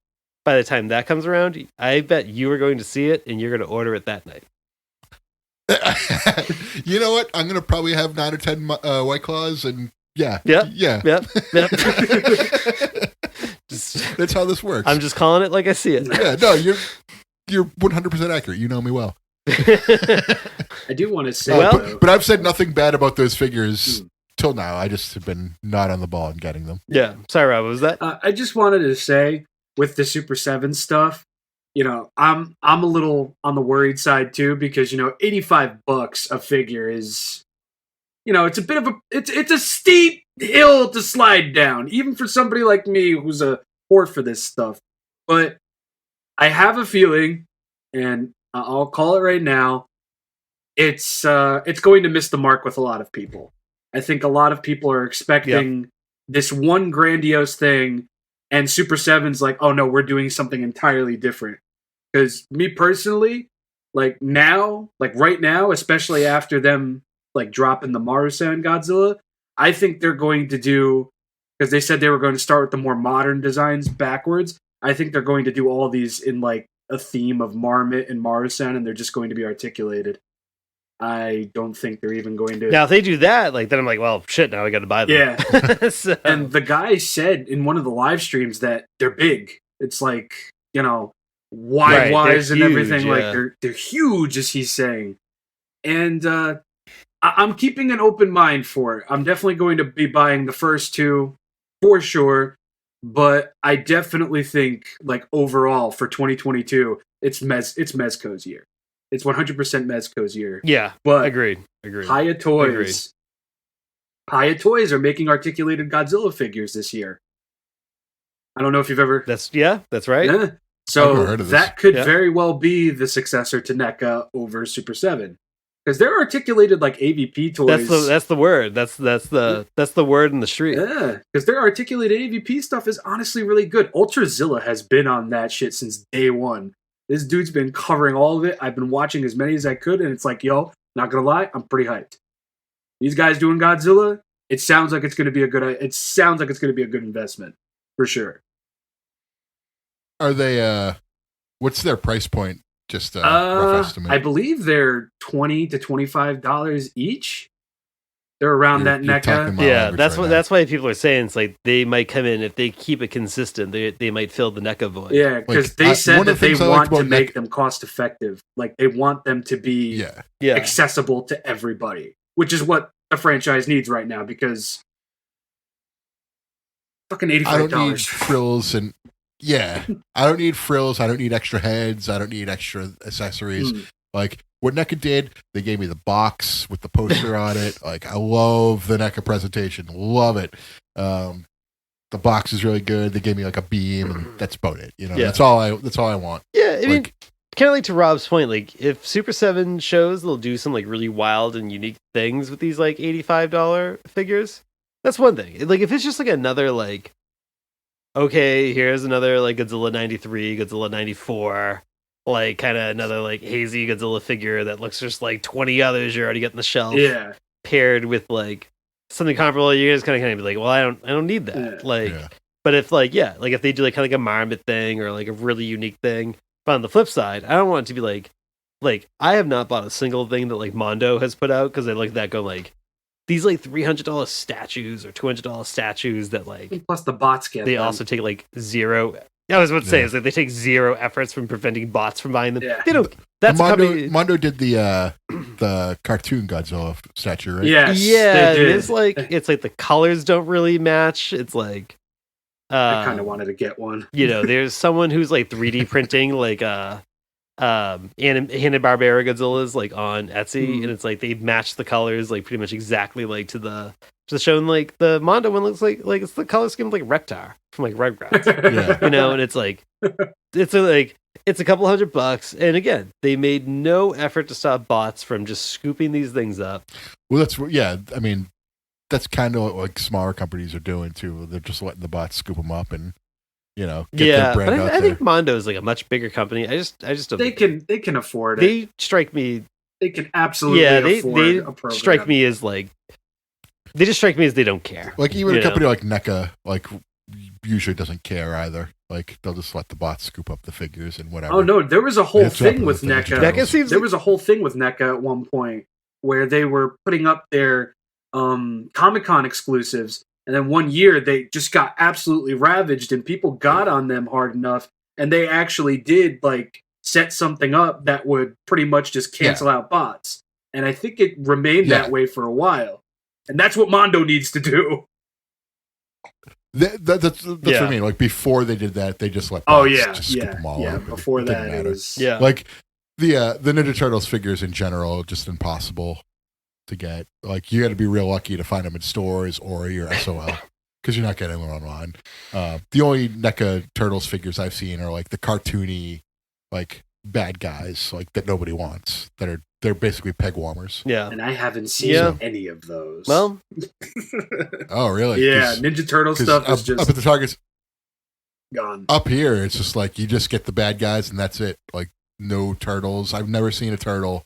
by the time that comes around, I bet you are going to see it and you're going to order it that night. You know what? I'm going to probably have 9 or 10 White Claws and Yeah. Yep. Yeah. Yep. That's how this works. I'm just calling it like I see it. Yeah, no, you're 100% accurate. You know me well. I do want to say, but I've said nothing bad about those figures till now. I just have been not on the ball in getting them. Yeah. Sorry, Rob, what was that? I just wanted to say with the Super 7 stuff, I'm a little on the worried side too, because $85 a figure is, it's a bit of it's a steep hill to slide down, even for somebody like me who's a whore for this stuff. But I have a feeling, and I'll call it right now, it's going to miss the mark with a lot of people. I think a lot of people are expecting this one grandiose thing, and Super 7's like, oh no, we're doing something entirely different. Because me personally, right now, especially after them dropping the Marusan Godzilla, I think they're going to do, because they said they were going to start with the more modern designs backwards. I think they're going to do all these in a theme of Marmot and Marusan, and they're just going to be articulated. I don't think they're even going to. Now, if they do that, then I'm like, well, shit, now I got to buy them. Yeah. So. And the guy said in one of the live streams that they're big. It's wide-wise and everything. Yeah. They're huge, as he's saying. And I'm keeping an open mind for it. I'm definitely going to be buying the first two for sure. But I definitely think, overall for 2022, it's Mezco's year. It's 100% Mezco's year. Yeah, but agreed. Haya Toys are making articulated Godzilla figures this year. I don't know if you've ever. That's right. Yeah. So that could very well be the successor to NECA over Super 7. Because they're articulated like AVP toys. That's the word. That's the word in the street. Yeah, because their articulated AVP stuff is honestly really good. Ultrazilla has been on that shit since day one. This dude's been covering all of it. I've been watching as many as I could, and it's not gonna lie, I'm pretty hyped. These guys doing Godzilla, it sounds like it's gonna be a good investment for sure. Are they? What's their price point? Just rough estimate. I believe they're $20 to $25 each. They're around that NECA. Yeah, that's why people are saying it's they might come in if they keep it consistent. They might fill the NECA void. Yeah, because they said that they want to make them cost effective. They want them to be accessible to everybody, which is what the franchise needs right now. Because fucking $85. I don't need frills and. Yeah, I don't need frills. I don't need extra heads. I don't need extra accessories. What NECA did, they gave me the box with the poster on it. I love the NECA presentation. Love it. The box is really good. They gave me a beam, and that's about it. That's all I want. Yeah, I mean, kind of to Rob's point, if Super 7 shows, they'll do some really wild and unique things with these $85 figures. That's one thing. If it's just another okay, here's another Godzilla 93, Godzilla 94, kind of another hazy Godzilla figure that looks just like 20 others you're already getting the shelf. Yeah. Paired with something comparable, you guys kind of be well, I don't need that. But if if they do a Marmot thing or a really unique thing. But on the flip side, I don't want it to be I have not bought a single thing that Mondo has put out because I look at that go these $300 statues or $200 statues that plus the bots get they them. also take zero. I was about to say is they take zero efforts from preventing bots from buying them. Yeah. They don't. That's Mondo did the cartoon Godzilla statue, right? Yes, yeah. they did. It's the colors don't really match. It's I kind of wanted to get one. There's someone who's 3D printing Hanna-Barbera Godzillas on Etsy, and it's they match the colors pretty much exactly to the show. And the Mondo one looks like it's the color scheme of Reptar from Rugrats. Yeah. And it's a couple $100, and again, they made no effort to stop bots from just scooping these things up. Well, I mean, that's kind of what smaller companies are doing too. They're just letting the bots scoop them up and. Get their brand out there. I think Mondo is a much bigger company. I just don't. They can afford it. They strike me. They can absolutely afford they a program. Strike me as they just strike me as they don't care. Even a company like NECA usually doesn't care either. They'll just let the bots scoop up the figures and whatever. Oh no, there was a whole thing with NECA. There was a whole thing with NECA at one point where they were putting up their Comic-Con exclusives. And then one year they just got absolutely ravaged and people got on them hard enough. And they actually did like set something up that would pretty much just cancel out bots. And I think it remained that way for a while. And that's what Mondo needs to do. That's what I mean. Like before they did that, they just let bots just skip them all over. Before that, it was like the Ninja Turtles figures in general, just impossible to get. Like you got to be real lucky to find them in stores or your SOL because you're not getting them online. The only NECA Turtles figures I've seen are like the cartoony, like bad guys, like that nobody wants. They're basically peg warmers. Yeah, and I haven't seen any of those. Well, oh really? Yeah, Ninja Turtle stuff is just up at the Targets. Gone. Up here, it's just like you just get the bad guys and that's it. Like no turtles. I've never seen a turtle.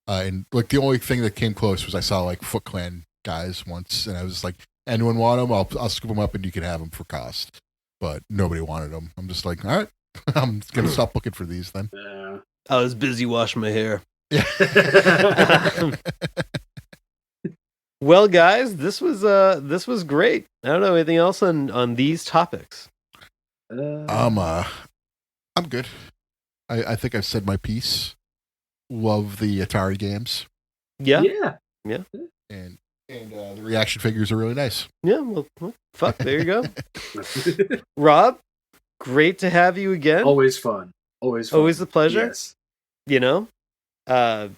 And like the only thing that came close was I saw like Foot Clan guys once, and I was like, anyone want them? I'll scoop them up and you can have them for cost. But nobody wanted them. I'm just like, all right, I'm gonna stop looking for these then. Yeah. I was busy washing my hair. Yeah. Well, guys, this was great. I don't know anything else on these topics. I'm good. I think I've said my piece. Love the Atari games. Yeah. And the reaction figures are really nice. Yeah. Well, fuck. There you go. Rob, great to have you again. Always fun. Always a pleasure. Yes. You know, I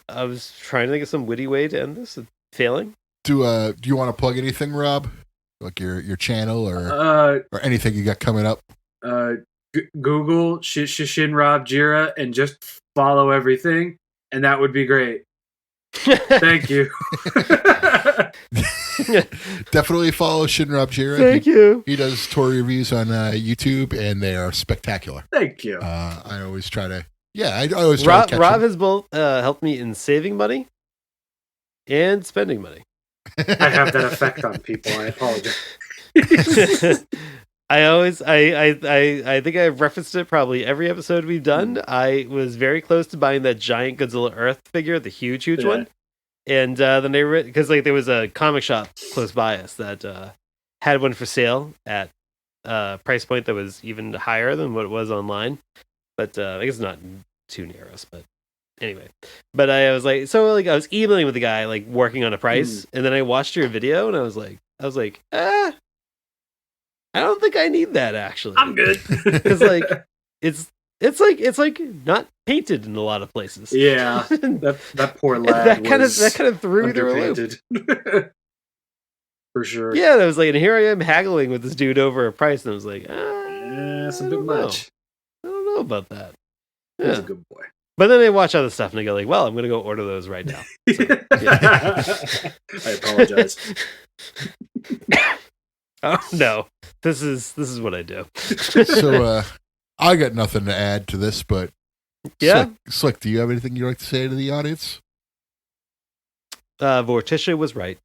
was trying to think of some witty way to end this. Failing. Do you want to plug anything, Rob? Like your channel or anything you got coming up? Google ShinRobjira and just follow everything, and that would be great. Thank you. Definitely follow ShinRobjira. Thank you. He does toy reviews on YouTube, and they are spectacular. Thank you. I always try to. Yeah, I always try to catch Rob him. has both helped me in saving money and spending money. I have that effect on people. I apologize. I think I've referenced it probably every episode we've done. I was very close to buying that giant Godzilla Earth figure, the huge one. And then because like there was a comic shop close by us that had one for sale at a price point that was even higher than what it was online. But I guess not too near us, but anyway. But I was like, I was emailing with the guy, like working on a price, and then I watched your video, and I was like, I don't think I need that actually. I'm good because like it's like not painted in a lot of places. Yeah, that poor lad. that kind of threw me through a loop. For sure. Yeah, and I was like, and here I am haggling with this dude over a price, and I was like, it's a bit much. I don't know about that. He's a good boy. But then I watch other stuff and I go like, well, I'm going to go order those right now. So, I apologize. Oh no, this is what I do. So I got nothing to add to this, but Slick, do you have anything you'd like to say to the audience? Vorticia was right.